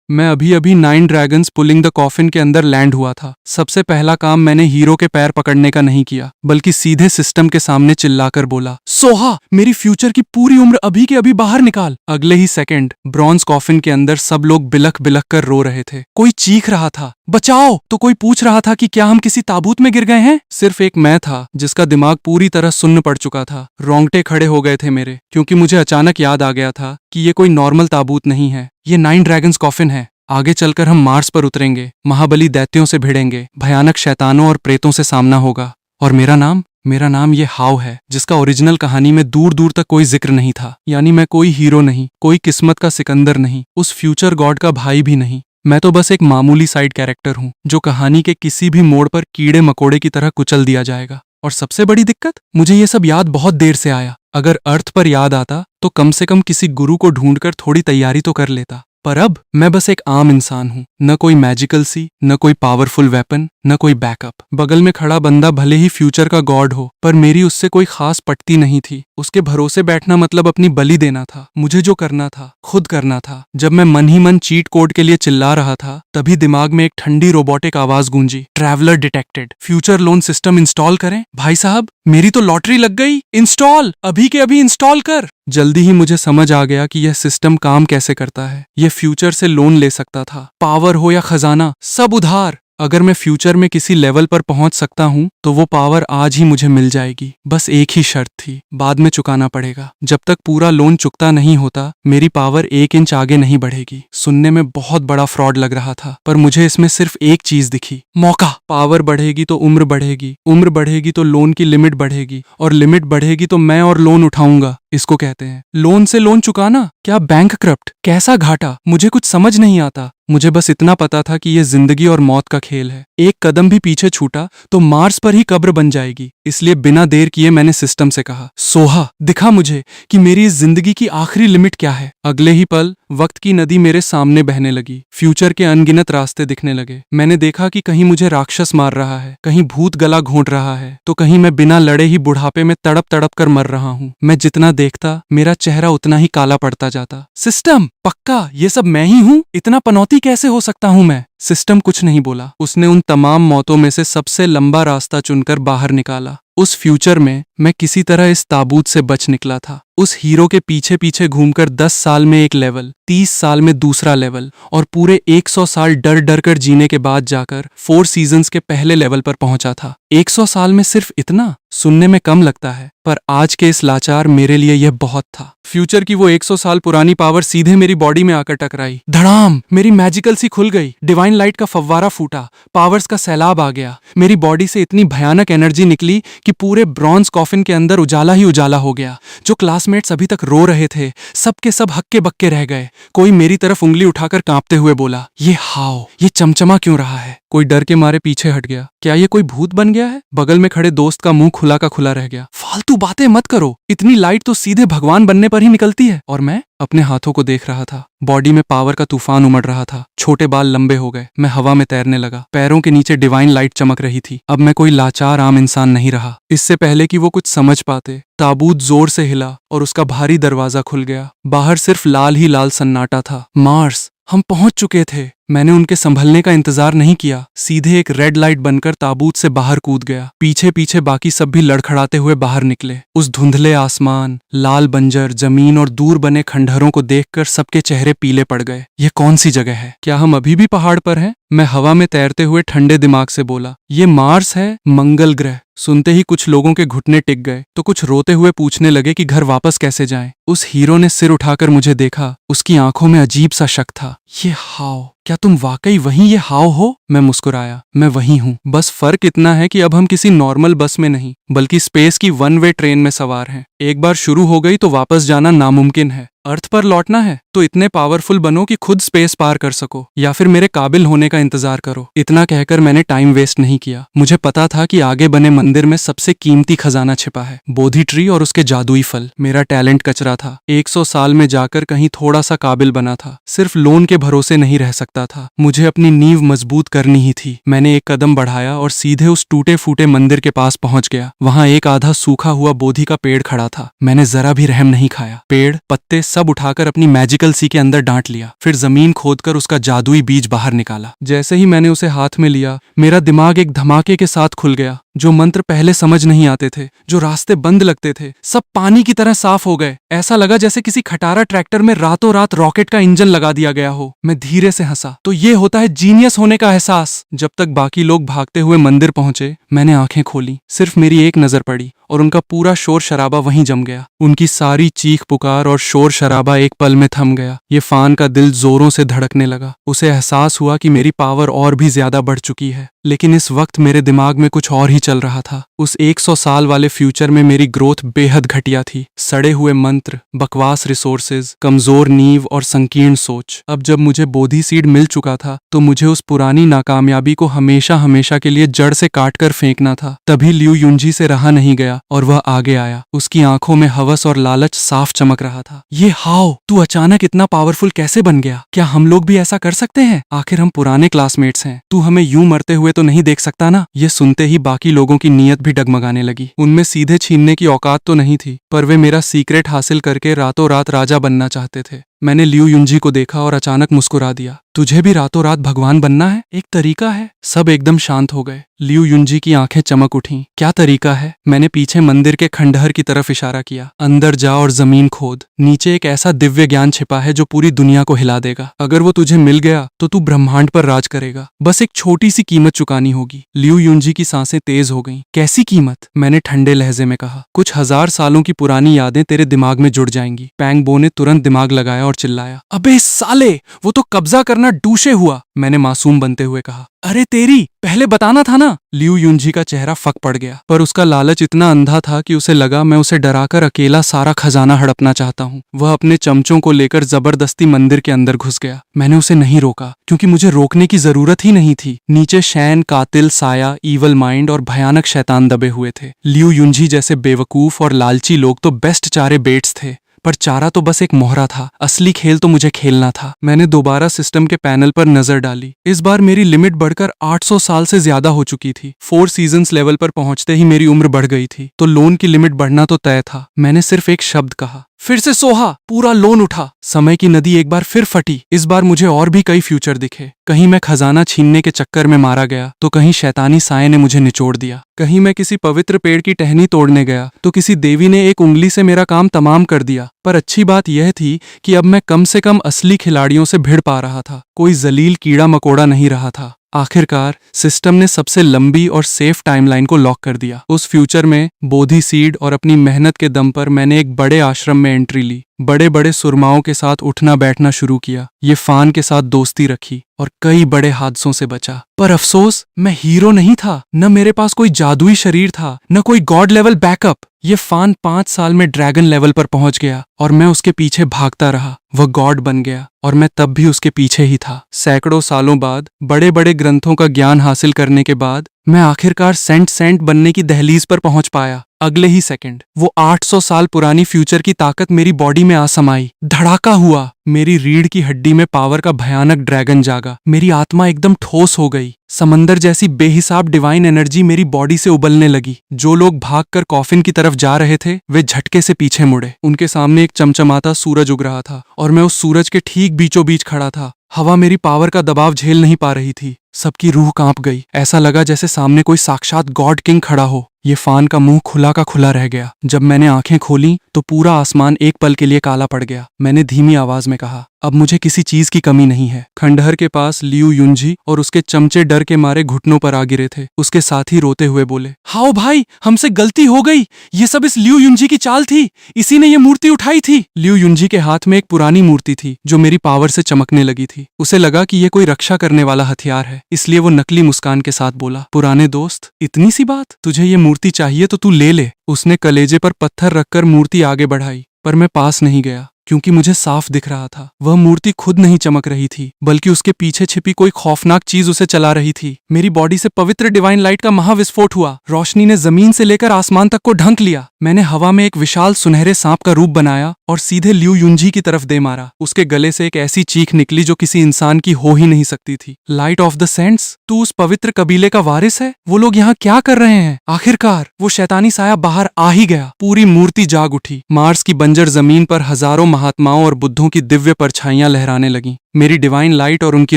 मैं अभी अभी 9 ड्रैगन्स पुलिंग द कॉफिन के अंदर लैंड हुआ था। सबसे पहला काम मैंने हीरो के पैर पकड़ने का नहीं किया, बल्कि सीधे सिस्टम के सामने चिल्लाकर बोला, सोहा, मेरी फ्यूचर की पूरी उम्र अभी के अभी बाहर निकाल। अगले ही सेकंड ब्रॉन्ज कॉफिन के अंदर सब लोग बिलख बिलख कर रो रहे थे। कोई चीख रहा था, बचाओ, तो कोई पूछ रहा था कि क्या हम किसी ताबूत में गिर गए हैं। सिर्फ एक मैं था जिसका दिमाग पूरी तरह सुन्न पड़ चुका था। रोंगटे खड़े हो गए थे मेरे, क्योंकि मुझे अचानक याद आ गया था कि ये कोई नॉर्मल ताबूत नहीं है, ये 9 ड्रैगन्स कॉफिन है। आगे चलकर हम मार्स पर उतरेंगे, महाबली दैत्यों से भिड़ेंगे, भयानक शैतानों और प्रेतों से सामना होगा। और मेरा नाम ये हाव है, जिसका ओरिजिनल कहानी में दूर दूर तक कोई जिक्र नहीं था। यानी मैं कोई हीरो नहीं, कोई किस्मत का सिकंदर नहीं, उस फ्यूचर गॉड का भाई भी नहीं। मैं तो बस एक मामूली साइड कैरेक्टर हूँ, जो कहानी के किसी भी मोड़ पर कीड़े मकोड़े की तरह कुचल दिया जाएगा। और सबसे बड़ी दिक्कत, मुझे ये सब याद बहुत देर से आया। अगर अर्थ पर याद आता तो कम से कम किसी गुरु को ढूंढकर थोड़ी तैयारी तो कर लेता। पर अब मैं बस एक आम इंसान हूँ, न कोई मैजिकल सी, न कोई पावरफुल वेपन, न कोई बैकअप। बगल में खड़ा बंदा भले ही फ्यूचर का गॉड हो, पर मेरी उससे कोई खास पटती नहीं थी। उसके भरोसे बैठना मतलब अपनी बलि देना था। मुझे जो करना था खुद करना था। जब मैं मन ही मन चीट कोड के लिए चिल्ला रहा था, तभी दिमाग में एक ठंडी रोबोटिक आवाज गूंजी, traveller detected, future loan system install करें। भाई साहब, मेरी तो लॉटरी लग गई। इंस्टॉल, अभी के अभी इंस्टॉल कर। जल्दी ही मुझे समझ आ गया कि यह सिस्टम काम कैसे करता है। यह फ्यूचर से लोन ले सकता था, पावर हो या खजाना, सब उधार। अगर मैं फ्यूचर में किसी लेवल पर पहुंच सकता हूं, तो वो पावर आज ही मुझे मिल जाएगी। बस एक ही शर्त थी, बाद में चुकाना पड़ेगा। जब तक पूरा लोन चुकता नहीं होता, मेरी पावर 1 इंच आगे नहीं बढ़ेगी। सुनने में बहुत बड़ा फ्रॉड लग रहा था, पर मुझे इसमें सिर्फ एक चीज दिखी, मौका। पावर बढ़ेगी तो उम्र बढ़ेगी, उम्र बढ़ेगी तो लोन की लिमिट बढ़ेगी, और लिमिट बढ़ेगी तो मैं और लोन उठाऊंगा। इसको कहते हैं लोन से लोन चुकाना। क्या बैंकक्रप्ट, कैसा घाटा, मुझे कुछ समझ नहीं आता। मुझे बस इतना पता था कि यह जिंदगी और मौत का खेल है। एक कदम भी पीछे छूटा तो मार्स पर ही कब्र बन जाएगी। इसलिए बिना देर किए मैंने सिस्टम से कहा, सोहा, दिखा मुझे कि मेरी इस जिंदगी की आखिरी लिमिट क्या है। अगले ही पल वक्त की नदी मेरे सामने बहने लगी। फ्यूचर के अनगिनत रास्ते दिखने लगे। मैंने देखा कि कहीं मुझे राक्षस मार रहा है, कहीं भूत गला घोंट रहा है, तो कहीं मैं बिना लड़े ही बुढ़ापे में तड़प तड़प कर मर रहा हूँ। मैं जितना देखता, मेरा चेहरा उतना ही काला पड़ता जाता। सिस्टम, पक्का ये सब मैं ही हूँ? इतना पनौती कैसे हो सकता हूँ मैं? सिस्टम कुछ नहीं बोला। उसने उन तमाम मौतों में से सबसे लंबा रास्ता चुनकर बाहर निकाला। उस फ्यूचर में मैं किसी तरह इस ताबूत से बच निकला था। उस हीरो के पीछे पीछे घूमकर 10 साल में एक लेवल, 30 साल में दूसरा लेवल, और पूरे 100 साल डर डर कर जीने के बाद जाकर 4 सीजन्स के पहले लेवल पर पहुंचा था। 100 साल में सिर्फ इतना सुनने में कम लगता है, पर आज के इस लाचार मेरे लिए यह बहुत था। फ्यूचर की वो 100 साल पुरानी पावर सीधे मेरी बॉडी में आकर टकराई। धड़ाम, मेरी मैजिकल सी खुल गई। डिवाइन लाइट का फव्वारा फूटा, पावर्स का सैलाब आ गया। मेरी बॉडी से इतनी भयानक एनर्जी निकली कि पूरे ब्रॉन्ज कॉफिन के अंदर उजाला ही उजाला हो गया। जो क्लासमेट्स अभी तक रो रहे थे, सब के सब हक्के बक्के रह गए। कोई मेरी तरफ उंगली उठाकर कांपते हुए बोला, ये हाव, ये चमचमा क्यों रहा है? कोई डर के मारे पीछे हट गया। क्या ये कोई भूत बन गया है? बगल में खड़े दोस्त का मुंह खुला का खुला रह गया। फालतू बातें मत करो, इतनी लाइट तो सीधे भगवान बनने पर ही निकलती है। और मैं अपने हाथों को देख रहा था। बॉडी में पावर का तूफान उमड़ रहा था। छोटे बाल लंबे हो गए। मैं हवा में तैरने लगा। पैरों के नीचे डिवाइन लाइट चमक रही थी। अब मैं कोई लाचार आम इंसान नहीं रहा। इससे पहले कि वो कुछ समझ पाते, ताबूत जोर से हिला और उसका भारी दरवाजा खुल गया। बाहर सिर्फ लाल ही लाल सन्नाटा था। मार्स, हम पहुंच चुके थे। मैंने उनके संभलने का इंतजार नहीं किया, सीधे एक रेड लाइट बनकर ताबूत से बाहर कूद गया। पीछे पीछे बाकी सब भी लड़खड़ाते हुए बाहर निकले। उस धुंधले आसमान, लाल बंजर जमीन और दूर बने खंडहरों को देखकर सबके चेहरे पीले पड़ गए। ये कौन सी जगह है? क्या हम अभी भी पहाड़ पर हैं? मैं हवा में तैरते हुए ठंडे दिमाग से बोला, ये मार्स है, मंगल ग्रह। सुनते ही कुछ लोगों के घुटने टिक गए, तो कुछ रोते हुए पूछने लगे कि घर वापस कैसे जाएं। उस हीरो ने सिर उठाकर मुझे देखा। उसकी आंखों में अजीब सा शक था। ये हाव, क्या तुम वाकई वही ये हाव हो? मैं मुस्कुराया। मैं वही हूँ, बस फर्क इतना है कि अब हम किसी नॉर्मल बस में नहीं, बल्कि स्पेस की 1 वे ट्रेन में सवार हैं। एक बार शुरू हो गई तो वापस जाना नामुमकिन है। अर्थ पर लौटना है तो इतने पावरफुल बनो कि खुद स्पेस पार कर सको, या फिर मेरे काबिल होने का इंतजार करो। इतना कहकर मैंने टाइम वेस्ट नहीं किया। मुझे पता था कि आगे बने मंदिर में सबसे कीमती खजाना छिपा है, बोधि ट्री और उसके जादुई फल। मेरा टैलेंट कचरा था। 100 साल में जाकर कहीं थोड़ा सा काबिल बना था। सिर्फ लोन के भरोसे नहीं रह सकता लगता था। मुझे अपनी नींव मजबूत करनी ही थी। मैंने एक कदम बढ़ाया और सीधे उस टूटे फूटे मंदिर के पास पहुंच गया। वहां एक आधा सूखा हुआ बोधि का पेड़ खड़ा था। मैंने जरा भी रहम नहीं खाया। पेड़ पत्ते सब उठाकर अपनी मैजिकल सी के अंदर डांट लिया, फिर जमीन खोदकर उसका जादुई बीज बाहर निकाला। जैसे ही मैंने उसे हाथ में लिया, मेरा दिमाग एक धमाके के साथ खुल गया। जो मंत्र पहले समझ नहीं आते थे, जो रास्ते बंद लगते थे, सब पानी की तरह साफ हो गए। ऐसा लगा जैसे किसी खटारा ट्रैक्टर में रातों रात रॉकेट का इंजन लगा दिया गया हो। मैं धीरे से हंसा। तो ये होता है जीनियस होने का एहसास। जब तक बाकी लोग भागते हुए मंदिर पहुंचे, मैंने आंखें खोली। सिर्फ मेरी एक नजर पड़ी और उनका पूरा शोर शराबा वहीं जम गया। उनकी सारी चीख पुकार और शोर शराबा एक पल में थम गया। ये फान का दिल जोरों से धड़कने लगा। उसे एहसास हुआ कि मेरी पावर और भी ज्यादा बढ़ चुकी है। लेकिन इस वक्त मेरे दिमाग में कुछ और ही चल रहा था। उस 100 साल वाले फ्यूचर में मेरी ग्रोथ बेहद घटिया थी। सड़े हुए मंत्र, बकवास रिसोर्सेज, कमजोर नींव और संकीर्ण सोच। अब जब मुझे बोधि सीड मिल चुका था, तो मुझे उस पुरानी नाकामयाबी को हमेशा हमेशा के लिए जड़ से काट कर फेंकना था। तभी लियू युंजी से रहा नहीं गया और वह आगे आया। उसकी आंखों में हवस और लालच साफ चमक रहा था। ये हाउ, तू अचानक इतना पावरफुल कैसे बन गया? क्या हम लोग भी ऐसा कर सकते हैं? आखिर हम पुराने क्लासमेट्स हैं। तू हमें यूं मरते हुए तो नहीं देख सकता ना? ये सुनते ही बाकी लोगों की नीयत भी डगमगाने लगी। उनमें सीधे छीनने की औकात तो नहीं थी, पर वे मेरा सीक्रेट हासिल करके रातों रात राजा बनना चाहते थे। मैंने लियू युंजी को देखा और अचानक मुस्कुरा दिया। तुझे भी रातों रात भगवान बनना है? एक तरीका है। सब एकदम शांत हो गए। लियू युंजी की आंखें चमक उठीं। क्या तरीका है? मैंने पीछे मंदिर के खंडहर की तरफ इशारा किया। अंदर जा और जमीन खोद। नीचे एक ऐसा दिव्य ज्ञान छिपा है जो पूरी दुनिया को हिला देगा। अगर वो तुझे मिल गया तो तू ब्रह्मांड पर राज करेगा। बस एक छोटी सी कीमत चुकानी होगी। लियू युंजी की सांसें तेज हो गईं। कैसी कीमत? मैंने ठंडे लहजे में कहा। कुछ 1000 सालों की पुरानी यादें तेरे दिमाग में जुड़ जाएंगी। पैंगबो ने तुरंत दिमाग लगाया और चिल्लाया, अबे साले, वो तो कब्जा करना डूशे हुआ। मैंने मासूम बनते हुए कहा, अरे तेरी, पहले बताना था ना। लियू युंजी का चेहरा फक पड़ गया, पर उसका लालच इतना अंधा था कि उसे लगा मैं उसे डराकर अकेला सारा खजाना हड़पना चाहता हूँ। वह अपने चमचों को लेकर जबरदस्ती मंदिर के अंदर घुस गया। मैंने उसे नहीं रोका, क्योंकि मुझे रोकने की जरूरत ही नहीं थी। नीचे शैन, कातिल, साया, ईवल माइंड और भयानक शैतान दबे हुए थे। लियू युंजी जैसे बेवकूफ और लालची लोग तो बेस्ट चारे बेट्स थे, पर चारा तो बस एक मोहरा था। असली खेल तो मुझे खेलना था। मैंने दोबारा सिस्टम के पैनल पर नजर डाली। इस बार मेरी लिमिट बढ़कर 800 साल से ज्यादा हो चुकी थी। 4 सीजन्स लेवल पर पहुंचते ही मेरी उम्र बढ़ गई थी, तो लोन की लिमिट बढ़ना तो तय था। मैंने सिर्फ एक शब्द कहा, फिर से सोहा। पूरा लोन उठा। समय की नदी एक बार फिर फटी। इस बार मुझे और भी कई फ्यूचर दिखे। कहीं मैं खजाना छीनने के चक्कर में मारा गया, तो कहीं शैतानी साये ने मुझे निचोड़ दिया। कहीं मैं किसी पवित्र पेड़ की टहनी तोड़ने गया, तो किसी देवी ने एक उंगली से मेरा काम तमाम कर दिया। पर अच्छी बात यह थी कि अब मैं कम से कम असली खिलाड़ियों से भिड़ पा रहा था। कोई जलील कीड़ा मकोड़ा नहीं रहा था। आखिरकार सिस्टम ने सबसे लंबी और सेफ टाइमलाइन को लॉक कर दिया। उस फ्यूचर में बोधि सीड और अपनी मेहनत के दम पर मैंने एक बड़े आश्रम में एंट्री ली। बड़े बड़े सुरमाओं के साथ उठना बैठना शुरू किया। ये फान के साथ दोस्ती रखी और कई बड़े हादसों से बचा। पर अफसोस, मैं हीरो नहीं था। न मेरे पास कोई जादुई शरीर था, न कोई गॉड लेवल बैकअप। ये फान 5 साल में ड्रैगन लेवल पर पहुंच गया और मैं उसके पीछे भागता रहा। वह गॉड बन गया और मैं तब भी उसके पीछे ही था। सैकड़ों सालों बाद, बड़े बड़े ग्रंथों का ज्ञान हासिल करने के बाद, मैं आखिरकार सेंट बनने की दहलीज पर पहुंच पाया। अगले ही सेकंड वो 800 साल पुरानी फ्यूचर की ताकत मेरी बॉडी में आ समाई। धड़ाका हुआ। मेरी रीढ़ की हड्डी में पावर का भयानक ड्रैगन जागा। मेरी आत्मा एकदम ठोस हो गई। समंदर जैसी बेहिसाब डिवाइन एनर्जी मेरी बॉडी से उबलने लगी। जो लोग भागकर कॉफिन की तरफ जा रहे थे, वे झटके से पीछे मुड़े। उनके सामने एक चमचमाता सूरज उग रहा था और मैं उस सूरज के ठीक बीचों बीच खड़ा था। हवा मेरी पावर का दबाव झेल नहीं पा रही थी। सबकी रूह कांप गई। ऐसा लगा जैसे सामने कोई साक्षात गॉड किंग खड़ा हो। ये फान का मुंह खुला का खुला रह गया। जब मैंने आंखें खोली तो पूरा आसमान एक पल के लिए काला पड़ गया। मैंने धीमी आवाज में कहा, अब मुझे किसी चीज की कमी नहीं है। खंडहर के पास लियू युंजी और उसके चमचे डर के मारे घुटनों पर आ गिरे थे। उसके साथी रोते हुए बोले, हाओ भाई, हमसे गलती हो गई। ये सब इस लियू युंजी की चाल थी। इसी ने ये मूर्ति उठाई थी। लियू युंजी के हाथ में एक पुरानी मूर्ति थी जो मेरी पावर से चमकने लगी थी। उसे लगा कि ये कोई रक्षा करने वाला हथियार है, इसलिए वो नकली मुस्कान के साथ बोला, पुराने दोस्त, इतनी सी बात? तुझे ये मूर्ति चाहिए तो तू ले ले। उसने कलेजे पर पत्थर रखकर मूर्ति आगे बढ़ाई, पर मैं पास नहीं गया। क्योंकि मुझे साफ दिख रहा था वह मूर्ति खुद नहीं चमक रही थी, बल्कि उसके पीछे छिपी कोई खौफनाक चीज उसे चला रही थी। मेरी बॉडी से पवित्र डिवाइन लाइट का महाविस्फोट हुआ। रोशनी ने जमीन से लेकर आसमान तक को ढंक लिया। मैंने हवा में एक विशाल सुनहरे सांप का रूप बनाया और सीधे लियू युंजी की तरफ दे मारा। उसके गले से एक ऐसी चीख निकली जो किसी इंसान की हो ही नहीं सकती थी। लाइट ऑफ द सेंट्स, तू उस पवित्र कबीले का वारिस है? वो लोग यहाँ क्या कर रहे हैं? आखिरकार वो शैतानी साया बाहर आ ही गया। पूरी मूर्ति जाग उठी। मार्स की बंजर जमीन पर हजारों महात्माओं और बुद्धों की दिव्य परछाइयां लहराने लगीं। मेरी डिवाइन लाइट और उनकी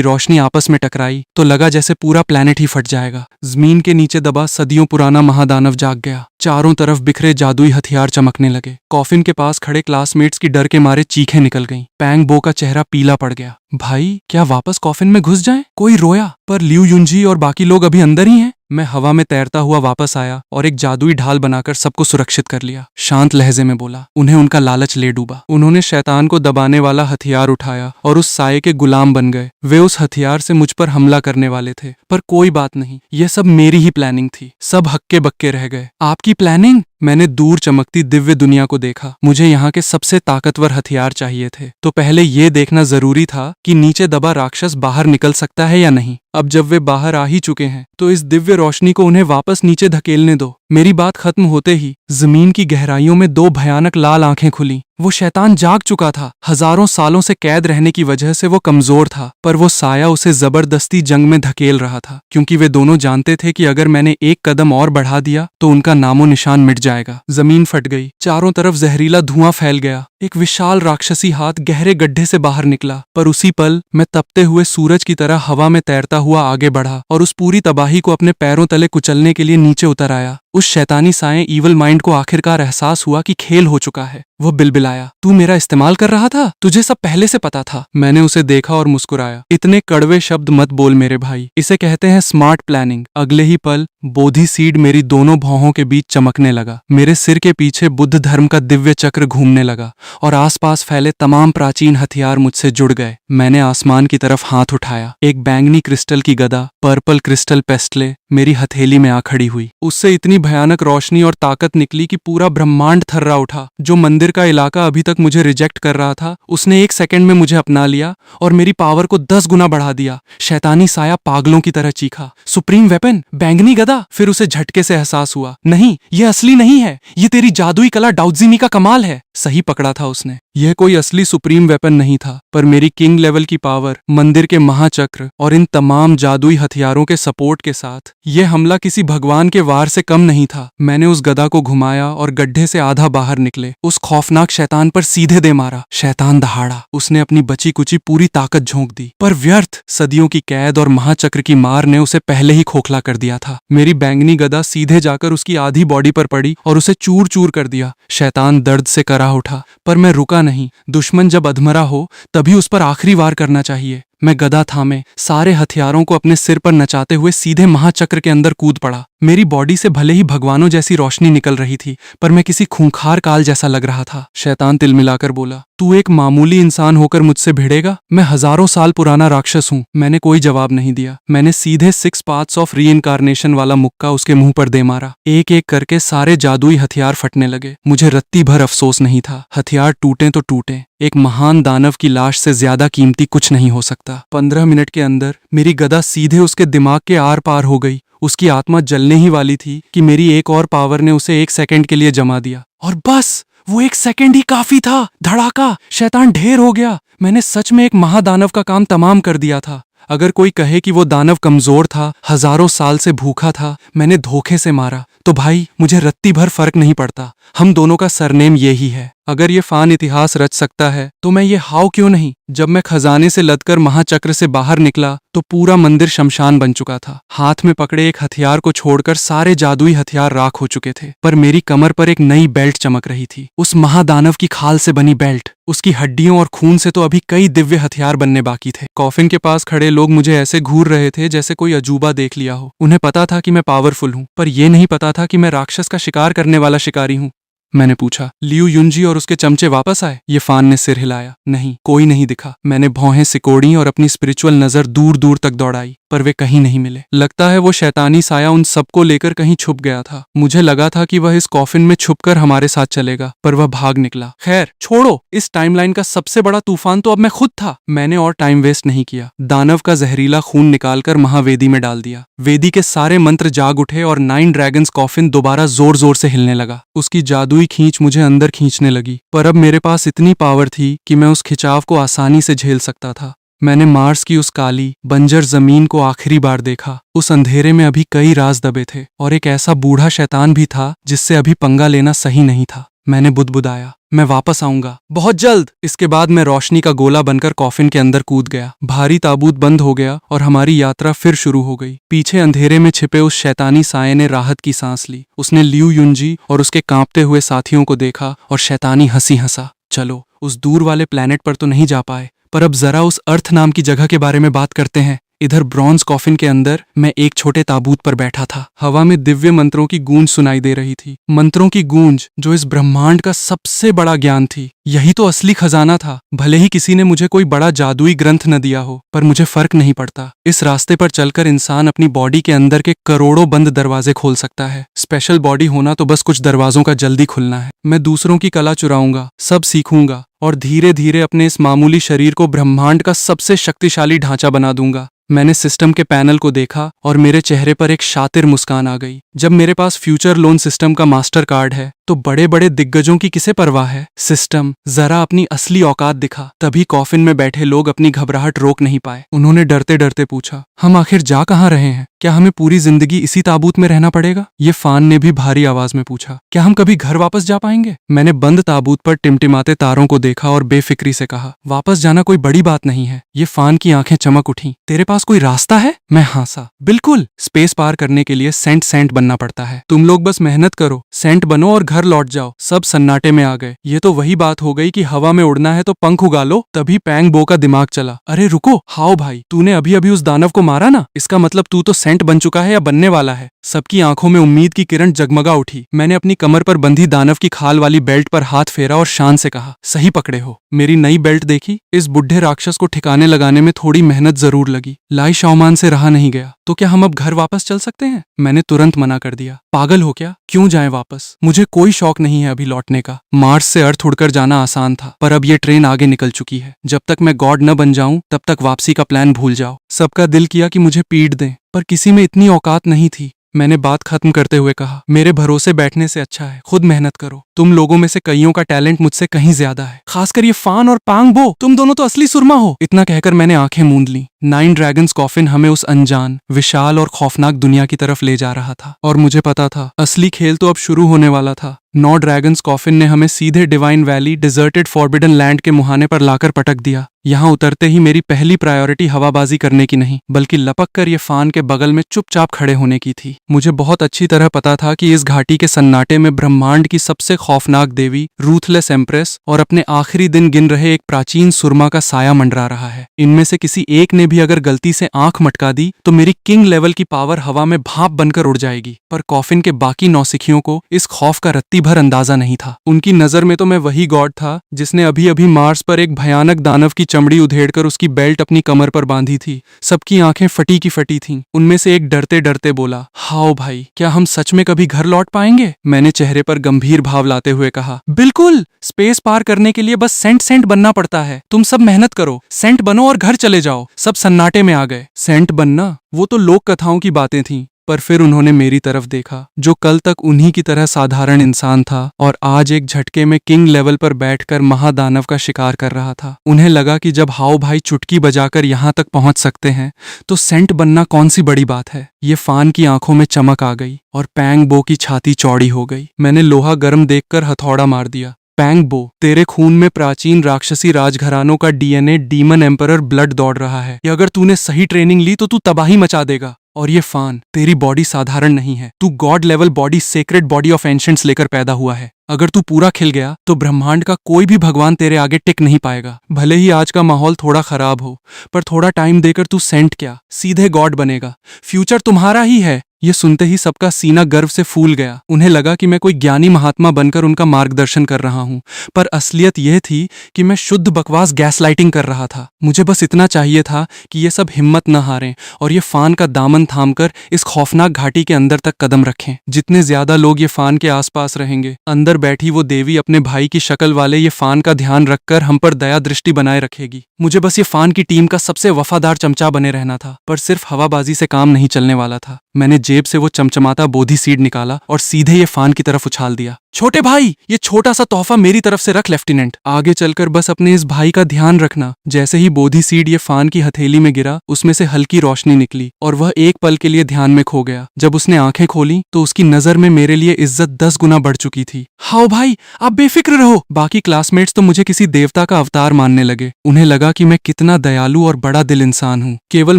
रोशनी आपस में टकराई तो लगा जैसे पूरा प्लेनेट ही फट जाएगा। जमीन के नीचे दबा सदियों पुराना महादानव जाग गया। चारों तरफ बिखरे जादुई हथियार चमकने लगे। कॉफिन के पास खड़े क्लासमेट्स की डर के मारे चीखें निकल गईं। पैंग बो का चेहरा पीला पड़ गया। भाई, क्या वापस कॉफिन में घुस जाएं? कोई रोया, पर लियू युंजी और बाकी लोग अभी अंदर ही हैं। मैं हवा में तैरता हुआ वापस आया और एक जादुई ढाल बनाकर सबको सुरक्षित कर लिया। शांत लहजे में बोला, उन्हें उनका लालच ले डूबा। उन्होंने शैतान को दबाने वाला हथियार उठाया और उस साये के गुलाम बन गए। वे उस हथियार से मुझ पर हमला करने वाले थे, पर कोई बात नहीं, यह सब मेरी ही प्लानिंग थी। सब हक्के बक्के रह गए। आपकी प्लानिंग? मैंने दूर चमकती दिव्य दुनिया को देखा। मुझे यहाँ के सबसे ताकतवर हथियार चाहिए थे, तो पहले ये देखना जरूरी था कि नीचे दबा राक्षस बाहर निकल सकता है या नहीं। अब जब वे बाहर आ ही चुके हैं, तो इस दिव्य रोशनी को उन्हें वापस नीचे धकेलने दो। मेरी बात खत्म होते ही जमीन की गहराइयों में दो भयानक लाल आंखें खुली। वो शैतान जाग चुका था। हजारों सालों से कैद रहने की वजह से वो कमजोर था, पर वो साया उसे जबरदस्ती जंग में धकेल रहा था, क्योंकि वे दोनों जानते थे कि अगर मैंने एक कदम और बढ़ा दिया तो उनका नामो निशान मिट जाएगा। जमीन फट गई। चारों तरफ जहरीला धुआं फैल गया। एक विशाल राक्षसी हाथ गहरे गड्ढे से बाहर निकला, पर उसी पल मैं तपते हुए सूरज की तरह हवा में तैरता हुआ आगे बढ़ा और उस पूरी तबाही को अपने पैरों तले कुचलने के लिए नीचे उतर आया। उस शैतानी साए ईवल माइंड को आखिरकार एहसास हुआ कि खेल हो चुका है। वो बिलबिलाया, तू मेरा इस्तेमाल कर रहा था? तुझे सब पहले से पता था। मैंने उसे देखा और मुस्कुराया। इतने कड़वे शब्द मत बोल मेरे भाई, इसे कहते हैं स्मार्ट प्लानिंग। अगले ही पल बोधि सीड मेरी दोनों भौहों के बीच चमकने लगा। मेरे सिर के पीछे बुद्ध धर्म का दिव्य चक्र घूमने लगा और आसपास फैले तमाम प्राचीन हथियार मुझसे जुड़ गए। मैंने आसमान की तरफ हाथ उठाया। एक बैंगनी क्रिस्टल की गदा, पर्पल क्रिस्टल पेस्टले, मेरी हथेली में आ खड़ी हुई। उससे इतनी भयानक रोशनी और ताकत निकली कि पूरा ब्रह्मांड थर्रा उठा। जो मंदिर का इलाका अभी तक मुझे रिजेक्ट कर रहा था, उसने एक सेकंड में मुझे अपना लिया और मेरी पावर को 10 गुना बढ़ा दिया। शैतानी साया पागलों की तरह चीखा, सुप्रीम वेपन, बैंगनी गदा। फिर उसे झटके से एहसास हुआ, नहीं, ये असली नहीं है, ये तेरी जादुई कला डाउजीमी का कमाल है। सही पकड़ा था उसने। यह कोई असली सुप्रीम वेपन नहीं था, पर मेरी किंग लेवल की पावर, मंदिर के महाचक्र और इन तमाम जादुई हथियारों के सपोर्ट के साथ यह हमला किसी भगवान के वार से कम नहीं था। मैंने उस गदा को घुमाया और गड्ढे से आधा बाहर निकले उस खौफनाक शैतान पर सीधे दे मारा। शैतान दहाड़ा। उसने अपनी बची कुची पूरी ताकत झोंक दी, पर व्यर्थ। सदियों की कैद और महाचक्र की मार ने उसे पहले ही खोखला कर दिया था। मेरी बैंगनी गदा सीधे जाकर उसकी आधी बॉडी पर पड़ी और उसे चूर चूर कर दिया। शैतान दर्द से करा उठा, पर मैं रुका नहीं। दुश्मन जब अधमरा हो तभी उस पर आखिरी वार करना चाहिए। मैं गदा थामे सारे हथियारों को अपने सिर पर नचाते हुए सीधे महाचक्र के अंदर कूद पड़ा। मेरी बॉडी से भले ही भगवानों जैसी रोशनी निकल रही थी, पर मैं किसी खूंखार काल जैसा लग रहा था। शैतान तिलमिलाकर बोला, तू एक मामूली इंसान होकर मुझसे भिड़ेगा? मैं हजारों साल पुराना राक्षस हूँ। मैंने कोई जवाब नहीं दिया। मैंने सीधे 6 पाथ्स ऑफ रीइंकार्नेशन वाला मुक्का उसके मुंह पर दे मारा। एक एक करके सारे जादुई हथियार फटने लगे। मुझे रत्ती भर अफसोस नहीं था। हथियार टूटे तो टूटे, एक महान दानव की लाश से ज्यादा कीमती कुछ नहीं हो सकता। 15 मिनट के अंदर मेरी गदा सीधे उसके दिमाग के आर पार हो गई। उसकी आत्मा जलने ही वाली थी कि मेरी एक और पावर ने उसे 1 सेकंड के लिए जमा दिया। और बस वो 1 सेकंड ही काफी था। धड़ाका, शैतान ढेर हो गया। मैंने सच में एक महादानव का काम तमाम कर दिया था। अगर कोई कहे कि वो दानव कमजोर था, हजारों साल से भूखा था, मैंने धोखे से मारा, तो भाई मुझे रत्ती भर फर्क नहीं पड़ता। हम दोनों का सरनेम यही है। अगर ये फान इतिहास रच सकता है तो मैं ये हाव क्यों नहीं? जब मैं खजाने से लदकर महाचक्र से बाहर निकला तो पूरा मंदिर शमशान बन चुका था। हाथ में पकड़े एक हथियार को छोड़कर सारे जादुई हथियार राख हो चुके थे, पर मेरी कमर पर एक नई बेल्ट चमक रही थी। उस महादानव की खाल से बनी बेल्ट। उसकी हड्डियों और खून से तो अभी कई दिव्य हथियार बनने बाकी थे। कॉफिन के पास खड़े लोग मुझे ऐसे घूर रहे थे जैसे कोई अजूबा देख लिया हो। उन्हें पता था कि मैं पावरफुल हूँ, पर यह नहीं पता था कि मैं राक्षस का शिकार करने वाला शिकारी हूँ। मैंने पूछा, लियू युंजी और उसके चमचे वापस आए? ये फान ने सिर हिलाया। नहीं, कोई नहीं दिखा। मैंने भौहें सिकोड़ी और अपनी स्पिरिचुअल नजर दूर दूर तक दौड़ाई। पर वे कहीं नहीं मिले। लगता है वो शैतानी साया उन सबको लेकर कहीं छुप गया था। मुझे लगा था कि वह इस कॉफिन में छुपकर हमारे साथ चलेगा, पर वह भाग निकला। खैर छोड़ो, इस टाइमलाइन का सबसे बड़ा तूफान तो अब मैं खुद था। मैंने और टाइम वेस्ट नहीं किया। दानव का जहरीला खून निकालकर महावेदी में डाल दिया। वेदी के सारे मंत्र जाग उठे और 9 ड्रैगन्स कॉफिन दोबारा जोर जोर से हिलने लगा। उसकी जादुई खींच मुझे अंदर खींचने लगी, पर अब मेरे पास इतनी पावर थी कि मैं उस खिंचाव को आसानी से झेल सकता था। मैंने मार्स की उस काली बंजर जमीन को आखिरी बार देखा। उस अंधेरे में अभी कई राज दबे थे और एक ऐसा बूढ़ा शैतान भी था जिससे अभी पंगा लेना सही नहीं था। मैंने बुदबुदाया, मैं वापस आऊंगा बहुत जल्द। इसके बाद मैं रोशनी का गोला बनकर कॉफिन के अंदर कूद गया। भारी ताबूत बंद हो गया और हमारी यात्रा फिर शुरू हो गई। पीछे अंधेरे में छिपे उस शैतानी साये ने राहत की सांस ली। उसने लियू युंजी और उसके कांपते हुए साथियों को देखा और शैतानी हंसी हंसा। चलो, उस दूर वाले प्लेनेट पर तो नहीं जा पाए, पर अब जरा उस अर्थ नाम की जगह के बारे में बात करते हैं। इधर ब्रॉन्ज कॉफिन के अंदर मैं एक छोटे ताबूत पर बैठा था। हवा में दिव्य मंत्रों की गूंज सुनाई दे रही थी। मंत्रों की गूंज जो इस ब्रह्मांड का सबसे बड़ा ज्ञान थी। यही तो असली खजाना था। भले ही किसी ने मुझे कोई बड़ा जादुई ग्रंथ न दिया हो, पर मुझे फर्क नहीं पड़ता। इस रास्ते पर चलकर इंसान अपनी बॉडी के अंदर के करोड़ों बंद दरवाजे खोल सकता है। स्पेशल बॉडी होना तो बस कुछ दरवाजों का जल्दी खुलना है। मैं दूसरों की कला चुराऊंगा, सब सीखूंगा और धीरे धीरे अपने इस मामूली शरीर को ब्रह्मांड का सबसे शक्तिशाली ढांचा बना दूंगा। मैंने सिस्टम के पैनल को देखा और मेरे चेहरे पर एक शातिर मुस्कान आ गई। जब मेरे पास फ्यूचर लोन सिस्टम का मास्टर कार्ड है तो बड़े बड़े दिग्गजों की किसे परवाह है। सिस्टम, जरा अपनी असली औकात दिखा। तभी कॉफिन में बैठे लोग अपनी घबराहट रोक नहीं पाए। उन्होंने डरते डरते पूछा, हम आखिर जा कहाँ रहे हैं? क्या हमें पूरी जिंदगी इसी ताबूत में रहना पड़ेगा? ये फान ने भी भारी आवाज में पूछा, क्या हम कभी घर वापस जा पाएंगे? मैंने बंद ताबूत पर टिमटिमाते तारों को देखा और बेफिक्री से कहा, वापस जाना कोई बड़ी बात नहीं है। ये फान की आंखें चमक उठी। तेरे पास कोई रास्ता है? मैं हंसा, बिल्कुल। स्पेस पार करने के लिए सेंट बनना पड़ता है। तुम लोग बस मेहनत करो, सेंट बनो और घर लौट जाओ। सब सन्नाटे में आ गए। ये तो वही बात हो गई कि हवा में उड़ना है तो पंख उगा लो। तभी पैंग बो का दिमाग चला, अरे रुको, हाओ भाई, तूने अभी अभी उस दानव को मारा ना? इसका मतलब तू तो सेंट बन चुका है या बनने वाला है। सबकी आंखों में उम्मीद की किरण जगमगा उठी। मैंने अपनी कमर पर बंधी दानव की खाल वाली बेल्ट पर हाथ फेरा और शान से कहा, सही पकड़े हो। मेरी नई बेल्ट देखी? इस बुढ़े राक्षस को ठिकाने लगाने में थोड़ी मेहनत जरूर लगी। लाई शाओमान से रहा नहीं गया। तो क्या हम अब घर वापस चल सकते हैं? मैंने तुरंत मना कर दिया। पागल हो क्या? क्यों जाएं वापस? मुझे कोई शौक नहीं है अभी लौटने का। मार्स से अर्थ उड़कर जाना आसान था, पर अब ये ट्रेन आगे निकल चुकी है। जब तक मैं गॉड न बन जाऊं तब तक वापसी का प्लान भूल जाओ। सबका दिल किया कि मुझे पीट दें, पर किसी में इतनी औकात नहीं थी। मैंने बात खत्म करते हुए कहा, मेरे भरोसे बैठने से अच्छा है खुद मेहनत करो। तुम लोगों में से कईयों का टैलेंट मुझसे कहीं ज्यादा है, खासकर ये फान और पांग बो। तुम दोनों तो असली सुरमा हो। इतना कहकर मैंने आंखें मूंद ली। 9 ड्रैगन्स कॉफिन हमें उस अनजान, विशाल और खौफनाक दुनिया की तरफ ले जा रहा था और मुझे पता था असली खेल तो अब शुरू होने वाला था। 9 ड्रैगन्स कॉफिन ने हमें सीधे divine valley, deserted forbidden land के मुहाने पर लाकर पटक दिया। यहाँ उतरते ही मेरी पहली प्रायोरिटी हवाबाजी करने की नहीं, बल्कि लपक कर ये फान के बगल में चुपचाप खड़े होने की थी। मुझे बहुत अच्छी तरह पता था कि इस घाटी के सन्नाटे में ब्रह्मांड की सबसे खौफनाक देवी, रूथलेस एम्प्रेस और अपने आखिरी दिन गिन रहे एक प्राचीन सुरमा का साया मंडरा रहा है। इनमें से किसी एक ने भी अगर गलती से आंख मटका दी तो मेरी किंग लेवल की पावर हवा में भाप बनकर उड़ जाएगी। पर कॉफिन के बाकी नौसिखियों को इस खौफ का रत्ती भर अंदाजा नहीं था। उनकी नजर में तो मैं वही गॉड था जिसने अभी अभी मार्स पर एक भयानक दानव की चमड़ी उधेड़कर उसकी बेल्ट अपनी कमर पर बांधी थी। सबकी आंखें फटी की फटी थीं। उनमें से एक डरते डरते बोला, हाओ भाई, क्या हम सच में कभी घर लौट पाएंगे? मैंने चेहरे पर गंभीर भाव लाते हुए कहा, बिल्कुल। स्पेस पार करने के लिए बस सेंट बनना पड़ता है। तुम सब मेहनत करो, सेंट बनो और घर चले जाओ। सब सन्नाटे में आ गए। सेंट बनना, वो तो लोक कथाओं की बातें थीं। पर फिर उन्होंने मेरी तरफ देखा, जो कल तक उन्हीं की तरह साधारण इंसान था और आज एक झटके में किंग लेवल पर बैठकर महादानव का शिकार कर रहा था। उन्हें लगा कि जब हाओ भाई चुटकी बजाकर यहाँ तक पहुंच सकते हैं तो सेंट बनना कौन सी बड़ी बात है। ये फान की आंखों में चमक आ गई और पैंग बो की छाती चौड़ी हो गई। मैंने लोहा गर्म देखकर हथौड़ा मार दिया। पैंग बो, तेरे खून में प्राचीन राक्षसी राजघरानों का डीएनए, डीमन एम्परर ब्लड दौड़ रहा है। अगर तूने सही ट्रेनिंग ली तो तू तबाही मचा देगा। और ये फान, तेरी बॉडी साधारण नहीं है। तू god level body, sacred body of ancients लेकर पैदा हुआ है। अगर तू पूरा खिल गया तो ब्रह्मांड का कोई भी भगवान तेरे आगे टिक नहीं पाएगा। भले ही आज का माहौल थोड़ा खराब हो, पर थोड़ा टाइम देकर तू सेंट क्या, सीधे गॉड बनेगा। फ्यूचर तुम्हारा ही है। ये सुनते ही सबका सीना गर्व से फूल गया। उन्हें लगा कि मैं कोई ज्ञानी महात्मा बनकर उनका मार्गदर्शन कर रहा हूँ, पर असलियत यह थी कि मैं शुद्ध बकवास गैसलाइटिंग कर रहा था। मुझे बस इतना चाहिए था कि ये सब हिम्मत न हारें और ये फान का दामन थामकर इस खौफनाक घाटी के अंदर तक कदम रखें। जितने ज्यादा लोग ये फान के आसपास रहेंगे, अंदर बैठी वो देवी अपने भाई की शक्ल वाले ये फान का ध्यान रखकर हम पर दया दृष्टि बनाए रखेगी। मुझे बस ये फान की टीम का सबसे वफादार चमचा बने रहना था। पर सिर्फ हवाबाजी से काम नहीं चलने वाला था। मैंने जेब से वो चमचमाता बोधी सीड निकाला और सीधे ये फान की तरफ उछाल दिया। छोटे भाई, ये छोटा सा तोहफा मेरी तरफ से रख लेफ्टिनेंट। आगे चलकर बस अपने इस भाई का ध्यान रखना। जैसे ही बोधी सीड ये फान की हथेली में गिरा, उसमें से हल्की रोशनी निकली और वह एक पल के लिए ध्यान में खो गया। जब उसने आंखें खोली तो उसकी नजर में मेरे लिए इज्जत 10 गुना बढ़ चुकी थी। हाओ भाई, आप बेफिक्र रहो। बाकी क्लासमेट्स तो मुझे किसी देवता का अवतार मानने लगे। उन्हें लगा कि मैं कितना दयालु और बड़ा दिल इंसान हूँ। केवल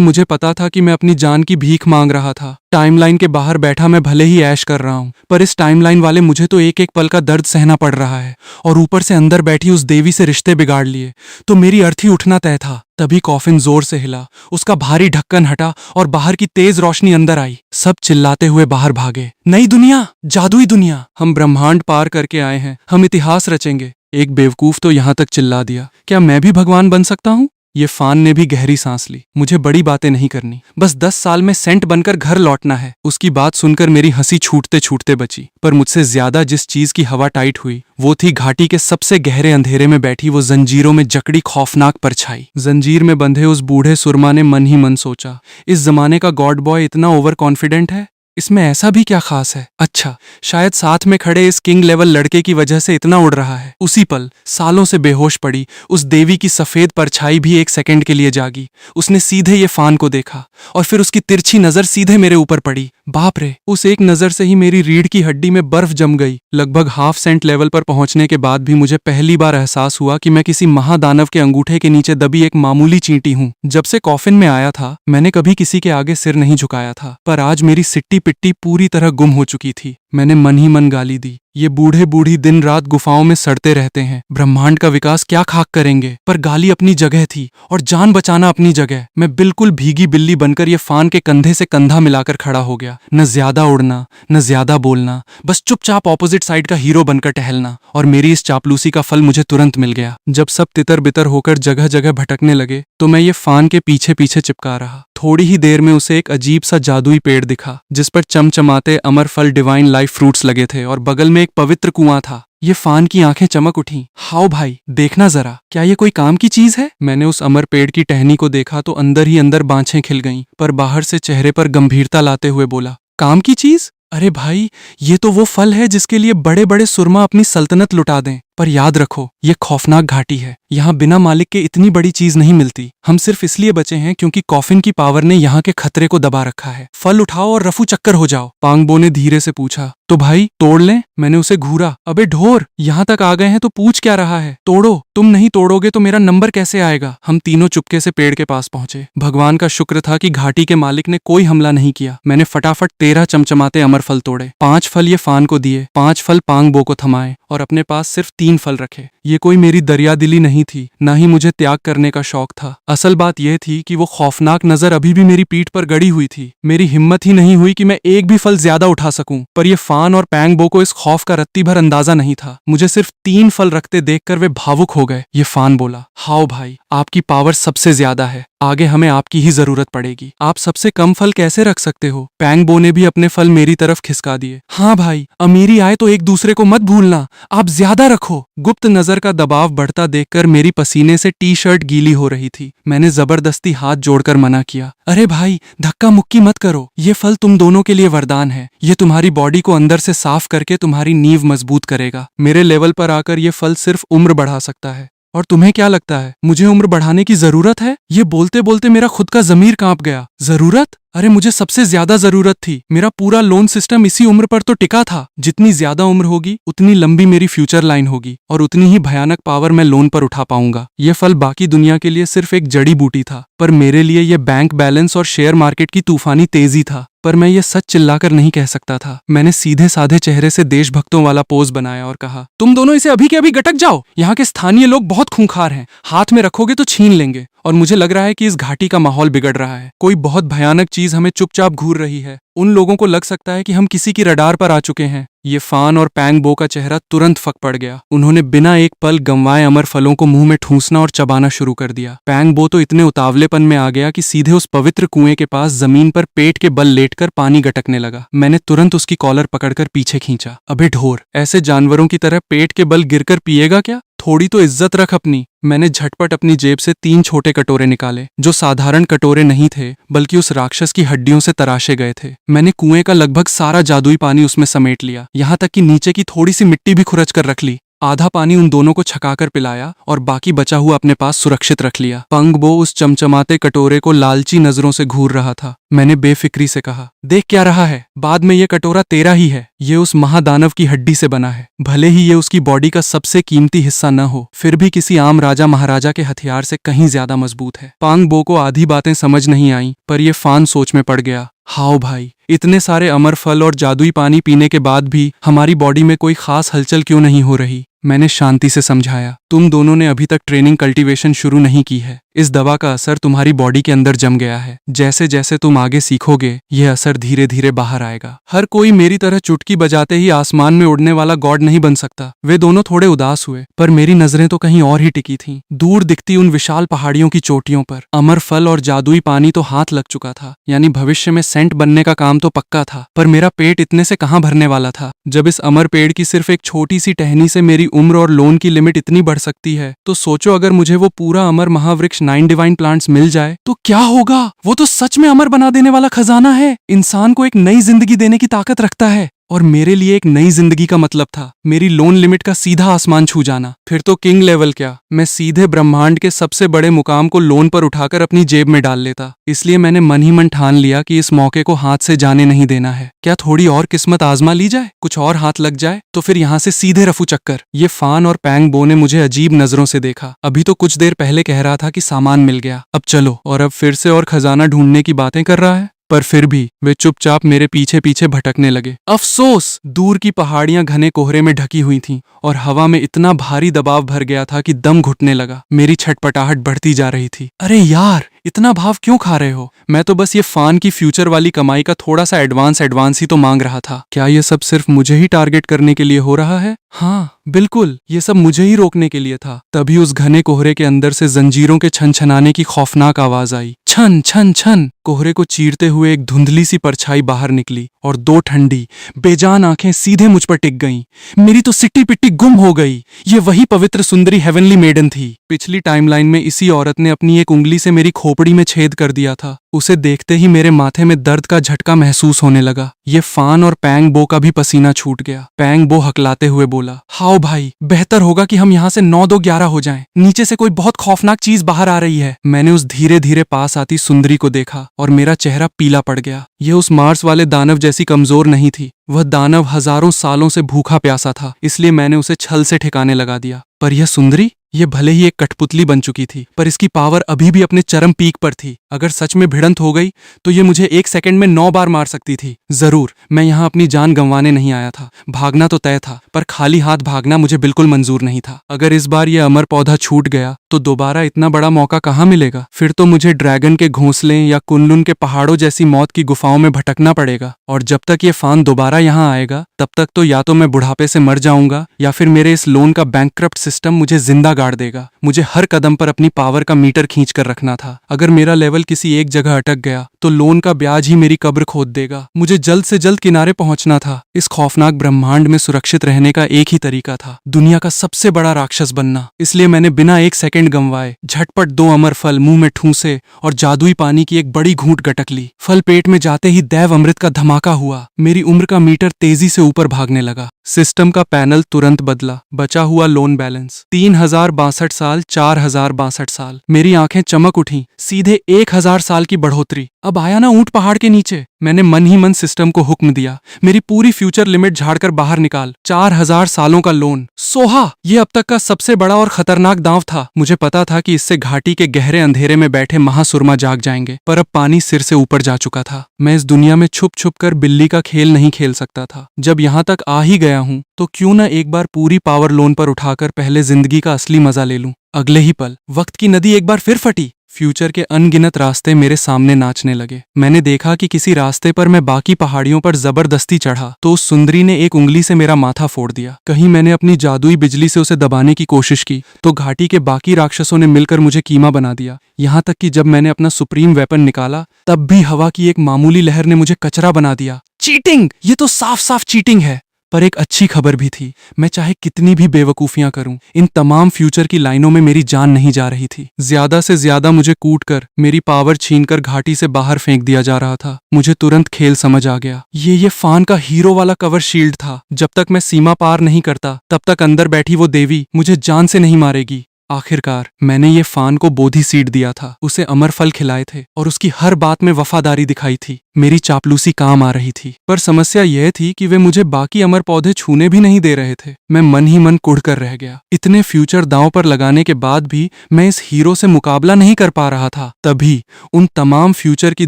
मुझे पता था कि मैं अपनी जान की भीख मांग रहा था। टाइमलाइन के बाहर बैठा मैं भले ही ऐश कर रहा हूँ, पर इस टाइमलाइन वाले मुझे तो एक एक पल का दर्द सहना पड़ रहा है और ऊपर से अंदर बैठी उस देवी से रिश्ते बिगाड़ लिए तो मेरी अर्थी उठना तय था। तभी कॉफिन जोर से हिला, उसका भारी ढक्कन हटा और बाहर की तेज रोशनी अंदर आई। सब चिल्लाते हुए बाहर भागे। नई दुनिया, जादुई दुनिया, हम ब्रह्मांड पार करके आए हैं, हम इतिहास रचेंगे। एक बेवकूफ तो यहाँ तक चिल्ला दिया, क्या मैं भी भगवान बन सकता हूँ? ये फान ने भी गहरी सांस ली। मुझे बड़ी बातें नहीं करनी, बस 10 साल में सेंट बनकर घर लौटना है। उसकी बात सुनकर मेरी हंसी छूटते छूटते बची। पर मुझसे ज्यादा जिस चीज की हवा टाइट हुई वो थी घाटी के सबसे गहरे अंधेरे में बैठी वो जंजीरों में जकड़ी खौफनाक परछाई। जंजीर में बंधे उस बूढ़े सुरमा ने मन ही मन सोचा, इस जमाने का गॉड बॉय इतना ओवर कॉन्फिडेंट है, इसमें ऐसा भी क्या खास है? अच्छा, शायद साथ में खड़े इस किंग लेवल लड़के की वजह से इतना उड़ रहा है। उसी पल सालों से बेहोश पड़ी उस देवी की सफेद परछाई भी एक सेकंड के लिए जागी। उसने सीधे ये फान को देखा और फिर उसकी तिरछी नजर सीधे मेरे ऊपर पड़ी। बाप रे, उस एक नजर से ही मेरी रीढ़ की हड्डी में बर्फ जम गई। लगभग हाफ सेंट लेवल पर पहुंचने के बाद भी मुझे पहली बार एहसास हुआ कि मैं किसी महादानव के अंगूठे के नीचे दबी एक मामूली चींटी हूँ। जब से कॉफिन में आया था मैंने कभी किसी के आगे सिर नहीं झुकाया था, पर आज मेरी सिट्टी पिट्टी पूरी तरह गुम हो चुकी थी। मैंने मन ही मन गाली दी, ये बूढ़े बूढ़ी दिन रात गुफाओं में सड़ते रहते हैं, ब्रह्मांड का विकास क्या खाक करेंगे। पर गाली अपनी जगह थी और जान बचाना अपनी जगह। मैं बिल्कुल भीगी बिल्ली बनकर ये फान के कंधे से कंधा मिलाकर खड़ा हो गया। न ज्यादा उड़ना, न ज्यादा बोलना, बस चुपचाप ऑपोजिट साइड का हीरो बनकर टहलना। और मेरी इस चापलूसी का फल मुझे तुरंत मिल गया। जब सब तितर बितर होकर जगह जगह भटकने लगे तो मैं ये फान के पीछे पीछे चिपका रहा। थोड़ी ही देर में उसे एक अजीब सा जादुई पेड़ दिखा जिस पर चमचमाते अमर फल डिवाइन लाइफ फ्रूट्स लगे थे और बगल में एक पवित्र कुआं था। ये फान की आंखें चमक उठी। हाओ भाई, देखना जरा, क्या ये कोई काम की चीज है? मैंने उस अमर पेड़ की टहनी को देखा तो अंदर ही अंदर बाँछें खिल गईं, पर बाहर से चेहरे पर गंभीरता लाते हुए बोला, काम की चीज? अरे भाई, ये तो वो फल है जिसके लिए बड़े बड़े सुरमा अपनी सल्तनत लुटा दें। पर याद रखो, ये खौफनाक घाटी है। यहाँ बिना मालिक के इतनी बड़ी चीज नहीं मिलती। हम सिर्फ इसलिए बचे हैं क्योंकि कॉफिन की पावर ने यहाँ के खतरे को दबा रखा है। फल उठाओ और रफू चक्कर हो जाओ। पांगबो ने धीरे से पूछा, तो भाई तोड़ लें? मैंने उसे घूरा। अबे ढोर, यहाँ तक आ गए हैं तो पूछ क्या रहा है? तोड़ो। तुम नहीं तोड़ोगे तो मेरा नंबर कैसे आएगा? हम तीनों चुपके से पेड़ के पास पहुंचे। भगवान का शुक्र था कि घाटी के मालिक ने कोई हमला नहीं किया। मैंने फटाफट 13 चमचमाते अमर फल तोड़े। 5 फल ये फान को दिए, 5 फल पांगबो को थमाए और अपने पास सिर्फ 3 फल रखे। ये कोई मेरी दरियादिली नहीं थी, ना ही मुझे त्याग करने का शौक था। असल बात यह थी कि वो खौफनाक नजर अभी भी मेरी पीठ पर गड़ी हुई थी। मेरी हिम्मत ही नहीं हुई कि मैं एक भी फल ज्यादा उठा सकूं। पर ये फान और पैंगबो को इस खौफ का रत्ती भर अंदाजा नहीं था। मुझे सिर्फ 3 फल रखते देखकर वे भावुक हो गए। ये फान बोला, हाओ भाई, आपकी पावर सबसे ज्यादा है, आगे हमें आपकी ही जरूरत पड़ेगी। आप सबसे कम फल कैसे रख सकते हो? पैंगबो ने भी अपने फल मेरी तरफ खिसका दिए। हाँ भाई, अमीरी आए तो एक दूसरे को मत भूलना, आप ज्यादा रखो। गुप्त नजर का दबाव बढ़ता देखकर मेरी पसीने से टी शर्ट गीली हो रही थी। मैंने जबरदस्ती हाथ जोड़कर मना किया। अरे भाई, धक्का मुक्की मत करो, ये फल तुम दोनों के लिए वरदान है। ये तुम्हारी बॉडी को अंदर से साफ करके तुम्हारी नींव मजबूत करेगा। मेरे लेवल पर आकर ये फल सिर्फ उम्र बढ़ा सकता है। और तुम्हें क्या लगता है मुझे उम्र बढ़ाने की जरूरत है? ये बोलते बोलते मेरा खुद का जमीर कांप गया। जरूरत? अरे मुझे सबसे ज्यादा जरूरत थी। मेरा पूरा लोन सिस्टम इसी उम्र पर तो टिका था। जितनी ज्यादा उम्र होगी उतनी लंबी मेरी फ्यूचर लाइन होगी और उतनी ही भयानक पावर मैं लोन पर उठा पाऊंगा। ये फल बाकी दुनिया के लिए सिर्फ एक जड़ी बूटी था, पर मेरे लिए ये बैंक बैलेंस और शेयर मार्केट की तूफानी तेजी था। पर मैं ये सच चिल्लाकर नहीं कह सकता था। मैंने सीधे साधे चेहरे से देशभक्तों वाला पोज बनाया और कहा, तुम दोनों इसे अभी के अभी गटक जाओ। यहाँ के स्थानीय लोग बहुत खूंखार हैं, हाथ में रखोगे तो छीन लेंगे। और मुझे लग रहा है कि इस घाटी का माहौल बिगड़ रहा है। कोई बहुत भयानक चीज चीज हमें चुपचाप घूर रही है। उन लोगों को लग सकता है कि हम किसी की रडार पर आ चुके हैं। ये फान और पैंग बो का चेहरा तुरंत फक पड़ गया। उन्होंने बिना एक पल गंवाए अमर फलों को मुंह में ठूंसना और चबाना शुरू कर दिया। पैंग बो तो इतने उतावलेपन में आ गया कि सीधे उस पवित्र कुएं के पास जमीन पर पेट के बल लेटकर पानी गटकने लगा। मैंने तुरंत उसकी कॉलर पकड़कर पीछे खींचा। अबे ढोर, ऐसे जानवरों की तरह पेट के बल गिरकर पिएगा क्या? थोड़ी तो इज्जत रख अपनी। मैंने झटपट अपनी जेब से 3 छोटे कटोरे निकाले, जो साधारण कटोरे नहीं थे बल्कि उस राक्षस की हड्डियों से तराशे गए थे। मैंने कुएं का लगभग सारा जादुई पानी उसमें समेट लिया, यहाँ तक कि नीचे की थोड़ी सी मिट्टी भी खुरच कर रख ली। आधा पानी उन दोनों को छकाकर पिलाया और बाकी बचा हुआ अपने पास सुरक्षित रख लिया। पंग बो उस चमचमाते कटोरे को लालची नजरों से घूर रहा था। मैंने बेफिक्री से कहा, देख क्या रहा है? बाद में ये कटोरा तेरा ही है। ये उस महादानव की हड्डी से बना है। भले ही ये उसकी बॉडी का सबसे कीमती हिस्सा न हो, फिर भी किसी आम राजा महाराजा के हथियार से कहीं ज्यादा मजबूत है। पांग बो को आधी बातें समझ नहीं आई, पर ये फान सोच में पड़ गया। हाओ भाई, इतने सारे अमर फल और जादुई पानी पीने के बाद भी हमारी बॉडी में कोई खास हलचल क्यों नहीं हो रही? मैंने शांति से समझाया, तुम दोनों ने अभी तक ट्रेनिंग कल्टीवेशन शुरू नहीं की है। इस दवा का असर तुम्हारी बॉडी के अंदर जम गया है। जैसे जैसे तुम आगे सीखोगे, यह असर धीरे धीरे बाहर आएगा। हर कोई मेरी तरह चुटकी बजाते ही आसमान में उड़ने वाला गॉड नहीं बन सकता। वे दोनों थोड़े उदास हुए, पर मेरी नजरें तो कहीं और ही टिकी थीं, दूर दिखती उन विशाल पहाड़ियों की चोटियों पर। अमर फल और जादुई पानी तो हाथ लग चुका था, यानी भविष्य में सेंट बनने का काम तो पक्का था। पर मेरा पेट इतने से कहाँ भरने वाला था? जब इस अमर पेड़ की सिर्फ एक छोटी सी टहनी से मेरी उम्र और लोन की लिमिट इतनी बढ़ सकती है, तो सोचो अगर मुझे वो पूरा अमर महावृक्ष 9 डिवाइन प्लांट्स मिल जाए तो क्या होगा? वो तो सच में अमर बना देने वाला खजाना है। इंसान को एक नई जिंदगी देने की ताकत रखता है। और मेरे लिए एक नई जिंदगी का मतलब था मेरी लोन लिमिट का सीधा आसमान छू जाना। फिर तो किंग लेवल क्या, मैं सीधे ब्रह्मांड के सबसे बड़े मुकाम को लोन पर उठाकर अपनी जेब में डाल लेता। इसलिए मैंने मन ही मन ठान लिया कि इस मौके को हाथ से जाने नहीं देना है। क्या थोड़ी और किस्मत आजमा ली जाए, कुछ और हाथ लग जाए तो फिर यहाँ से सीधे रफू चक्कर। ये फान और पैंग बो ने मुझे अजीब नजरों से देखा। अभी तो कुछ देर पहले कह रहा था कि सामान मिल गया, अब चलो, और अब फिर से और खजाना ढूंढने की बातें कर रहा है। पर फिर भी वे चुपचाप मेरे पीछे पीछे भटकने लगे। अफसोस, दूर की पहाड़ियां घने कोहरे में ढकी हुई थीं और हवा में इतना भारी दबाव भर गया था कि दम घुटने लगा। मेरी छटपटाहट बढ़ती जा रही थी। अरे यार, इतना भाव क्यों खा रहे हो? मैं तो बस ये फान की फ्यूचर वाली कमाई का थोड़ा सा एडवांस ही तो मांग रहा था। क्या ये सब सिर्फ मुझे ही टारगेट करने के लिए हो रहा है? हाँ बिल्कुल, ये सब मुझे ही रोकने के लिए था। तभी उस घने कोहरे के अंदर से जंजीरों के छनछनाने की खौफनाक आवाज आई। छन छन छन। कोहरे को चीरते हुए एक धुंधली सी परछाई बाहर निकली और 2 ठंडी बेजान आंखें सीधे मुझ पर टिक गईं। मेरी तो सिट्टी पिट्टी गुम हो गई। ये वही पवित्र सुंदरी हेवनली मेडन थी। पिछली टाइमलाइन में इसी औरत ने अपनी एक उंगली से मेरी खोपड़ी में छेद कर दिया था। उसे देखते ही मेरे माथे में दर्द का झटका महसूस होने लगा। ये फान और पैंग बो का भी पसीना छूट गया। पैंग बो हकलाते हुए बोला, हाओ भाई, बेहतर होगा कि हम यहाँ से 9-2-11 हो जाएं। नीचे से कोई बहुत खौफनाक चीज बाहर आ रही है। मैंने उस धीरे धीरे पास आती सुंदरी को देखा और मेरा चेहरा पीला पड़ गया। यह उस मार्स वाले दानव जैसी कमजोर नहीं थी। वह दानव हजारों सालों से भूखा प्यासा था, इसलिए मैंने उसे छल से ठिकाने लगा दिया। पर यह सुंदरी, ये भले ही एक कठपुतली बन चुकी थी, पर इसकी पावर अभी भी अपने चरम पीक पर थी। अगर सच में भिड़ंत हो गई तो ये मुझे 1 सेकंड में 9 बार मार सकती थी। जरूर, मैं यहाँ अपनी जान गंवाने नहीं आया था। भागना तो तय था, पर खाली हाथ भागना मुझे बिल्कुल मंजूर नहीं था। अगर इस बार ये अमर पौधा छूट गया तो दोबारा इतना बड़ा मौका कहाँ मिलेगा? फिर तो मुझे ड्रैगन के घोंसले या कुनलुन के पहाड़ों जैसी मौत की गुफाओं में भटकना पड़ेगा। और जब तक ये फान दोबारा यहाँ आएगा, तब तक तो या तो मैं बुढ़ापे से मर जाऊंगा या फिर मेरे इस लोन का बैंकक्रप्ट सिस्टम मुझे जिंदा गाड़ देगा। मुझे हर कदम पर अपनी पावर का मीटर खींच कर रखना था। अगर मेरा लेवल किसी एक जगह अटक गया तो लोन का ब्याज ही मेरी कब्र खोद देगा। मुझे जल्द से जल्द किनारे पहुंचना था। इस खौफनाक ब्रह्मांड में सुरक्षित रहने का एक ही तरीका था, दुनिया का सबसे बड़ा राक्षस बनना। इसलिए मैंने बिना 1 सेकंड गंवाए झटपट 2 अमर फल मुंह में ठूंसे और जादुई पानी की एक बड़ी घूंट गटक ली। फल पेट में जाते ही दैव अमृत का धमाका हुआ। मेरी उम्र का मीटर तेजी से ऊपर भागने लगा। सिस्टम का पैनल तुरंत बदला। बचा हुआ लोन बैलेंस 3062 साल, 4062 साल। मेरी आंखें चमक उठी। सीधे 1000 साल की बढ़ोतरी। अब आया ना ऊंट पहाड़ के नीचे। मैंने मन ही मन सिस्टम को हुक्म दिया, मेरी पूरी फ्यूचर लिमिट झाड़कर बाहर निकाल। 4000 सालों का लोन। सोहा, ये अब तक का सबसे बड़ा और खतरनाक दांव था। मुझे पता था कि इससे घाटी के गहरे अंधेरे में बैठे महासुरमा जाग जाएंगे, पर अब पानी सिर से ऊपर जा चुका था। मैं इस दुनिया में छुप छुप कर बिल्ली का खेल नहीं खेल सकता था। जब यहाँ तक आ ही गया हूँ तो क्यों न एक बार पूरी पावर लोन पर उठाकर पहले जिंदगी का असली मजा ले लूं। अगले ही पल वक्त की नदी एक बार फिर फटी। फ्यूचर के अनगिनत रास्ते मेरे सामने नाचने लगे। मैंने देखा कि किसी रास्ते पर मैं बाकी पहाड़ियों पर जबरदस्ती चढ़ा तो उस सुंदरी ने एक उंगली से मेरा माथा फोड़ दिया। कहीं मैंने अपनी जादुई बिजली से उसे दबाने की कोशिश की तो घाटी के बाकी राक्षसों ने मिलकर मुझे कीमा बना दिया। यहाँ तक कि जब मैंने अपना सुप्रीम वेपन निकाला तब भी हवा की एक मामूली लहर ने मुझे कचरा बना दिया। चीटिंग! ये तो साफ साफ चीटिंग है। पर एक अच्छी खबर भी थी। मैं चाहे कितनी भी बेवकूफियां करूं, इन तमाम फ्यूचर की लाइनों में मेरी जान नहीं जा रही थी। ज्यादा से ज्यादा मुझे कूटकर मेरी पावर छीनकर घाटी से बाहर फेंक दिया जा रहा था। मुझे तुरंत खेल समझ आ गया। ये फान का हीरो वाला कवर शील्ड था। जब तक मैं सीमा पार नहीं करता तब तक अंदर बैठी वो देवी मुझे जान से नहीं मारेगी। आखिरकार मैंने ये फान को बोधि सीड दिया था, उसे अमर फल खिलाए थे और उसकी हर बात में वफादारी दिखाई थी। मेरी चापलूसी काम आ रही थी। पर समस्या यह थी कि वे मुझे बाकी अमर पौधे छूने भी नहीं दे रहे थे। मैं मन ही मन कुढ़ कर रह गया। इतने फ्यूचर दांव पर लगाने के बाद भी मैं इस हीरो से मुकाबला नहीं कर पा रहा था। तभी उन तमाम फ्यूचर की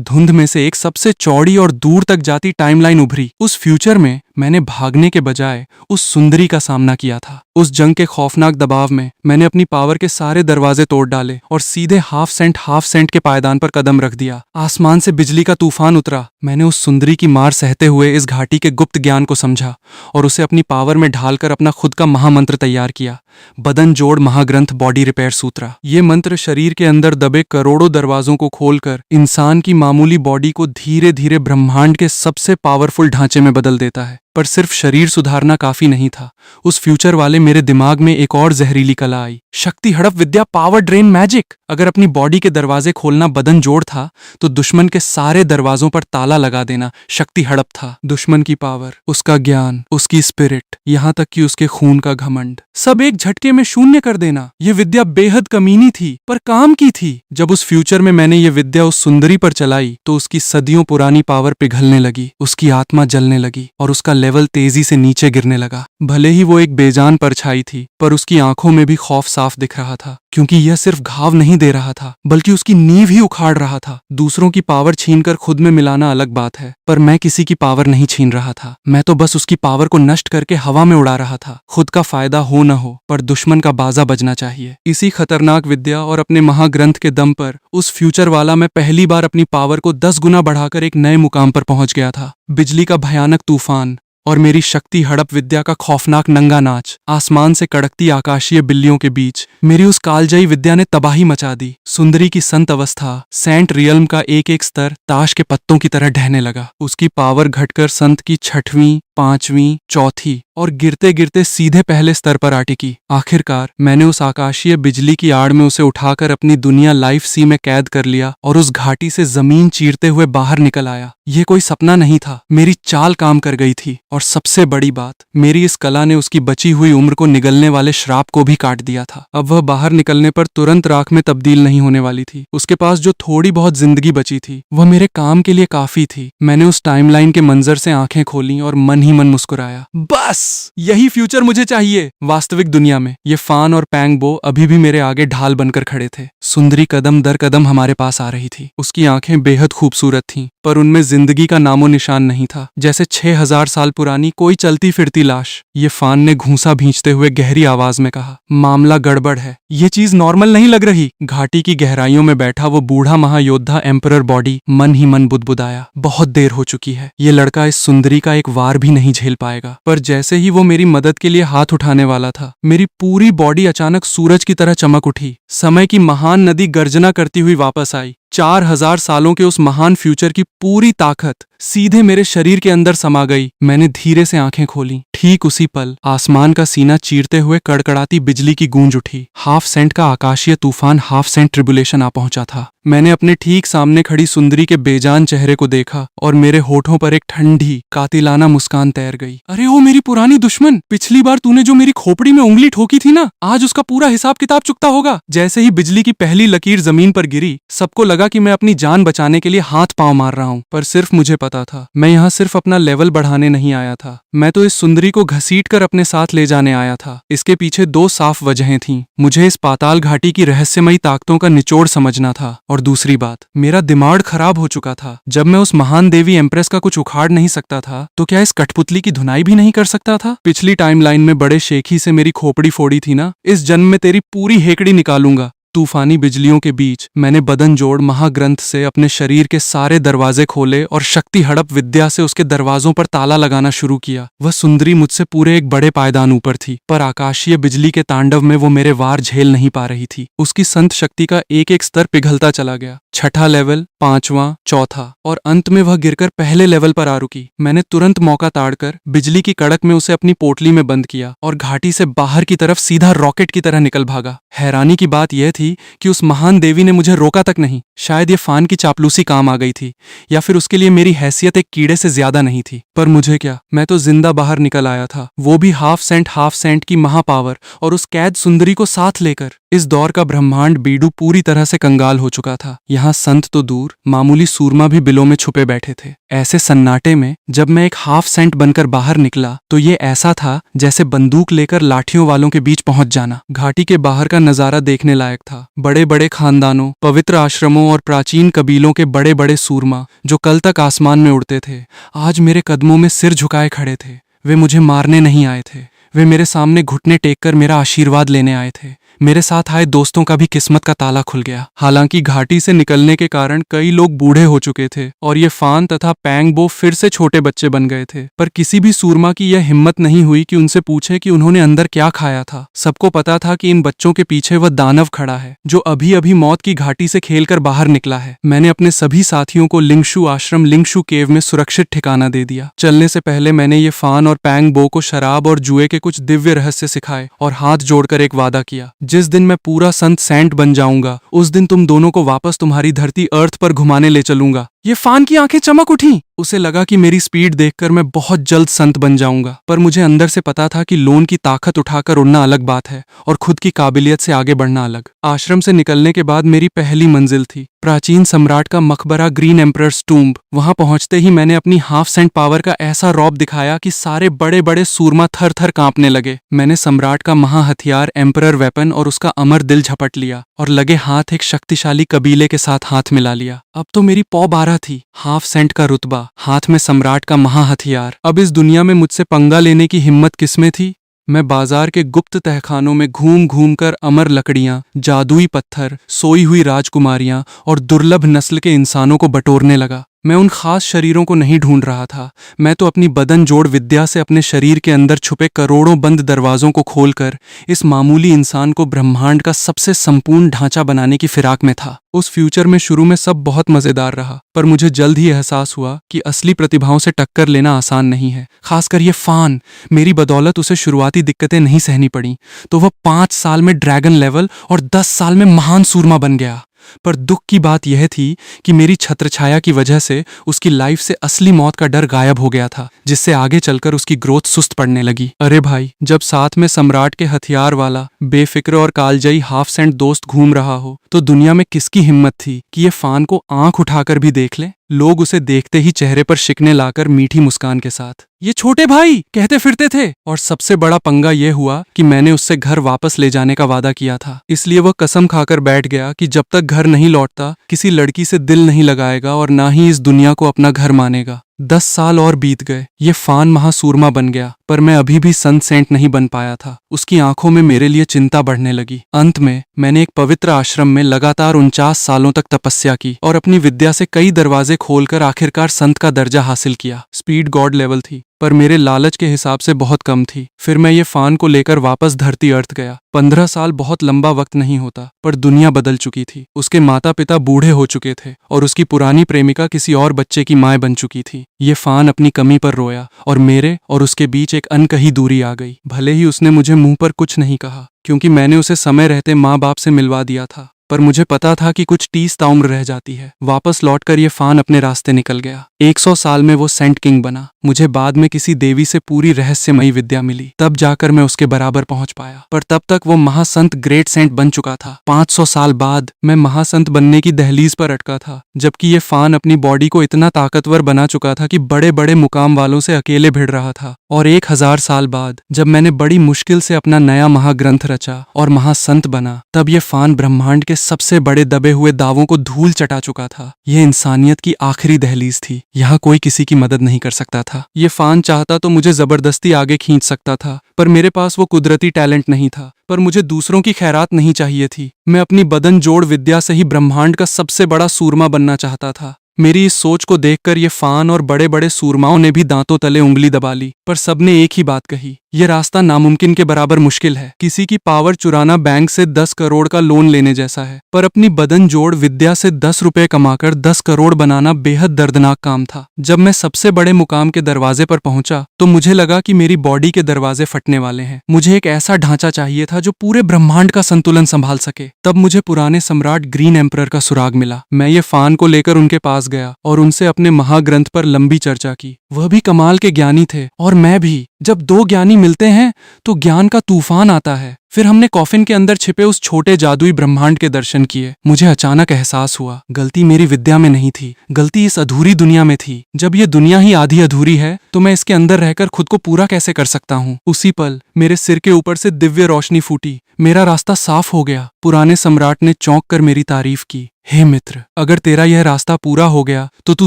धुंध में से एक सबसे चौड़ी और दूर तक जाती टाइमलाइन उभरी। उस फ्यूचर में मैंने भागने के बजाय उस सुंदरी का सामना किया था। उस जंग के खौफनाक दबाव में मैंने अपनी पावर के सारे दरवाजे तोड़ डाले और सीधे हाफ सेंट के पायदान पर कदम रख दिया। आसमान से बिजली का तूफान उतरा। मैंने उस सुंदरी की मार सहते हुए इस घाटी के गुप्त ज्ञान को समझा और उसे अपनी पावर में ढालकर अपना खुद का महामंत्र तैयार किया। बदन जोड़ महाग्रंथ बॉडी रिपेयर सूत्रा। ये मंत्र शरीर के अंदर दबे करोड़ों दरवाजों को खोलकर इंसान की मामूली बॉडी को धीरे धीरे ब्रह्मांड के सबसे पावरफुल ढांचे में बदल देता है। पर सिर्फ शरीर सुधारना काफी नहीं था। उस फ्यूचर वाले मेरे दिमाग में एक और जहरीली कला आई। शक्ति हड़प विद्या, पावर ड्रेन मैजिक। अगर अपनी बॉडी के दरवाजे खोलना बदन जोड़ था तो दुश्मन के सारे दरवाजों पर ताला लगा देना शक्ति हड़प था। दुश्मन की पावर, उसका ज्ञान, उसकी स्पिरिट, यहाँ तक कि उसके खून का घमंड, सब एक झटके में शून्य कर देना। ये विद्या बेहद कमीनी थी पर काम की थी। जब उस फ्यूचर में मैंने ये विद्या उस सुंदरी पर चलाई तो उसकी सदियों पुरानी पावर पिघलने लगी, उसकी आत्मा जलने लगी और उसका लेवल तेजी से नीचे गिरने लगा। भले ही वो एक बेजान परछाई थी पर उसकी आंखों में भी खौफ साफ दिख रहा था, क्योंकि यह सिर्फ घाव नहीं दे रहा था बल्कि उसकी नींव ही उखाड़ रहा था। दूसरों की पावर छीनकर खुद में मिलाना अलग बात है, पर मैं किसी की पावर नहीं छीन रहा था। मैं तो बस उसकी पावर को नष्ट करके हवा में उड़ा रहा था। खुद का फायदा हो न हो पर दुश्मन का बाजा बजना चाहिए। इसी खतरनाक विद्या और अपने महाग्रंथ के दम पर उस फ्यूचर वाला मैं पहली बार अपनी पावर को 10 गुना बढ़ाकर एक नए मुकाम पर पहुंच गया था। बिजली का भयानक तूफान और मेरी शक्ति हड़प विद्या का खौफनाक नंगा नाच। आसमान से कड़कती आकाशीय बिल्लियों के बीच मेरी उस कालजयी विद्या ने तबाही मचा दी। सुंदरी की संत अवस्था, सेंट रियल्म का एक एक स्तर ताश के पत्तों की तरह ढहने लगा। उसकी पावर घटकर संत की 6वीं, 5वीं, 4थी और गिरते गिरते सीधे पहले स्तर पर आ टिकी। आखिरकार मैंने उस आकाशीय बिजली की आड़ में उसे उठाकर अपनी दुनिया लाइफ सी में कैद कर लिया और उस घाटी से जमीन चीरते हुए बाहर निकल आया। ये कोई सपना नहीं था, मेरी चाल काम कर गई थी। और सबसे बड़ी बात, मेरी इस कला ने उसकी बची हुई उम्र को निगलने वाले श्राप को भी काट दिया था। अब वह बाहर निकलने पर तुरंत राख में तब्दील नहीं होने वाली थी। उसके पास जो थोड़ी बहुत जिंदगी बची थी वह मेरे काम के लिए काफी थी। मैंने उस टाइमलाइन के मंजर से आंखें खोली और मन ही मन मुस्कुराया। बस यही फ्यूचर मुझे चाहिए। वास्तविक दुनिया में ये फान और पैंगबो अभी भी मेरे आगे ढाल बनकर खड़े थे। सुंदरी कदम दर कदम हमारे पास आ रही थी। उसकी आंखें बेहद खूबसूरत थीं, पर उनमें जिंदगी का नामो निशान नहीं था, जैसे 6000 साल पुरानी कोई चलती फिरती लाश। ये फान ने घूंसा भींचते हुए गहरी आवाज में कहा, मामला गड़बड़ है, ये चीज नॉर्मल नहीं लग रही। घाटी की गहराइयों में बैठा वो बूढ़ा महायोद्धा एम्परर बॉडी मन ही मन बुदबुदाया, बहुत देर हो चुकी है, ये लड़का इस सुंदरी का एक वार भी नहीं झेल पाएगा। पर जैसे ही वो मेरी मदद के लिए हाथ उठाने वाला था, मेरी पूरी बॉडी अचानक सूरज की तरह चमक उठी। समय की महान नदी गर्जना करती हुई वापस आई। 4000 सालों के उस महान फ्यूचर की पूरी ताकत सीधे मेरे शरीर के अंदर समा गई। मैंने धीरे से आंखें खोली। ठीक उसी पल आसमान का सीना चीरते हुए कड़कड़ाती बिजली की गूंज उठी। हाफ सेंट का आकाशीय तूफान, हाफ सेंट ट्रिबुलेशन आ पहुंचा था। मैंने अपने ठीक सामने खड़ी सुंदरी के बेजान चेहरे को देखा और मेरे होठों पर एक ठंडी कातिलाना मुस्कान तैर गई। अरे ओ मेरी पुरानी दुश्मन, पिछली बार तूने जो मेरी खोपड़ी में उंगली ठोकी थी ना, आज उसका पूरा हिसाब किताब चुकता होगा। जैसे ही बिजली की पहली लकीर जमीन पर गिरी, सबको लगा कि मैं अपनी जान बचाने के लिए हाथ पांव मार रहा हूँ, पर सिर्फ मुझे पता था मैं यहाँ सिर्फ अपना लेवल बढ़ाने नहीं आया था। मैं तो इस सुंदरी को घसीट कर अपने साथ ले जाने आया था। इसके पीछे 2 साफ वजहें थीं। मुझे इस पाताल घाटी की रहस्यमयी ताकतों का निचोड़ समझना था, और दूसरी बात, मेरा दिमाग खराब हो चुका था। जब मैं उस महान देवी एम्प्रेस का कुछ उखाड़ नहीं सकता था, तो क्या इस कठपुतली की धुनाई भी नहीं कर सकता था? पिछली टाइमलाइन में बड़े शेखी से मेरी खोपड़ी फोड़ी थी ना, इस जन्म में तेरी पूरी हेकड़ी निकालूंगा। तूफानी बिजलियों के बीच मैंने बदन जोड़ महाग्रंथ से अपने शरीर के सारे दरवाजे खोले और शक्ति हड़प विद्या से उसके दरवाजों पर ताला लगाना शुरू किया। वह सुंदरी मुझसे पूरे एक बड़े पायदान ऊपर थी, पर आकाशीय बिजली के तांडव में वो मेरे वार झेल नहीं पा रही थी। उसकी संत शक्ति का एक एक स्तर पिघलता चला गया। छठा लेवल, पांचवां, चौथा, और अंत में वह गिरकर पहले लेवल पर आ रुकी। मैंने तुरंत मौका ताड़कर बिजली की कड़क में उसे अपनी पोटली में बंद किया और घाटी से बाहर की तरफ सीधा रॉकेट की तरह निकल भागा। हैरानी की बात यह थी कि उस महान देवी ने मुझे रोका तक नहीं। शायद ये फान की चापलूसी काम आ गई थी, या फिर उसके लिए मेरी हैसियत एक कीड़े से ज्यादा नहीं थी। पर मुझे क्या, मैं तो जिंदा बाहर निकल आया था, वो भी हाफ सेंट की महापावर, और उस कैद सुंदरी को साथ लेकर। इस दौर का ब्रह्मांड बीडू पूरी तरह से कंगाल हो चुका था। यहाँ संत तो दूर, मामूली सूरमा भी बिलों में छुपे बैठे थे। ऐसे सन्नाटे में जब मैं एक हाफ सेंट बनकर बाहर निकला तो ये ऐसा था जैसे बंदूक लेकर लाठियों वालों के बीच पहुंच जाना। घाटी के बाहर का नजारा देखने लायक था। बड़े बड़े खानदानों, पवित्र आश्रमों और प्राचीन कबीलों के बड़े बड़े सूरमा जो कल तक आसमान में उड़ते थे, आज मेरे कदमों में सिर झुकाए खड़े थे। वे मुझे मारने नहीं आए थे, वे मेरे सामने घुटने टेककर मेरा आशीर्वाद लेने आए थे। मेरे साथ आए दोस्तों का भी किस्मत का ताला खुल गया। हालांकि घाटी से निकलने के कारण कई लोग बूढ़े हो चुके थे और ये फान तथा पैंगबो फिर से छोटे बच्चे बन गए थे, पर किसी भी सूरमा की यह हिम्मत नहीं हुई कि उनसे पूछे कि उन्होंने अंदर क्या खाया था। सबको पता था कि इन बच्चों के पीछे वह दानव खड़ा है जो अभी अभी मौत की घाटी से खेलकर बाहर निकला है। मैंने अपने सभी साथियों को लिंगशु आश्रम, लिंगशु केव में सुरक्षित ठिकाना दे दिया। चलने से पहले मैंने ये फान और पैंगबो को शराब और जुए के कुछ दिव्य रहस्य सिखाए और हाथ जोड़कर एक वादा किया, जिस दिन मैं पूरा संत सेंट बन जाऊंगा उस दिन तुम दोनों को वापस तुम्हारी धरती अर्थ पर घुमाने ले चलूंगा। ये फान की आंखें चमक उठी। उसे लगा कि मेरी स्पीड देखकर मैं बहुत जल्द संत बन जाऊंगा, पर मुझे अंदर से पता था कि लोन की ताकत उठाकर उड़ना अलग बात है और खुद की काबिलियत से आगे बढ़ना अलग। आश्रम से निकलने के बाद मेरी पहली मंजिल थी प्राचीन सम्राट का मकबरा, ग्रीन एम्परर्स टूम्ब। वहां पहुंचते ही मैंने अपनी हाफ सेंट पावर का ऐसा रौब दिखाया कि सारे बड़े बड़े सूरमा थर थर कांपने लगे। मैंने सम्राट का महा हथियार, एम्परर वेपन और उसका अमर दिल झपट लिया और लगे हाथ एक शक्तिशाली कबीले के साथ हाथ मिला लिया। अब तो मेरी पौ 12 थी, हाफ सेंट का रुतबा, हाथ में सम्राट का महा हथियार। अब इस दुनिया में मुझसे पंगा लेने की हिम्मत किसमें थी? मैं बाजार के गुप्त तहखानों में घूम घूम कर अमर लकड़ियां, जादुई पत्थर, सोई हुई राजकुमारियां और दुर्लभ नस्ल के इंसानों को बटोरने लगा। मैं उन खास शरीरों को नहीं ढूंढ रहा था, मैं तो अपनी बदन जोड़ विद्या से अपने शरीर के अंदर छुपे करोड़ों बंद दरवाजों को खोलकर इस मामूली इंसान को ब्रह्मांड का सबसे संपूर्ण ढांचा बनाने की फिराक में था। उस फ्यूचर में शुरू में सब बहुत मजेदार रहा, पर मुझे जल्द ही एहसास हुआ कि असली प्रतिभाओं से टक्कर लेना आसान नहीं है। खासकर ये फान, मेरी बदौलत उसे शुरुआती दिक्कतें नहीं सहनी पड़ी तो वह 5 साल में ड्रैगन लेवल और 10 साल में महान सूरमा बन गया। पर दुख की बात यह थी कि मेरी छत्रछाया की वजह से उसकी लाइफ से असली मौत का डर गायब हो गया था, जिससे आगे चलकर उसकी ग्रोथ सुस्त पड़ने लगी। अरे भाई, जब साथ में सम्राट के हथियार वाला बेफिक्र और कालजयी हाफ सेंट दोस्त घूम रहा हो तो दुनिया में किसकी हिम्मत थी कि ये फान को आंख उठाकर भी देख ले। लोग उसे देखते ही चेहरे पर शिकने लाकर मीठी मुस्कान के साथ ये छोटे भाई कहते फिरते थे। और सबसे बड़ा पंगा ये हुआ कि मैंने उससे घर वापस ले जाने का वादा किया था, इसलिए वह कसम खाकर बैठ गया कि जब तक घर नहीं लौटता किसी लड़की से दिल नहीं लगाएगा और ना ही इस दुनिया को अपना घर मानेगा। 10 साल और बीत गए, ये फान महासूरमा बन गया, पर मैं अभी भी संत सेंट नहीं बन पाया था। उसकी आंखों में मेरे लिए चिंता बढ़ने लगी। अंत में मैंने एक पवित्र आश्रम में लगातार 49 सालों तक तपस्या की और अपनी विद्या से कई दरवाजे खोलकर आखिरकार संत का दर्जा हासिल किया। स्पीड गॉड लेवल थी, पर मेरे लालच के हिसाब से बहुत कम थी। फिर मैं ये फान को लेकर वापस धरती अर्थ गया। 15 साल बहुत लंबा वक्त नहीं होता, पर दुनिया बदल चुकी थी। उसके माता पिता बूढ़े हो चुके थे और उसकी पुरानी प्रेमिका किसी और बच्चे की माँ बन चुकी थी। ये फान अपनी कमी पर रोया और मेरे और उसके बीच एक अनकही दूरी आ गई। भले ही उसने मुझे मुंह पर कुछ नहीं कहा, क्योंकि मैंने उसे समय रहते माँ बाप से मिलवा दिया था, पर मुझे पता था कि कुछ टीस ताउम्र रह जाती है। वापस लौटकर ये फान अपने रास्ते निकल गया। 100 साल में वो सेंट किंग बना। मुझे बाद में किसी देवी से पूरी रहस्यमयी विद्या मिली, तब जाकर मैं उसके बराबर पहुंच पाया, पर तब तक वो महासंत ग्रेट सेंट बन चुका था। 500 साल बाद मैं महासंत बनने की दहलीज पर अटका था, जबकि ये फान अपनी बॉडी को इतना ताकतवर बना चुका था कि बड़े बड़े मुकाम वालों से अकेले भिड़ रहा था। और 1000 साल बाद जब मैंने बड़ी मुश्किल से अपना नया महाग्रंथ रचा और महासंत बना, तब ये फान ब्रह्मांड के के सबसे बड़े दबे हुए दावों को धूल चटा चुका था। यह इंसानियत की आखिरी दहलीज थी। यहाँ कोई किसी की मदद नहीं कर सकता था। ये फान चाहता तो मुझे जबरदस्ती आगे खींच सकता था, पर मेरे पास वो कुदरती टैलेंट नहीं था। पर मुझे दूसरों की खैरात नहीं चाहिए थी। मैं अपनी बदन जोड़ विद्या से ही ब्रह्मांड का सबसे बड़ा सूरमा बनना चाहता था। मेरी इस सोच को देखकर ये फान और बड़े बड़े सूरमाओं ने भी दांतों तले उंगली दबा ली, पर सबने एक ही बात कही, ये रास्ता नामुमकिन के बराबर मुश्किल है। किसी की पावर चुराना बैंक से 10 करोड़ का लोन लेने जैसा है, पर अपनी बदन जोड़ विद्या से 10 रुपए कमाकर 10 करोड़ बनाना बेहद दर्दनाक काम था। जब मैं सबसे बड़े मुकाम के दरवाजे पर पहुंचा तो मुझे लगा कि मेरी बॉडी के दरवाजे फटने वाले हैं। मुझे एक ऐसा ढांचा चाहिए था जो पूरे ब्रह्मांड का संतुलन संभाल सके। तब मुझे पुराने सम्राट ग्रीन एम्परर का सुराग मिला। मैं ये फान को लेकर उनके पास गया और उनसे अपने महाग्रंथ पर लंबी चर्चा की। वह भी कमाल के ज्ञानी थे और मैं भी। जब दो ज्ञानी मिलते हैं तो ज्ञान का तूफान आता है। फिर हमने कॉफिन के अंदर छिपे उस छोटे जादुई ब्रह्मांड के दर्शन किए। मुझे अचानक एहसास हुआ, गलती मेरी विद्या में नहीं थी, गलती इस अधूरी दुनिया में थी। जब ये दुनिया ही आधी अधूरी है तो मैं इसके अंदर रहकर खुद को पूरा कैसे कर सकता हूँ। उसी पल मेरे सिर के ऊपर से दिव्य रोशनी फूटी। मेरा रास्ता साफ हो गया। पुराने सम्राट ने चौंक कर मेरी तारीफ की। हे मित्र, अगर तेरा यह रास्ता पूरा हो गया तो तू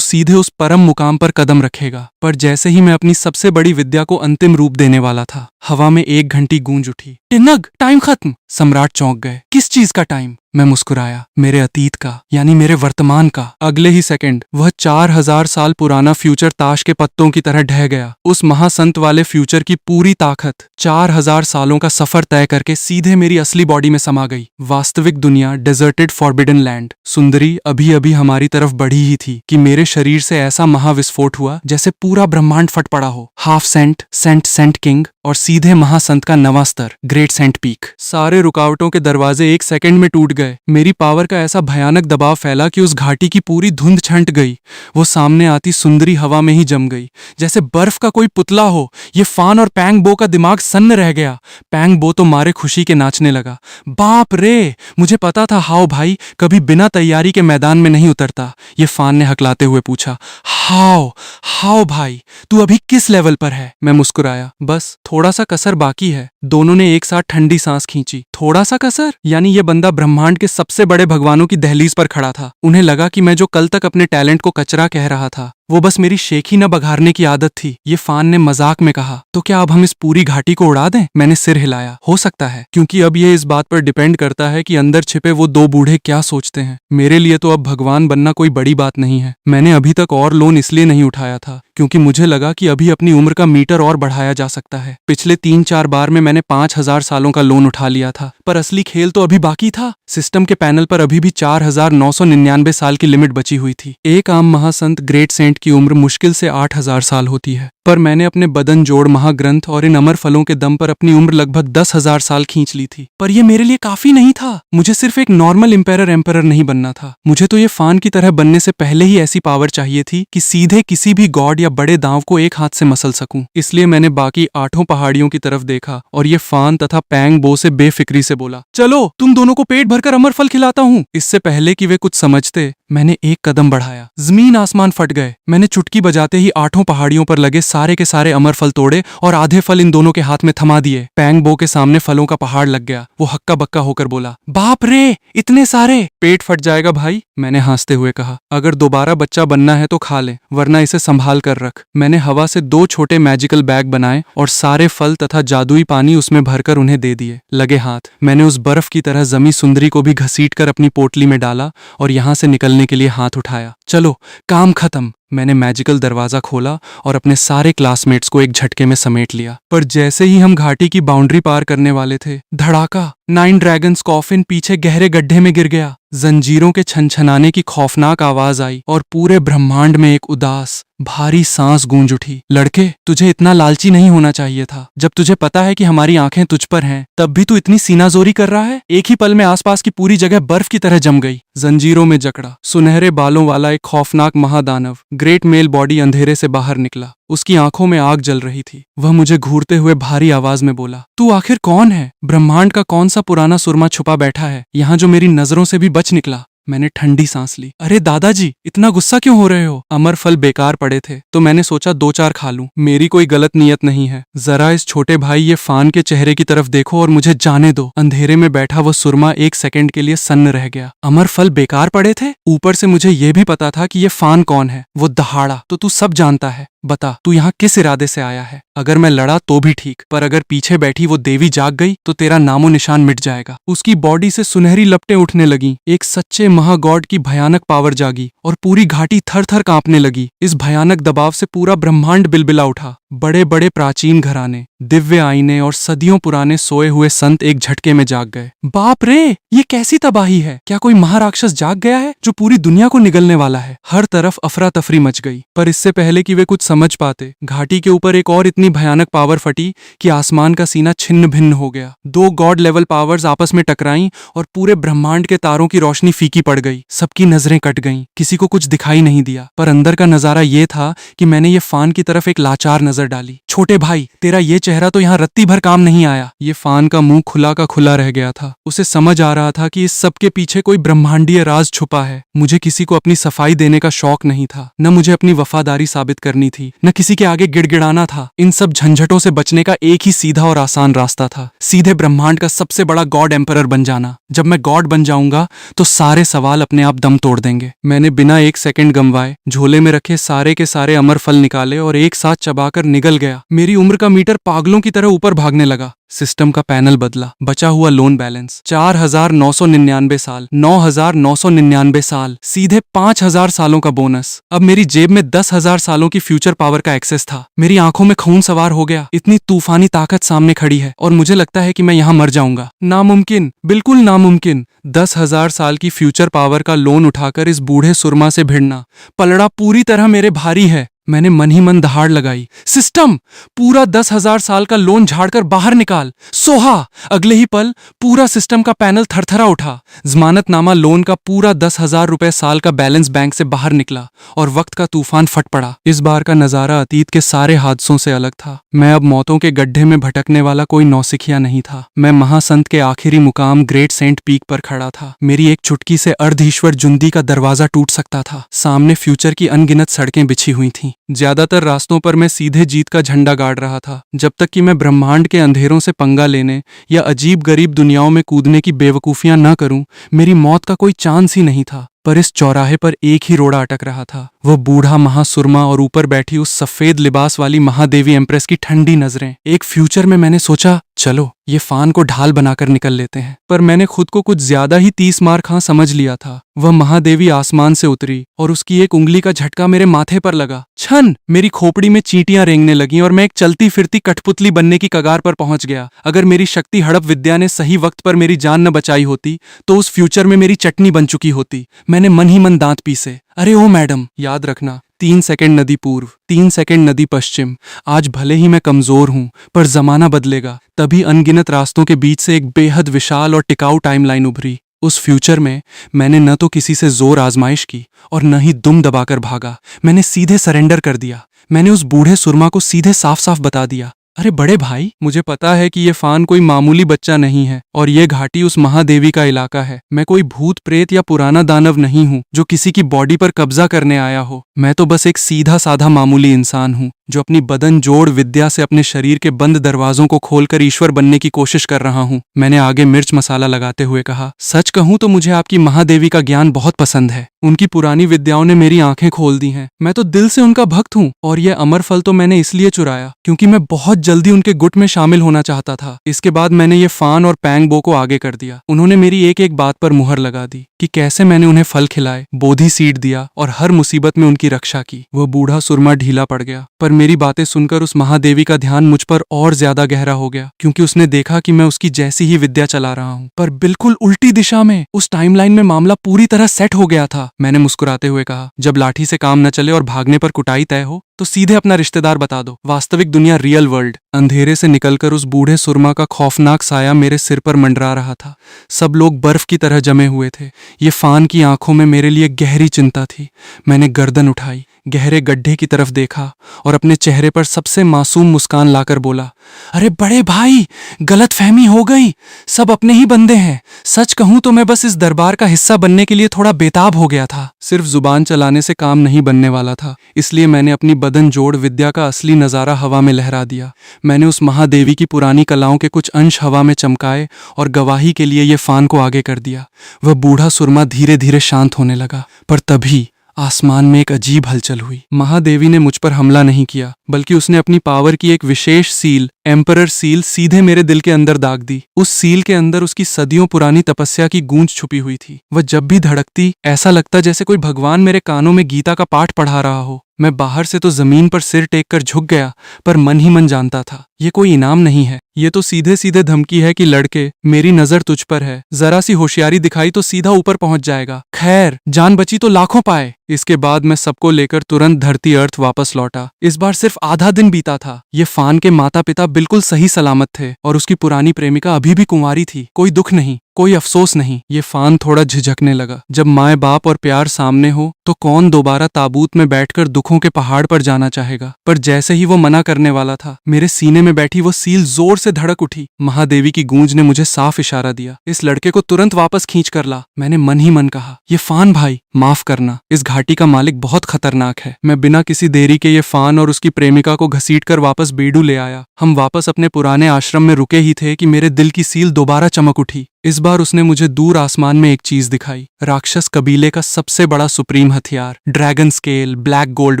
सीधे उस परम मुकाम पर कदम रखेगा। पर जैसे ही मैं अपनी सबसे बड़ी विद्या को अंतिम रूप देने वाला था, हवा में एक घंटी गूंज उठी। टिनग, टाइम खत्म। सम्राट चौंक गए। किस चीज का टाइम? मैं मुस्कुराया। मेरे अतीत का, यानी मेरे वर्तमान का। अगले ही सेकंड वह 4000 साल पुराना फ्यूचर ताश के पत्तों की तरह ढह गया। उस महासंत वाले फ्यूचर की पूरी ताकत 4000 सालों का सफर तय करके सीधे मेरी असली बॉडी में समा गई। वास्तविक दुनिया, डेजर्टेड फॉरबिडन लैंड। सुंदरी अभी अभी हमारी तरफ बढ़ी ही थी कि मेरे शरीर से ऐसा महाविस्फोट हुआ जैसे पूरा ब्रह्मांड फट पड़ा हो। हाफ सेंट, सेंट किंग और सीधे महासंत का नवा स्तर, ग्रेट सेंट पीक। सारे रुकावटों के दरवाजे एक सेकंड में टूट गए। मेरी पावर का ऐसा भयानक दबाव फैला कि उस घाटी की पूरी धुंध छंट गई। वो सामने आती सुंदरी हवा में ही जम गई, जैसे बर्फ का कोई पुतला हो। ये फान और पैंग बो का दिमाग सन्न रह गया। पैंग बो तो मारे खुशी के नाचने लगा। बाप रे, मुझे पता था हाओ भाई कभी बिना तैयारी के मैदान में नहीं उतरता। ये फान ने हकलाते हुए पूछा, हाओ भाई, तू अभी किस लेवल पर है? मैं मुस्कुराया। बस थोड़ा सा कसर बाकी है। दोनों ने एक साथ ठंडी सांस खींची। थोड़ा सा कसर? यानी ये बंदा ब्रह्मांड के सबसे बड़े भगवानों की दहलीज पर खड़ा था। उन्हें लगा कि मैं जो कल तक अपने टैलेंट को कचरा कह रहा था, वो बस मेरी शेखी न बघारने की आदत थी। ये फान ने मजाक में कहा, तो क्या अब हम इस पूरी घाटी को उड़ा दें? मैंने सिर हिलाया। हो सकता है, क्योंकि अब ये इस बात पर डिपेंड करता है कि अंदर छिपे वो दो बूढ़े क्या सोचते हैं। मेरे लिए तो अब भगवान बनना कोई बड़ी बात नहीं है। मैंने अभी तक और लोन इसलिए नहीं उठाया था क्योंकि मुझे लगा कि अभी अपनी उम्र का मीटर और बढ़ाया जा सकता है। पिछले 3-4 बार में मैंने 5000 सालों का लोन उठा लिया था, पर असली खेल तो अभी बाकी था। सिस्टम के पैनल पर अभी भी 4999 साल की लिमिट बची हुई थी। एक आम महासंत ग्रेट सेंट की उम्र मुश्किल से 8000 साल होती है, पर मैंने अपने बदन जोड़ महाग्रंथ और इन अमर फलों के दम पर अपनी उम्र लगभग 10,000 साल खींच ली थी। पर यह मेरे लिए काफी नहीं था। मुझे सिर्फ एक नॉर्मल एम्परर नहीं बनना था। मुझे तो ये फान की तरह बनने से पहले ही ऐसी पावर चाहिए थी कि सीधे किसी भी गॉड या बड़े दांव को एक हाथ से मसल सकूं। इसलिए मैंने बाकी 8 पहाड़ियों की तरफ देखा और ये फान तथा पैंग बो से बेफिक्री से बोला, चलो तुम दोनों को पेट भरकर अमर फल खिलाता हूँ। इससे पहले कि वे कुछ समझते, मैंने एक कदम बढ़ाया। जमीन आसमान फट गए। मैंने चुटकी बजाते ही 8 पहाड़ियों पर लगे सारे के सारे अमर फल तोड़े और आधे फल इन दोनों के हाथ में थमा दिए। पैंग बो के सामने फलों का पहाड़ लग गया। वो हक्का बक्का होकर बोला, बाप रे, इतने सारे! पेट फट जाएगा भाई, मैंने हंसते हुए कहा। अगर दोबारा बच्चा बनना है तो खा ले, वरना इसे संभाल कर रख। मैंने हवा से 2 छोटे मैजिकल बैग बनाए और सारे फल तथा जादुई पानी उसमें भरकर उन्हें दे दिए। लगे हाथ मैंने उस बर्फ की तरह जमी सुंदरी को भी घसीटकर अपनी पोटली में डाला और यहाँ से निकलने के लिए हाथ उठाया। चलो, काम खत्म। मैंने मैजिकल दरवाजा खोला और अपने सारे क्लासमेट्स को एक झटके में समेट लिया। पर जैसे ही हम घाटी की बाउंड्री पार करने वाले थे, धड़ाका! 9 ड्रैगन्स कॉफिन पीछे गहरे गड्ढे में गिर गया। जंजीरों के छनछनाने की खौफनाक आवाज आई और पूरे ब्रह्मांड में एक उदास भारी सांस गूंज उठी। लड़के, तुझे इतना लालची नहीं होना चाहिए था। जब तुझे पता है कि हमारी आंखें तुझ पर हैं, तब भी तू इतनी सीनाजोरी कर रहा है। एक ही पल में आसपास की पूरी जगह बर्फ की तरह जम गई। जंजीरों में जकड़ा सुनहरे बालों वाला एक खौफनाक महादानव ग्रेट मेल बॉडी अंधेरे से बाहर निकला। उसकी आंखों में आग जल रही थी। वह मुझे घूरते हुए भारी आवाज में बोला, तू आखिर कौन है? ब्रह्मांड का कौन सा पुराना सुरमा छुपा बैठा है यहाँ जो मेरी नजरों से भी बच निकला? मैंने ठंडी सांस ली। अरे दादाजी, इतना गुस्सा क्यों हो रहे हो? अमर फल बेकार पड़े थे तो मैंने सोचा 2-4 खा लूं। मेरी कोई गलत नीयत नहीं है। जरा इस छोटे भाई ये फान के चेहरे की तरफ देखो और मुझे जाने दो। अंधेरे में बैठा वो सुरमा एक सेकंड के लिए सन्न रह गया। अमर फल बेकार पड़े थे? ऊपर से मुझे यह भी पता था कि ये फान कौन है, वो दहाड़ा। तो तू सब जानता है। बता, तू यहाँ किस इरादे से आया है? अगर मैं लड़ा तो भी ठीक, पर अगर पीछे बैठी वो देवी जाग गई तो तेरा नामो निशान मिट जाएगा। उसकी बॉडी से सुनहरी लपटें उठने लगी। एक सच्चे महागॉड की भयानक पावर जागी और पूरी घाटी थर थर कांपने लगी। इस भयानक दबाव से पूरा ब्रह्मांड बिलबिला उठा। बड़े बड़े प्राचीन घराने, दिव्य आईने और सदियों पुराने सोए हुए संत एक झटके में जाग गए। बाप रे, ये कैसी तबाही है? क्या कोई महाराक्षस जाग गया है जो पूरी दुनिया को निगलने वाला है? हर तरफ अफरा तफरी मच गई। पर इससे पहले कि वे कुछ समझ पाते, घाटी के ऊपर एक और इतनी भयानक पावर फटी कि आसमान का सीना छिन्न भिन्न हो गया। 2 गॉड लेवल पावर्स आपस में टकराईं और पूरे ब्रह्मांड के तारों की रोशनी फीकी पड़ गई। सबकी नजरें कट गईं, किसी को कुछ दिखाई नहीं दिया। पर अंदर का नजारा ये था कि मैंने ये फान की तरफ एक लाचार नजर डाली। छोटे भाई, तेरा ये चेहरा तो यहाँ रत्ती भर काम नहीं आया। ये फान का मुंह खुला का खुला रह गया था। उसे समझ आ रहा था कि इस सब के पीछे कोई ब्रह्मांडीय राज छुपा है। मुझे किसी को अपनी सफाई देने का शौक नहीं था, न मुझे अपनी वफादारी साबित करनी थी, न किसी के आगे गिड़गिड़ाना था। इन सब झंझटों से बचने का एक ही सीधा और आसान रास्ता था, सीधे ब्रह्मांड का सबसे बड़ा गॉड एम्परर बन जाना। जब मैं गॉड बन जाऊंगा तो सारे सवाल अपने आप दम तोड़ देंगे। मैंने बिना एक सेकंड गंवाए झोले में रखे सारे के सारे अमर फल निकाले और एक साथ चबाकर निगल गया। मेरी उम्र का मीटर पागलों की तरह ऊपर भागने लगा। सिस्टम का पैनल बदला। बचा हुआ लोन बैलेंस 4,999 साल, 9,999 साल, सीधे 5,000 सालों का बोनस। अब मेरी जेब में 10,000 सालों की फ्यूचर पावर का एक्सेस था। मेरी आंखों में खून सवार हो गया। इतनी तूफानी ताकत सामने खड़ी है और मुझे लगता है कि मैं यहाँ मर जाऊंगा। नामुमकिन, बिल्कुल नामुमकिन। 10,000 साल की फ्यूचर पावर का लोन उठाकर इस बूढ़े सुरमा से भिड़ना, पलड़ा पूरी तरह मेरे भारी है। मैंने मन ही मन दहाड़ लगाई। सिस्टम, पूरा 10,000 साल का लोन झाड़कर बाहर निकाल। सोहा! अगले ही पल पूरा सिस्टम का पैनल थरथरा उठा। जमानतनामा लोन का पूरा 10,000 रुपए साल का बैलेंस बैंक से बाहर निकला और वक्त का तूफान फट पड़ा। इस बार का नजारा अतीत के सारे हादसों से अलग था। मैं अब मौतों के गड्ढे में भटकने वाला कोई नौसिखिया नहीं था। मैं महासंत के आखिरी मुकाम ग्रेट सेंट पीक पर खड़ा था। मेरी एक चुटकी से अर्धईश्वर जुंदी का दरवाजा टूट सकता था। सामने फ्यूचर की अनगिनत सड़कें बिछी हुई थीं। ज्यादातर रास्तों पर मैं सीधे जीत का झंडा गाड़ रहा था, जब तक कि मैं ब्रह्मांड के अंधेरों से पंगा लेने या अजीब गरीब दुनियाओं में कूदने की बेवकूफियां न करूं। मेरी मौत का कोई चांस ही नहीं था। पर इस चौराहे पर एक ही रोड़ा अटक रहा था, वो बूढ़ा महासुरमा और ऊपर बैठी उस सफेद लिबास वाली महादेवी एम्प्रेस की ठंडी नजरें। एक फ्यूचर में मैंने सोचा, चलो ये फान को ढाल बनाकर निकल लेते हैं। पर मैंने खुद को कुछ ज्यादा ही 30 मार खां समझ लिया था। वह महादेवी आसमान से उतरी और उसकी एक उंगली का झटका मेरे माथे पर लगा। छन! मेरी खोपड़ी में चींटियां रेंगने लगीं और मैं एक चलती फिरती कठपुतली बनने की कगार पर पहुंच गया। अगर मेरी शक्ति हड़प विद्या ने सही वक्त पर मेरी जान न बचाई होती तो उस फ्यूचर में मेरी चटनी बन चुकी होती। मैंने मन ही मन दांत पीसे। अरे ओ मैडम, याद रखना, 3 सेकंड नदी पूर्व, 3 सेकंड नदी पश्चिम। आज भले ही मैं कमजोर हूं, पर जमाना बदलेगा। तभी अनगिनत रास्तों के बीच से एक बेहद विशाल और टिकाऊ टाइमलाइन उभरी। उस फ्यूचर में मैंने न तो किसी से जोर आजमाइश की और न ही दुम दबाकर भागा। मैंने सीधे सरेंडर कर दिया। मैंने उस बूढ़े सुरमा को सीधे साफ साफ बता दिया, अरे बड़े भाई, मुझे पता है कि ये फान कोई मामूली बच्चा नहीं है और ये घाटी उस महादेवी का इलाका है। मैं कोई भूत प्रेत या पुराना दानव नहीं हूँ जो किसी की बॉडी पर कब्जा करने आया हो। मैं तो बस एक सीधा साधा मामूली इंसान हूँ जो अपनी बदन जोड़ विद्या से अपने शरीर के बंद दरवाजों को खोलकर ईश्वर बनने की कोशिश कर रहा हूँ। मैंने आगे मिर्च मसाला लगाते हुए कहा, सच कहूँ तो मुझे आपकी महादेवी का ज्ञान बहुत पसंद है। उनकी पुरानी विद्याओं ने मेरी आंखें खोल दी हैं। मैं तो दिल से उनका भक्त हूँ और यह अमर फल तो मैंने इसलिए चुराया क्योंकि मैं बहुत जल्दी उनके गुट में शामिल होना चाहता था। इसके बाद मैंने ये फान और पैंगबो को आगे कर दिया। उन्होंने मेरी एक एक बात पर मुहर लगा दी कि कैसे मैंने उन्हें फल खिलाए, बोधि सीड दिया और हर मुसीबत में उनकी रक्षा की। वह बूढ़ा सुरमा ढीला पड़ गया, पर मेरी बातें सुनकर उस महादेवी का ध्यान मुझ पर और ज्यादा गहरा हो गया क्योंकि उसने देखा कि मैं उसकी जैसी ही विद्या चला रहा हूँ, पर बिल्कुल उल्टी दिशा में। उस टाइमलाइन में मामला पूरी तरह सेट हो गया था। मैंने मुस्कुराते हुए कहा, जब लाठी से काम न चले और भागने पर कुटाई तय हो तो सीधे अपना रिश्तेदार बता दो। वास्तविक दुनिया, रियल वर्ल्ड। अंधेरे से निकलकर उस बूढ़े सुरमा का खौफनाक साया मेरे सिर पर मंडरा रहा था। सब लोग बर्फ की तरह जमे हुए थे। ये फान की आंखों में मेरे लिए गहरी चिंता थी। मैंने गर्दन उठाई, गहरे गड्ढे की तरफ देखा और अपने चेहरे पर सबसे मासूम मुस्कान लाकर बोला, अरे बड़े भाई, गलतफहमी हो गई। सब अपने ही बंदे हैं। सच कहूं तो मैं बस इस दरबार का हिस्सा बनने के लिए थोड़ा बेताब हो गया था। सिर्फ जुबान चलाने से काम नहीं बनने वाला था, इसलिए मैंने अपनी बदन जोड़ विद्या का असली नजारा हवा में लहरा दिया। मैंने उस महादेवी की पुरानी कलाओं के कुछ अंश हवा में चमकाए और गवाही के लिए ये फान को आगे कर दिया। वह बूढ़ा सुरमा धीरे धीरे शांत होने लगा, पर तभी आसमान में एक अजीब हलचल हुई। महादेवी ने मुझ पर हमला नहीं किया, बल्कि उसने अपनी पावर की एक विशेष सील, एम्परर सील, सीधे मेरे दिल के अंदर दाग दी। उस सील के अंदर उसकी सदियों पुरानी तपस्या की गूंज छुपी हुई थी। वह जब भी धड़कती, ऐसा लगता जैसे कोई भगवान मेरे कानों में गीता का पाठ पढ़ा रहा हो। मैं बाहर से तो जमीन पर सिर टेक कर झुक गया, पर मन ही मन जानता था, ये कोई इनाम नहीं है, ये तो सीधे सीधे धमकी है कि लड़के, मेरी नजर तुझ पर है, जरा सी होशियारी दिखाई तो सीधा ऊपर पहुंच जाएगा। खैर, जान बची तो लाखों पाए। इसके बाद मैं सबको लेकर तुरंत धरती अर्थ वापस लौटा। इस बार सिर्फ आधा दिन बीता था। ये फान के माता पिता बिल्कुल सही सलामत थे और उसकी पुरानी प्रेमिका अभी भी कुंवारी थी। कोई दुख नहीं, कोई अफसोस नहीं। ये फान थोड़ा झिझकने लगा। जब माए बाप और प्यार सामने हो तो कौन दोबारा ताबूत में बैठकर दुखों के पहाड़ पर जाना चाहेगा। पर जैसे ही वो मना करने वाला था, मेरे सीने में बैठी वो सील जोर से धड़क उठी। महादेवी की गूंज ने मुझे साफ इशारा दिया, इस लड़के को तुरंत वापस खींच कर ला। मैंने मन ही मन कहा, ये फान भाई, माफ करना, इस घाटी का मालिक बहुत खतरनाक है। मैं बिना किसी देरी के ये फान और उसकी प्रेमिका को घसीटकर वापस बेडू ले आया। हम वापस अपने पुराने आश्रम में रुके ही थे कि मेरे दिल की सील दोबारा चमक उठी। इस बार उसने मुझे दूर आसमान में एक चीज दिखाई, राक्षस कबीले का सबसे बड़ा सुप्रीम हथियार, dragon scale black gold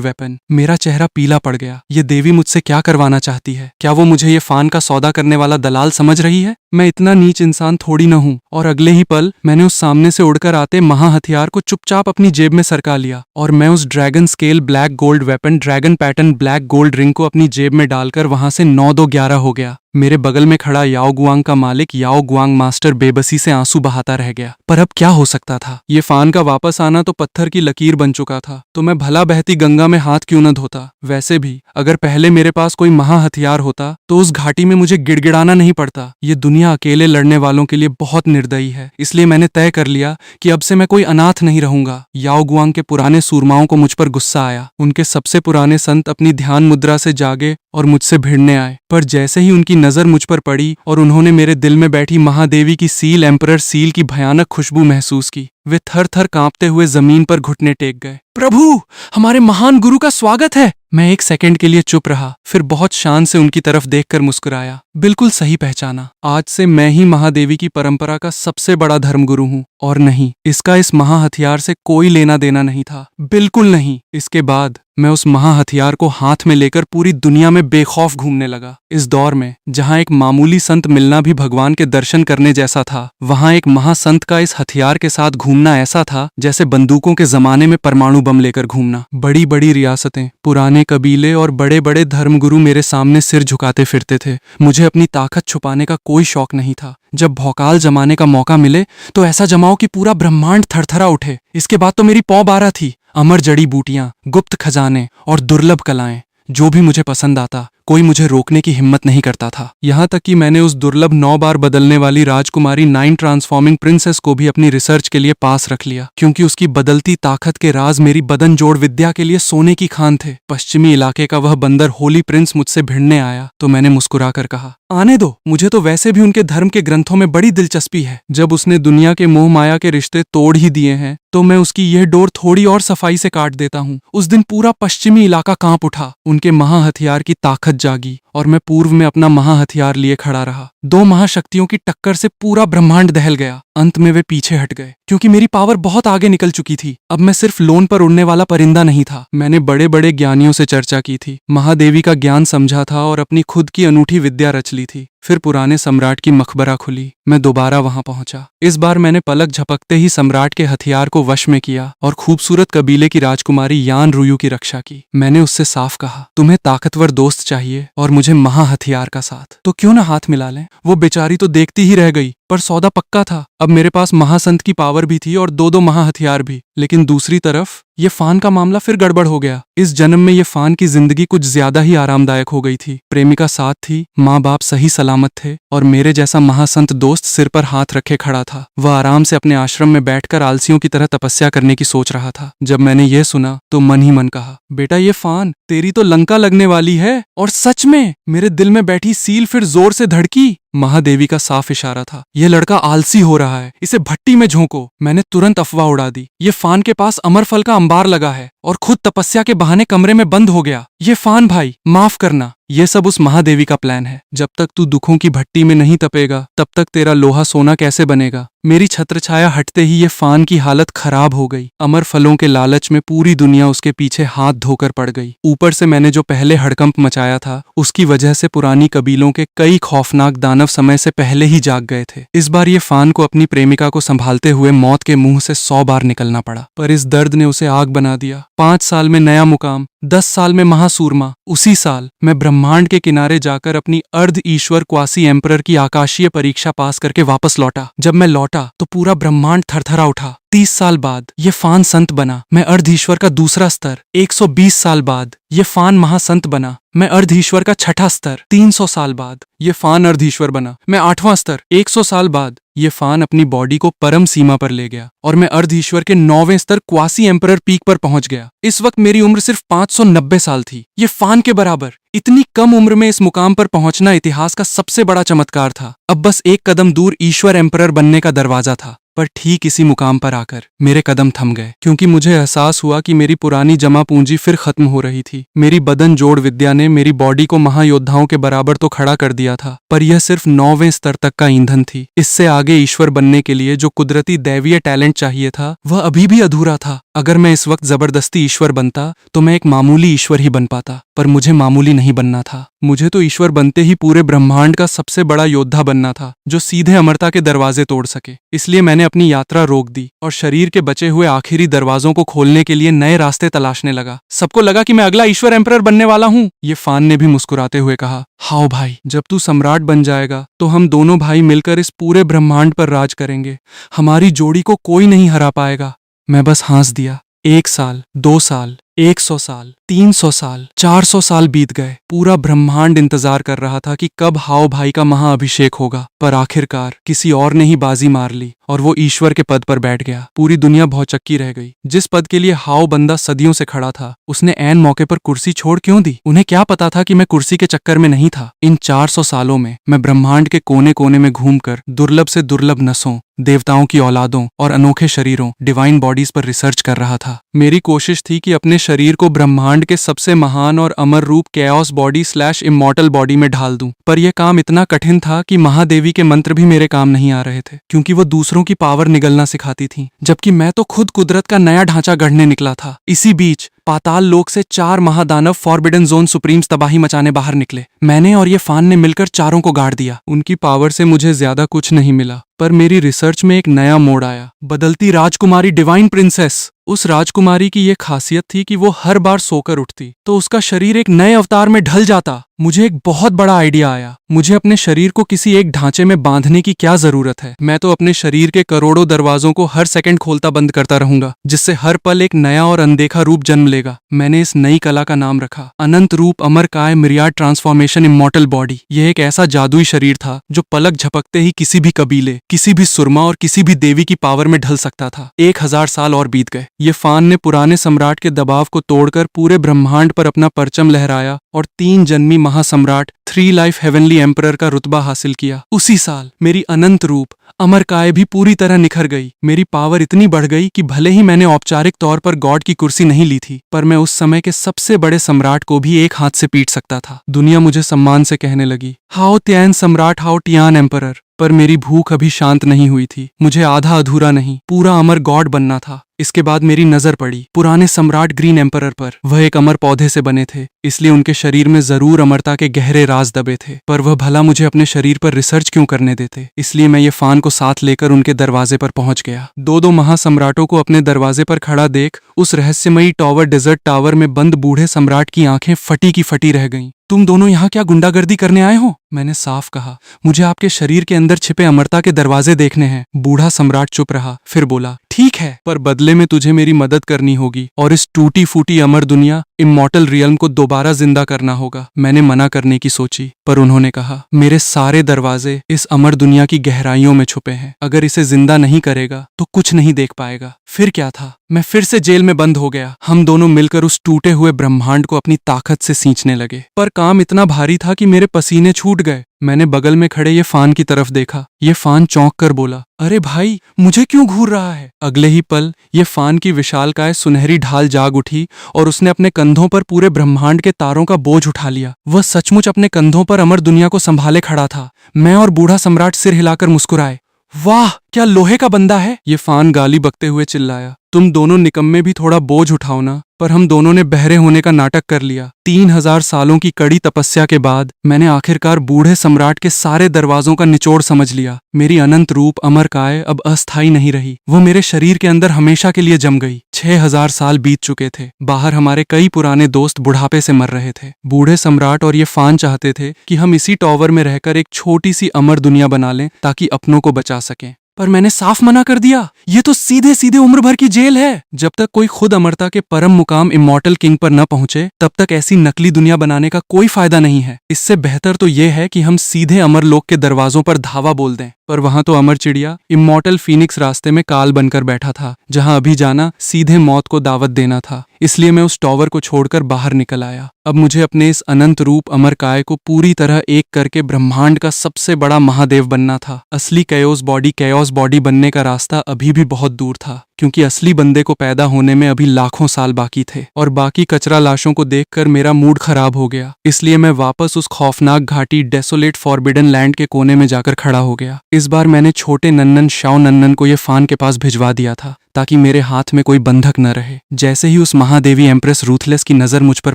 weapon. मेरा चेहरा पीला पड़ गया। ये देवी मुझसे क्या करवाना चाहती है? क्या वो मुझे ये फान का सौदा करने वाला दलाल समझ रही है? मैं इतना नीच इंसान थोड़ी न हूँ। और अगले ही पल मैंने उस सामने से उड़कर आते महा हथियार को चुपचाप अपनी जेब में सरका लिया और मैं उस dragon scale black gold weapon, dragon pattern black gold ring को अपनी जेब में डालकर वहां से 9-2-11 हो गया। मेरे बगल में खड़ा याओ गुआंग का मालिक याओ गुआंग मास्टर बेबसी से आंसू बहाता रह गया। पर अब क्या हो सकता था? ये फान का वापस आना तो पत्थर की लकीर बन चुका था, तो मैं भला बहती गंगा में हाथ क्यों न धोता। वैसे भी अगर पहले मेरे पास कोई महा हथियार होता तो उस घाटी में मुझे गिड़गिड़ाना नहीं पड़ता। ये दुनिया अकेले लड़ने वालों के लिए बहुत निर्दयी है, इसलिए मैंने तय कर लिया कि अब से मैं कोई अनाथ नहीं रहूंगा। याओ गुआंग के पुराने सूरमाओं को मुझ पर गुस्सा आया। उनके सबसे पुराने संत अपनी ध्यान मुद्रा से जागे और मुझसे भिड़ने आए, पर जैसे ही उनकी नजर मुझ पर पड़ी और उन्होंने मेरे दिल में बैठी महादेवी की सील, एम्परर सील की भयानक खुशबू महसूस की, वे थर थर कांपते हुए जमीन पर घुटने टेक गए। प्रभु, हमारे महान गुरु का स्वागत है। मैं एक सेकंड के लिए चुप रहा, फिर बहुत शान से उनकी तरफ देखकर मुस्कुराया। बिल्कुल सही पहचाना, आज से मैं ही महादेवी की परंपरा का सबसे बड़ा धर्मगुरु हूँ। और नहीं, इसका इस महा हथियार से कोई लेना देना नहीं था, बिल्कुल नहीं। इसके बाद मैं उस महा हथियार को हाथ में लेकर पूरी दुनिया में बेखौफ घूमने लगा। इस दौर में जहाँ एक मामूली संत मिलना भी भगवान के दर्शन करने जैसा था, वहाँ एक महासंत का इस हथियार के साथ घूमना ऐसा था जैसे बंदूकों के जमाने में परमाणु बम लेकर घूमना। बड़ी बड़ी रियासतें, पुराने कबीले और बड़े बड़े धर्मगुरु मेरे सामने सिर झुकाते फिरते थे। मुझे अपनी ताकत छुपाने का कोई शौक नहीं था। जब भौकाल जमाने का मौका मिले तो ऐसा जमाओ कि पूरा ब्रह्मांड थरथरा उठे। इसके बाद तो मेरी पौ बारह थी। अमर जड़ी बूटियां, गुप्त खजाने और दुर्लभ कलाएं, जो भी मुझे पसंद आता, कोई मुझे रोकने की हिम्मत नहीं करता था। यहाँ तक कि मैंने उस दुर्लभ 9 बार बदलने वाली राजकुमारी 9 ट्रांसफॉर्मिंग प्रिंसेस को भी अपनी रिसर्च के लिए पास रख लिया, क्योंकि उसकी बदलती ताकत के राज मेरी बदन जोड़ विद्या के लिए सोने की खान थे। पश्चिमी इलाके का वह बंदर होली प्रिंस मुझसे भिड़ने आया तो मैंने मुस्कुराकर कहा, आने दो, मुझे तो वैसे भी उनके धर्म के ग्रंथों में बड़ी दिलचस्पी है। जब उसने दुनिया के मोह माया के रिश्ते तोड़ ही दिए हैं तो मैं उसकी यह डोर थोड़ी और सफाई से काट देता हूँ। उस दिन पूरा पश्चिमी इलाका कांप उठा। उनके महा हथियार की ताकत जागी और मैं पूर्व में अपना महा हथियार लिए खड़ा रहा। 2 महाशक्तियों की टक्कर से पूरा ब्रह्मांड दहल गया। अंत में वे पीछे हट गए, क्योंकि मेरी पावर बहुत आगे निकल चुकी थी। अब मैं सिर्फ लोन पर उड़ने वाला परिंदा नहीं था। मैंने बड़े बड़े ज्ञानियों से चर्चा की थी, महादेवी का ज्ञान समझा था और अपनी खुद की अनूठी विद्या रच ली थी। फिर पुराने सम्राट की मकबरा खुली। मैं दोबारा वहां पहुंचा। इस बार मैंने पलक झपकते ही सम्राट के हथियार को वश में किया और खूबसूरत कबीले की राजकुमारी यान रुयू की रक्षा की। मैंने उससे साफ कहा, तुम्हें ताकतवर दोस्त चाहिए और मुझे महा हथियार का साथ, तो क्यों ना हाथ मिला लें। वो बेचारी तो देखती ही रह गई, पर सौदा पक्का था। अब मेरे पास महासंत की पावर भी थी और दो महा हथियार भी। लेकिन दूसरी तरफ ये फान का मामला फिर गड़बड़ हो गया। इस जन्म में ये फान की जिंदगी कुछ ज्यादा ही आरामदायक हो गई थी। प्रेमिका साथ थी, माँ बाप सही सलामत थे और मेरे जैसा महासंत दोस्त सिर पर हाथ रखे खड़ा था। वह आराम से अपने आश्रम में बैठकर आलसियों की तरह तपस्या करने की सोच रहा था। जब मैंने ये सुना तो मन ही मन कहा, बेटा ये फान तेरी तो लंका लगने वाली है। और सच में मेरे दिल में बैठी सील फिर जोर से धड़की। महादेवी का साफ इशारा था, यह लड़का आलसी हो रहा है, इसे भट्टी में झोंको। मैंने तुरंत अफवाह उड़ा दी, ये फान के पास अमर फल का अंबार लगा है और खुद तपस्या के बहाने कमरे में बंद हो गया। ये फान भाई माफ करना, ये सब उस महादेवी का प्लान है। जब तक तू दुखों की भट्टी में नहीं तपेगा तब तक तेरा लोहा सोना कैसे बनेगा। मेरी छत्र छाया हटते ही ये फान की हालत खराब हो गई। अमर फलों के लालच में पूरी दुनिया उसके पीछे हाथ धोकर पड़ गई। ऊपर से मैंने जो पहले हड़कंप मचाया था उसकी वजह से पुरानी कबीलों के कई खौफनाक दानव समय से पहले ही जाग गए थे। इस बार ये फान को अपनी प्रेमिका को संभालते हुए मौत के मुंह से 100 बार निकलना पड़ा, पर इस दर्द ने उसे आग बना दिया। 5 साल में नया मुकाम, 10 साल में महासूरमा। उसी साल मैं ब्रह्मांड के किनारे जाकर अपनी अर्ध ईश्वर क्वासी एम्परर की आकाशीय परीक्षा पास करके वापस लौटा। जब मैं लौटा तो पूरा ब्रह्मांड थरथरा उठा। 30 साल बाद ये फान संत बना। मैं अर्धईश्वर का दूसरा स्तर। 120 साल बाद ये फान महासंत बना। मैं अर्धईश्वर का छठा स्तर। 300 साल बाद ये फान अर्धईश्वर बना। मैं 8वां स्तर। 100 साल बाद ये फान अपनी बॉडी को परम सीमा पर ले गया और मैं अर्धईश्वर के 9वें स्तर क्वासी एम्परर पीक पर पहुंच गया। इस वक्त मेरी उम्र सिर्फ 590 साल थी, ये फान के बराबर। इतनी कम उम्र में इस मुकाम पर पहुंचना इतिहास का सबसे बड़ा चमत्कार था। अब बस एक कदम दूर ईश्वर एम्परर बनने का दरवाजा था। पर ठीक इसी मुकाम पर आकर मेरे कदम थम गए, क्योंकि मुझे एहसास हुआ कि मेरी पुरानी जमा पूंजी फिर खत्म हो रही थी। मेरी बदन जोड़ विद्या ने मेरी बॉडी को महायोद्धाओं के बराबर तो खड़ा कर दिया था, पर यह सिर्फ 9वें स्तर तक का ईंधन थी। इससे आगे ईश्वर बनने के लिए जो कुदरती दैवीय टैलेंट चाहिए था वह अभी भी अधूरा था। अगर मैं इस वक्त जबरदस्ती ईश्वर बनता तो मैं एक मामूली ईश्वर ही बन पाता, पर मुझे मामूली नहीं बनना था। मुझे तो ईश्वर बनते ही पूरे ब्रह्मांड का सबसे बड़ा योद्धा बनना था, जो सीधे अमरता के दरवाजे तोड़ सके। इसलिए मैंने अपनी यात्रा रोक दी और शरीर के बचे हुए आखिरी दरवाजों को खोलने के लिए नए रास्ते तलाशने लगा। सबको लगा कि मैं अगला ईश्वर एम्परर बनने वाला हूँ। ये फान ने भी मुस्कुराते हुए कहा, हाओ भाई, जब तू सम्राट बन जाएगा तो हम दोनों भाई मिलकर इस पूरे ब्रह्मांड पर राज करेंगे। हमारी जोड़ी को कोई नहीं हरा पाएगा। मैं बस हंस दिया। 1 साल, 2 साल, 100 साल, 300 साल, 400 साल बीत गए। पूरा ब्रह्मांड इंतजार कर रहा था कि कब हाओ भाई का महाअभिषेक होगा, पर आखिरकार किसी और ने ही बाजी मार ली और वो ईश्वर के पद पर बैठ गया। पूरी दुनिया भौचक्की रह गई। जिस पद के लिए हाओ बंदा सदियों से खड़ा था, उसने ऐन मौके पर कुर्सी छोड़ क्यों दी? उन्हें क्या पता था कि मैं कुर्सी के चक्कर में नहीं था। इन 400 सालों में मैं ब्रह्मांड के कोने कोने में घूमकर दुर्लभ से दुर्लभ नसों, देवताओं की औलादों और अनोखे शरीरों, डिवाइन बॉडीज पर रिसर्च कर रहा था। मेरी कोशिश थी कि अपने शरीर को ब्रह्मांड के सबसे महान और अमर रूप कैओस बॉडी / इमॉर्टल बॉडी में ढाल दूं, पर यह काम इतना कठिन था कि महादेवी के मंत्र भी मेरे काम नहीं आ रहे थे, क्योंकि वो दूसरों की पावर निगलना सिखाती थी, जबकि मैं तो खुद कुदरत का नया ढांचा गढ़ने निकला था। इसी बीच पाताल लोक से 4 महादानव फॉरबिडन जोन सुप्रीम्स तबाही मचाने बाहर निकले। मैंने और ये फान ने मिलकर चारों को गाड़ दिया। उनकी पावर से मुझे ज्यादा कुछ नहीं मिला, पर मेरी रिसर्च में एक नया मोड़ आया। बदलती राजकुमारी डिवाइन प्रिंसेस। उस राजकुमारी की यह खासियत थी कि वो हर बार सोकर उठती तो उसका शरीर एक नए अवतार में ढल जाता। मुझे एक बहुत बड़ा आइडिया आया। मुझे अपने शरीर को किसी एक ढांचे में बांधने की क्या जरूरत है। मैं तो अपने शरीर के करोड़ों दरवाजों को हर सेकंड खोलता बंद करता रहूंगा, जिससे हर पल एक नया और अनदेखा रूप जन्म लेगा। मैंने इस नई कला का नाम रखा अनंत रूप अमर काय मिरियाड ट्रांसफॉर्मेशन इमॉर्टल बॉडी। यह एक ऐसा जादुई शरीर था जो पलक झपकते ही किसी भी कबीले, किसी भी सुरमा और किसी भी देवी की पावर में ढल सकता था। 1000 साल और बीत गए। ये फान ने पुराने सम्राट के दबाव को तोड़कर पूरे ब्रह्मांड पर अपना परचम लहराया और 3 जन्मी महासम्राट 3 लाइफ हेवनली एम्परर का रुतबा हासिल किया। उसी साल मेरी अनंत रूप अमर काय भी पूरी तरह निखर गई। मेरी पावर इतनी बढ़ गई कि भले ही मैंने औपचारिक तौर पर गॉड की कुर्सी नहीं ली थी, पर मैं उस समय के सबसे बड़े सम्राट को भी एक हाथ से पीट सकता था। दुनिया मुझे सम्मान से कहने लगी, हाओ त्यान सम्राट, हाओ टियान एम्परर। पर मेरी भूख अभी शांत नहीं हुई थी। मुझे आधा अधूरा नहीं, पूरा अमर गॉड बनना था। इसके बाद मेरी नजर पड़ी पुराने सम्राट ग्रीन एम्परर पर। वह एक अमर पौधे से बने थे, इसलिए उनके शरीर में जरूर अमरता के गहरे राज दबे थे। पर वह भला मुझे अपने शरीर पर रिसर्च क्यों करने देते? इसलिए मैं ये फान को साथ लेकर उनके दरवाजे पर पहुंच गया। दो महासम्राटों को अपने दरवाजे पर खड़ा देख उस रहस्यमयी टॉवर डेजर्ट टावर में बंद बूढ़े सम्राट की आंखें फटी की फटी रह गईं। तुम दोनों यहाँ क्या गुंडागर्दी करने आए हो? मैंने साफ कहा, मुझे आपके शरीर के अंदर छिपे अमरता के दरवाजे देखने हैं। बूढ़ा सम्राट चुप रहा, फिर बोला, ठीक है, पर बदले में तुझे मेरी मदद करनी होगी और इस टूटी फूटी अमर दुनिया इमॉर्टल रियल्म को दोबारा जिंदा करना होगा। मैंने मना करने की सोची, पर उन्होंने कहा, मेरे सारे दरवाजे इस अमर दुनिया की गहराइयों में छुपे हैं। अगर इसे जिंदा नहीं करेगा तो कुछ नहीं देख पाएगा। फिर क्या था, मैं फिर से जेल में बंद हो गया। हम दोनों मिलकर उस टूटे हुए ब्रह्मांड को अपनी ताकत से सींचने लगे, पर काम इतना भारी था कि मेरे पसीने छूट गए। मैंने बगल में खड़े ये फान की तरफ देखा। ये फान चौंक कर बोला, अरे भाई, मुझे क्यों घूर रहा है? अगले ही पल ये फान की विशालकाय सुनहरी ढाल जाग उठी और उसने अपने कंधों पर पूरे ब्रह्मांड के तारों का बोझ उठा लिया। वह सचमुच अपने कंधों पर अमर दुनिया को संभाले खड़ा था। मैं और बूढ़ा सम्राट सिर हिलाकर मुस्कुराए। वाह, क्या लोहे का बंदा है! ये फान गाली बकते हुए चिल्लाया, तुम दोनों निकम्मे भी थोड़ा बोझ उठाओ ना। पर हम दोनों ने बहरे होने का नाटक कर लिया। 3000 सालों की कड़ी तपस्या के बाद मैंने आखिरकार बूढ़े सम्राट के सारे दरवाजों का निचोड़ समझ लिया। मेरी अनंत रूप अमर काय अब अस्थायी नहीं रही, वो मेरे शरीर के अंदर हमेशा के लिए जम गई। 6000 साल बीत चुके थे। बाहर हमारे कई पुराने दोस्त बुढ़ापे से मर रहे थे। बूढ़े सम्राट और ये फान चाहते थे कि हम इसी टॉवर में रहकर एक छोटी सी अमर दुनिया बना लें ताकि अपनों को बचा सकें। पर मैंने साफ मना कर दिया, ये तो सीधे सीधे उम्र भर की जेल है। जब तक कोई खुद अमरता के परम मुकाम इमॉर्टल किंग पर न पहुंचे, तब तक ऐसी नकली दुनिया बनाने का कोई फायदा नहीं है। इससे बेहतर तो ये है कि हम सीधे अमरलोक के दरवाजों पर धावा बोल दें। पर वहां तो अमर चिड़िया इमॉर्टल फीनिक्स रास्ते में काल बनकर बैठा था, जहां अभी जाना सीधे मौत को दावत देना था। इसलिए मैं उस टॉवर को छोड़कर बाहर निकल आया। अब मुझे अपने इस अनंत रूप अमर काय को पूरी तरह एक करके ब्रह्मांड का सबसे बड़ा महादेव बनना था। असली कैओस बॉडी बनने का रास्ता अभी भी बहुत दूर था, क्योंकि असली बंदे को पैदा होने में अभी लाखों साल बाकी थे। और बाकी कचरा लाशों को देखकर मेरा मूड खराब हो गया। इसलिए मैं वापस उस खौफनाक घाटी डेसोलेट फॉरबिडन लैंड के कोने में जाकर खड़ा हो गया। इस बार मैंने छोटे नन्नन शाओ नन्नन को ये फान के पास भिजवा दिया था, ताकि मेरे हाथ में कोई बंधक न रहे। जैसे ही उस महादेवी एम्प्रेस रूथलेस की नजर मुझ पर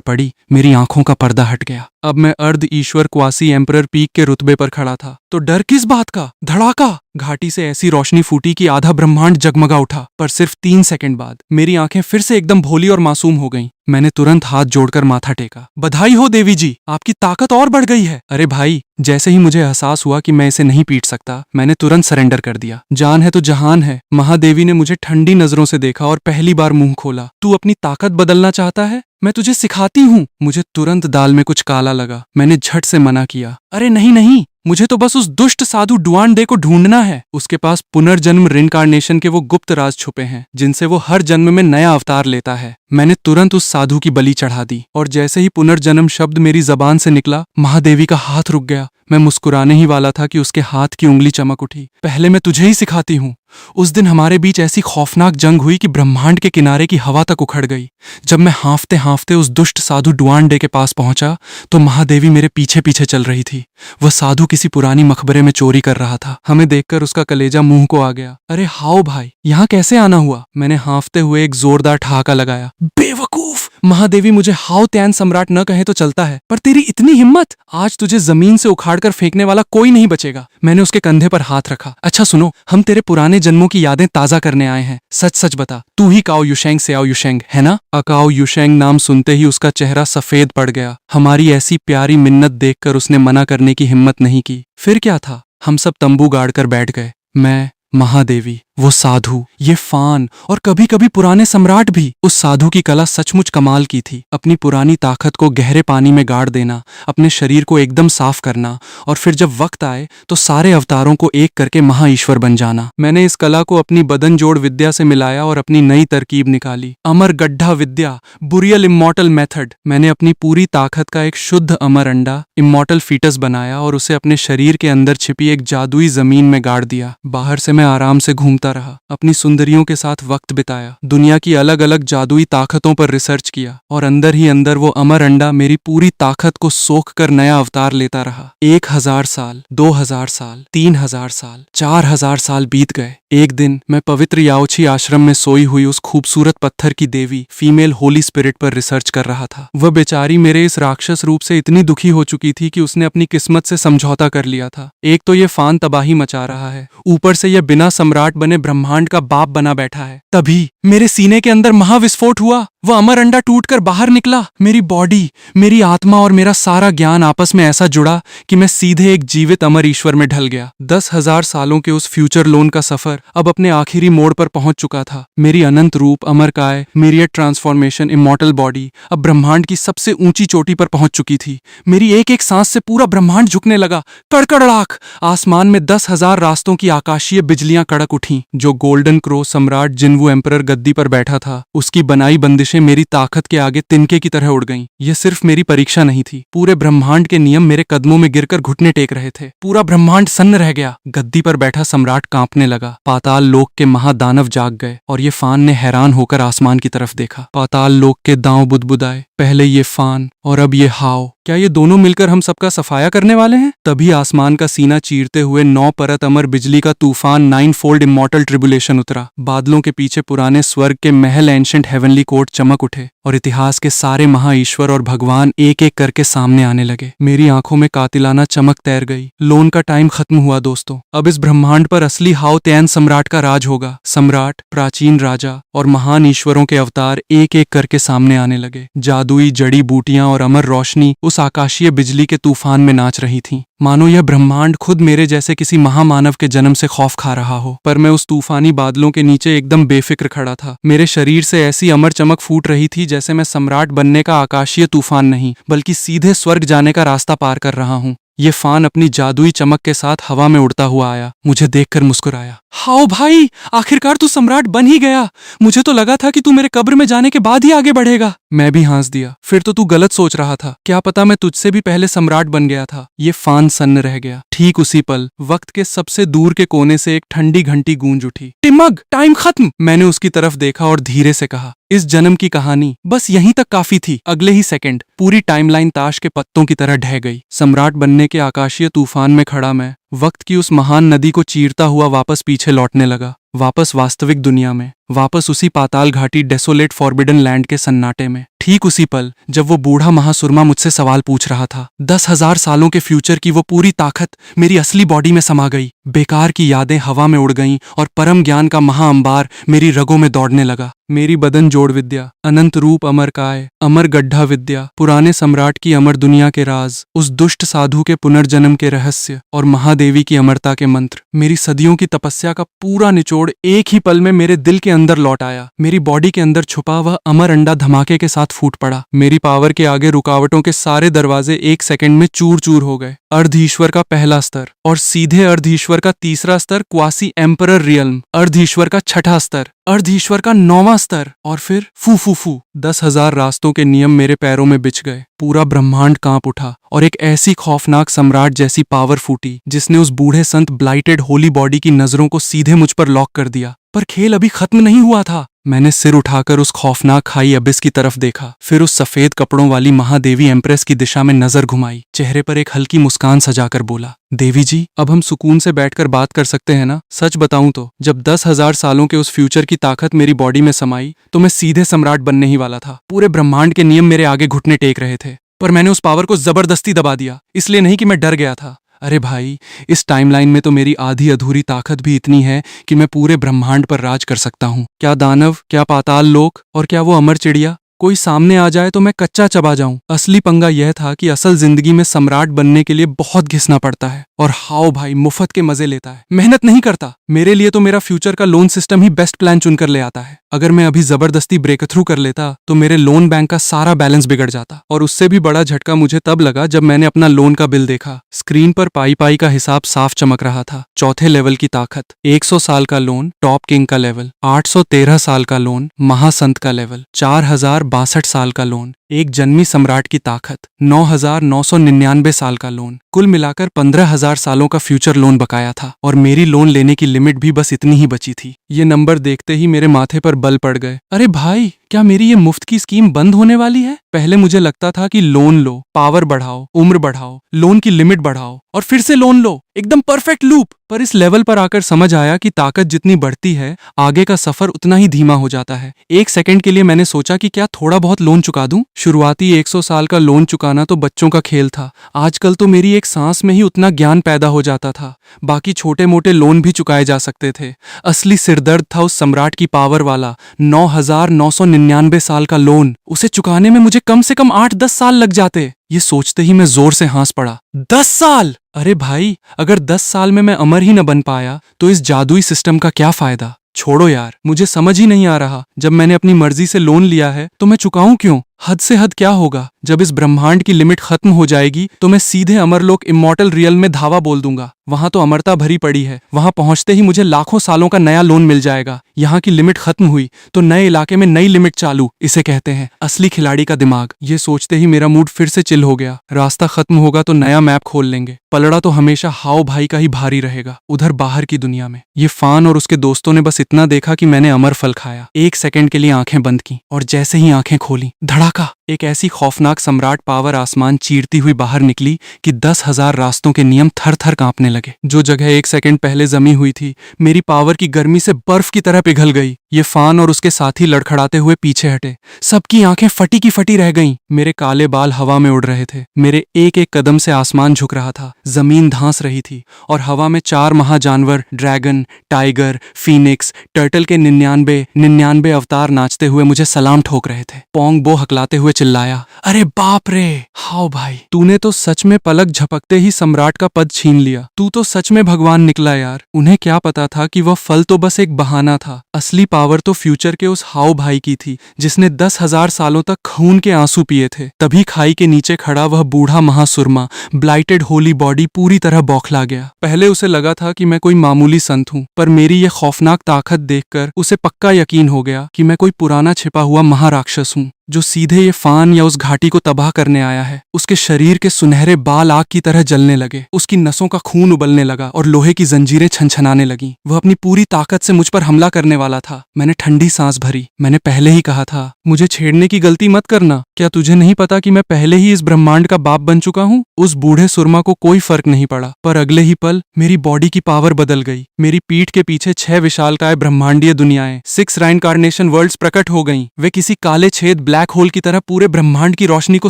पड़ी, मेरी आंखों का पर्दा हट गया। अब मैं अर्ध ईश्वर क्वासी एम्परर पीक के रुतबे पर खड़ा था। तो डर किस बात का? धड़ाका! घाटी से ऐसी रोशनी फूटी कि आधा ब्रह्मांड जगमगा उठा। पर सिर्फ 3 सेकंड बाद मेरी आंखें फिर से एकदम भोली और मासूम हो गईं। मैंने तुरंत हाथ जोड़कर माथा टेका। बधाई हो देवी जी, आपकी ताकत और बढ़ गई है। अरे भाई, जैसे ही मुझे एहसास हुआ कि मैं इसे नहीं पीट सकता, मैंने तुरंत सरेंडर कर दिया। जान है तो जहान है। महादेवी ने मुझे ठंडी नजरों से देखा और पहली बार मुंह खोला। तू अपनी ताकत बदलना चाहता है? मैं तुझे सिखाती हूँ। मुझे तुरंत दाल में कुछ काला लगा। मैंने झट से मना किया। अरे नहीं नहीं, मुझे तो बस उस दुष्ट साधु डुआन डे को ढूंढना है। उसके पास पुनर्जन्म रिनकार्नेशन के वो गुप्त राज छुपे हैं, जिनसे वो हर जन्म में नया अवतार लेता है। मैंने तुरंत उस साधु की बलि चढ़ा दी, और जैसे ही पुनर्जन्म शब्द मेरी जबान से निकला, महादेवी का हाथ रुक गया। मैं मुस्कुराने ही वाला था कि उसके हाथ की उंगली चमक उठी। पहले मैं तुझे ही सिखाती हूँ। उस दिन हमारे बीच ऐसी खौफनाक जंग हुई कि ब्रह्मांड के किनारे की हवा तक उखड़ गई। जब मैं हांफते हांफते उस दुष्ट साधु डुआन डे के पास पहुंचा, तो महादेवी मेरे पीछे पीछे चल रही थी। वह साधु किसी पुरानी मकबरे में चोरी कर रहा था। हमें देखकर उसका कलेजा मुंह को आ गया। अरे हाओ भाई, यहाँ कैसे आना हुआ? मैंने हांफते हुए एक जोरदार ठहाका लगाया। बेवकूफ! महादेवी मुझे हाओ त्यान सम्राट न कहे तो चलता है, पर तेरी इतनी हिम्मत! आज तुझे जमीन से उखाड़कर फेंकने वाला कोई नहीं बचेगा। मैंने उसके कंधे पर हाथ रखा। अच्छा सुनो, हम तेरे पुराने जन्मों की यादें ताजा करने आए हैं। सच सच बता, तू ही काओ युशेंग सेओ युशेंग है ना? अकाओ युशेंग नाम सुनते ही उसका चेहरा सफेद पड़ गया। हमारी ऐसी प्यारी मिन्नत देखकर उसने मना करने की हिम्मत नहीं की। फिर क्या था, हम सब तंबू गाड़कर बैठ गए। मैं, महादेवी, वो साधु, ये फान और कभी कभी पुराने सम्राट भी। उस साधु की कला सचमुच कमाल की थी। अपनी पुरानी ताकत को गहरे पानी में गाड़ देना, अपने शरीर को एकदम साफ करना, और फिर जब वक्त आए तो सारे अवतारों को एक करके महाईश्वर बन जाना। मैंने इस कला को अपनी बदन जोड़ विद्या से मिलाया और अपनी नई तरकीब निकाली, अमर गड्ढा विद्या, बुरियल इमॉर्टल मेथड। मैंने अपनी पूरी ताकत का एक शुद्ध अमर अंडा, इमॉर्टल फीटस बनाया और उसे अपने शरीर के अंदर छिपी एक जादुई जमीन में गाड़ दिया। बाहर से मैं आराम से घूमता रहा, अपनी सुंदरियों के साथ वक्त बिताया, दुनिया की अलग अलग जादुई ताकतों पर रिसर्च किया और अंदर ही अंदर वो अमर अंडा मेरी पूरी ताकत को सोख कर नया अवतार लेता रहा। 1000 साल, 2000 साल, 3000 साल, 4000 साल बीत गए। एक दिन मैं पवित्र याओछी आश्रम में सोई हुई उस खूबसूरत पत्थर की देवी फीमेल होली स्पिरिट पर रिसर्च कर रहा था। वह बेचारी मेरे इस राक्षस रूप से इतनी दुखी हो चुकी थी कि उसने अपनी किस्मत से समझौता कर लिया था। एक तो ये फान तबाही मचा रहा है, ऊपर से यह बिना सम्राट बने ब्रह्मांड का बाप बना बैठा है। तभी मेरे सीने के अंदर महाविस्फोट हुआ, वह अमर अंडा टूटकर बाहर निकला। मेरी बॉडी, मेरी आत्मा और मेरा सारा ज्ञान आपस में ऐसा जुड़ा कि मैं सीधे एक जीवित अमर ईश्वर में ढल गया। 10,000 सालों के उस फ्यूचर लोन का सफर अब अपने आखिरी मोड़ पर पहुंच चुका था। मेरी अनंत रूप, अमर काय, मेरी ट्रांसफॉर्मेशन, इमॉर्टल बॉडी अब ब्रह्मांड की सबसे ऊंची चोटी पर पहुंच चुकी थी। मेरी एक एक सांस से पूरा ब्रह्मांड झुकने लगा। कड़कड़ाक आसमान में 10,000 रास्तों की आकाशीय बिजलियां कड़क उठी। जो गोल्डन क्रो सम्राट जिन्वू एम्परर गद्दी पर बैठा था, उसकी बनाई बंदिशें मेरी ताकत के आगे तिनके की तरह उड़ गईं। यह सिर्फ मेरी परीक्षा नहीं थी, पूरे ब्रह्मांड के नियम मेरे कदमों में गिरकर घुटने टेक रहे थे। पूरा ब्रह्मांड सन्न रह गया। गद्दी पर बैठा सम्राट कांपने लगा। पाताल लोक के महादानव जाग गए और ये फान ने हैरान होकर आसमान की तरफ देखा। पाताल लोक के दांव बुदबुदाए, पहले ये फान और अब ये हाव, क्या ये दोनों मिलकर हम सबका सफाया करने वाले हैं? तभी आसमान का सीना चीरते हुए 9 परत अमर बिजली का तूफान 9 फोल्ड इमॉर्टल ट्रिबुलेशन उतरा। बादलों के पीछे पुराने स्वर्ग के महल एंशंट हेवनली कोर्ट चमक उठे और इतिहास के सारे महाईश्वर और भगवान एक एक करके सामने आने लगे। मेरी आंखों में कातिलाना चमक तैर गई। लोन का टाइम खत्म हुआ दोस्तों। अब इस ब्रह्मांड पर असली हाव तैन सम्राट का राज होगा। सम्राट, प्राचीन राजा और महान ईश्वरों के अवतार एक एक करके सामने आने लगे। जादुई जड़ी बूटियां और अमर रोशनी उस आकाशीय बिजली के तूफान में नाच रही थीं, मानो यह ब्रह्मांड खुद मेरे जैसे किसी महामानव के जन्म से खौफ खा रहा हो। पर मैं उस तूफानी बादलों के नीचे एकदम बेफिक्र खड़ा था। मेरे शरीर से ऐसी अमर चमक फूट रही थी जैसे मैं सम्राट बनने का आकाशीय तूफान नहीं, बल्कि सीधे स्वर्ग जाने का रास्ता पार कर रहा हूँ। ये फान अपनी जादुई चमक के साथ हवा में उड़ता हुआ आया, मुझे देखकर मुस्कुराया। हाओ भाई, आखिरकार तू सम्राट बन ही गया। मुझे तो लगा था कि तू मेरे कब्र में जाने के बाद ही आगे बढ़ेगा। मैं भी हंस दिया। फिर तो तू गलत सोच रहा था। क्या पता मैं तुझसे भी पहले सम्राट बन गया था। ये फान सन्न रह गया। ठीक उसी पल वक्त के सबसे दूर के कोने से एक ठंडी घंटी गूंज उठी। टिमक, टाइम खत्म। मैंने उसकी तरफ देखा और धीरे से कहा, इस जन्म की कहानी बस यहीं तक काफी थी। अगले ही सेकंड पूरी टाइमलाइन ताश के पत्तों की तरह ढह गई। सम्राट बनने के आकाशीय तूफान में खड़ा मैं वक्त की उस महान नदी को चीरता हुआ वापस पीछे लौटने लगा। वापस वास्तविक दुनिया में, वापस उसी पाताल घाटी डेसोलेट फॉरबिडन लैंड के सन्नाटे में। ठीक उसी पल जब वो बूढ़ा महासुरमा मुझसे सवाल पूछ रहा था। 10,000 सालों के फ्यूचर की वो पूरी ताकत मेरी असली बॉडी में समा गई। बेकार की यादें हवा में उड़ गईं और परम ज्ञान का महाअंबार मेरी रगों में दौड़ने लगा। मेरी बदन जोड़ विद्या, अनंत रूप अमर काय, अमर गड्ढा विद्या, पुराने सम्राट की अमर दुनिया के राज, उस दुष्ट साधु के पुनर्जन्म के रहस्य और महादेवी की अमरता के मंत्र, मेरी सदियों की तपस्या का पूरा निचोड़ एक ही पल में मेरे दिल के अंदर लौट आया। मेरी बॉडी के अंदर छुपा वह अमर अंडा धमाके के साथ फूट पड़ा। मेरी पावर के आगे रुकावटों के सारे दरवाजे एक सेकंड में चूर चूर हो गए। अर्ध ईश्वर का पहला स्तर और सीधे अर्ध ईश्वर का तीसरा स्तर, क्वासी एम्परर रियल्म, अर्ध ईश्वर का छठा स्तर, अर्ध ईश्वर का 9वां स्तर और फिर फू फू फू 10,000 रास्तों के नियम मेरे पैरों में बिछ गए। पूरा ब्रह्मांड कांप उठा और एक ऐसी खौफनाक सम्राट जैसी पावर फूटी जिसने उस बूढ़े संत ब्लाइटेड होली बॉडी की नजरों को सीधे मुझ पर लॉक कर दिया। पर खेल अभी खत्म नहीं हुआ था। मैंने सिर उठाकर उस खौफनाक खाई अबिस की तरफ देखा, फिर उस सफेद कपड़ों वाली महादेवी एम्प्रेस की दिशा में नजर घुमाई, चेहरे पर एक हल्की मुस्कान सजाकर बोला, देवी जी, अब हम सुकून से बैठकर बात कर सकते हैं ना? सच बताऊं तो जब 10,000 सालों के उस फ्यूचर की ताकत मेरी बॉडी में समाई तो मैं सीधे सम्राट बनने ही वाला था। पूरे ब्रह्मांड के नियम मेरे आगे घुटने टेक रहे थे, पर मैंने उस पावर को जबरदस्ती दबा दिया। इसलिए नहीं कि मैं डर गया था। अरे भाई, इस टाइमलाइन में तो मेरी आधी अधूरी ताकत भी इतनी है कि मैं पूरे ब्रह्मांड पर राज कर सकता हूँ। क्या दानव, क्या पाताल लोक और क्या वो अमर चिड़िया, कोई सामने आ जाए तो मैं कच्चा चबा जाऊं। असली पंगा यह था कि असल जिंदगी में सम्राट बनने के लिए बहुत घिसना पड़ता है और हाओ भाई मुफ्त के मजे लेता है, मेहनत नहीं करता। मेरे लिए तो मेरा फ्यूचर का लोन सिस्टम ही बेस्ट प्लान चुनकर ले आता है। अगर मैं अभी जबरदस्ती ब्रेक थ्रू कर लेता तो मेरे लोन बैंक का सारा बैलेंस बिगड़ जाता। और उससे भी बड़ा झटका मुझे तब लगा जब मैंने अपना लोन का बिल देखा। स्क्रीन पर पाई पाई का हिसाब साफ चमक रहा था। चौथे लेवल की ताकत, 100 साल का लोन टॉप किंग का लेवल, 813 साल का लोन महासंत का लेवल, 4062 साल का लोन एक जन्मी सम्राट की ताकत, 9,999 साल का लोन, कुल मिलाकर 15,000 सालों का फ्यूचर लोन बकाया था और मेरी लोन लेने की लिमिट भी बस इतनी ही बची थी। ये नंबर देखते ही मेरे माथे पर बल पड़ गए। अरे भाई, क्या मेरी ये मुफ्त की स्कीम बंद होने वाली है? पहले मुझे लगता था कि लोन लो, पावर बढ़ाओ, उम्र बढ़ाओ, लोन की लिमिट बढ़ाओ और फिर से लोन लो, एकदम परफेक्ट लूप। पर इस लेवल पर आकर समझ आया कि ताकत जितनी बढ़ती है, आगे का सफर उतना ही धीमा हो जाता है। एक सेकंड के लिए मैंने सोचा कि क्या थोड़ा बहुत लोन चुका दूं? शुरुआती 100 साल का लोन चुकाना तो बच्चों का खेल था। आजकल तो मेरी एक सांस में ही उतना ज्ञान पैदा हो जाता था। बाकी छोटे मोटे लोन भी चुकाए जा सकते थे। असली सिरदर्द था उस सम्राट की पावर वाला 9,999 साल का लोन। उसे चुकाने में मुझे कम से कम 8-10 साल लग जाते। ये सोचते ही मैं जोर से हंस पड़ा। 10 साल! अरे भाई, अगर 10 साल में मैं अमर ही न बन पाया तो इस जादुई सिस्टम का क्या फायदा? छोड़ो यार, मुझे समझ ही नहीं आ रहा। जब मैंने अपनी मर्जी से लोन लिया है तो मैं चुकाऊं क्यों? हद से हद क्या होगा? जब इस ब्रह्मांड की लिमिट खत्म हो जाएगी तो मैं सीधे अमरलोक इमॉर्टल रियल में धावा बोल दूंगा। वहां तो अमरता भरी पड़ी है। वहां पहुंचते ही मुझे लाखों सालों का नया लोन मिल जाएगा। यहाँ की लिमिट खत्म हुई तो नए इलाके में नई लिमिट चालू। इसे कहते हैं असली खिलाड़ी का दिमाग। ये सोचते ही मेरा मूड फिर से चिल हो गया। रास्ता खत्म होगा तो नया मैप खोल लेंगे। पलड़ा तो हमेशा हाव भाई का ही भारी रहेगा। उधर बाहर की दुनिया में ये फान और उसके दोस्तों ने बस इतना देखा कि मैंने अमर फल खाया। एक सेकंड के लिए आंखें बंद की और जैसे ही आंखें खोली, धड़ाका, एक ऐसी खौफनाक सम्राट पावर आसमान चीरती हुई बाहर निकली कि 10,000 रास्तों के नियम थर थर कांपने लगे। जो जगह एक सेकंड पहले जमी हुई थी, मेरी पावर की गर्मी से बर्फ की तरह पिघल गई। ये फान और उसके साथी लड़खड़ाते हुए पीछे हटे। सबकी आंखें फटी की फटी रह गईं। मेरे काले बाल हवा में उड़ रहे थे। मेरे एक एक कदम से आसमान झुक रहा था। जमीन धांस रही थी और हवा में 4 महाजानवर, ड्रैगन, टाइगर, फीनिक्स, टर्टल के 99 अवतार नाचते हुए मुझे सलाम ठोक रहे थे। पोंग बो हकलाते हुए चिल्लाया, अरे बाप रे! हाओ भाई, तूने तो सच में पलक झपकते ही सम्राट का पद छीन लिया। तू तो सच में भगवान निकला यार। उन्हें क्या पता था कि वह फल तो बस एक बहाना था। असली पावर तो फ्यूचर के उस हाओ भाई की थी जिसने 10,000 सालों तक खून के आंसू पिए थे। तभी खाई के नीचे खड़ा वह बूढ़ा महासुरमा, ब्लाइटेड होली बॉडी पूरी तरह बौखला गया। पहले उसे लगा था कि मैं कोई मामूली संत हूँ, पर मेरी ये खौफनाक ताकत देखकर उसे पक्का यकीन हो गया कि मैं कोई पुराना छिपा हुआ महाराक्षस हूँ जो सीधे ये फान या उस घाटी को तबाह करने आया है। उसके शरीर के सुनहरे बाल आग की तरह जलने लगे। उसकी नसों का खून उबलने लगा और लोहे की जंजीरें छनछनाने लगीं। वह अपनी पूरी ताकत से मुझ पर हमला करने वाला था। मैंने ठंडी सांस भरी। मैंने पहले ही कहा था, मुझे छेड़ने की गलती मत करना। क्या तुझे नहीं पता कि मैं पहले ही इस ब्रह्मांड का बाप बन चुका हूँ? उस बूढ़े सुरमा को कोई फर्क नहीं पड़ा, पर अगले ही पल मेरी बॉडी की पावर बदल गई। मेरी पीठ के पीछे 6 विशालकाय ब्रह्मांडीय दुनियाएं, 6 राइनकार्नेशन वर्ल्ड्स प्रकट हो गईं। वे किसी काले छेद ब्लैक होल की तरह पूरे ब्रह्मांड की रोशनी को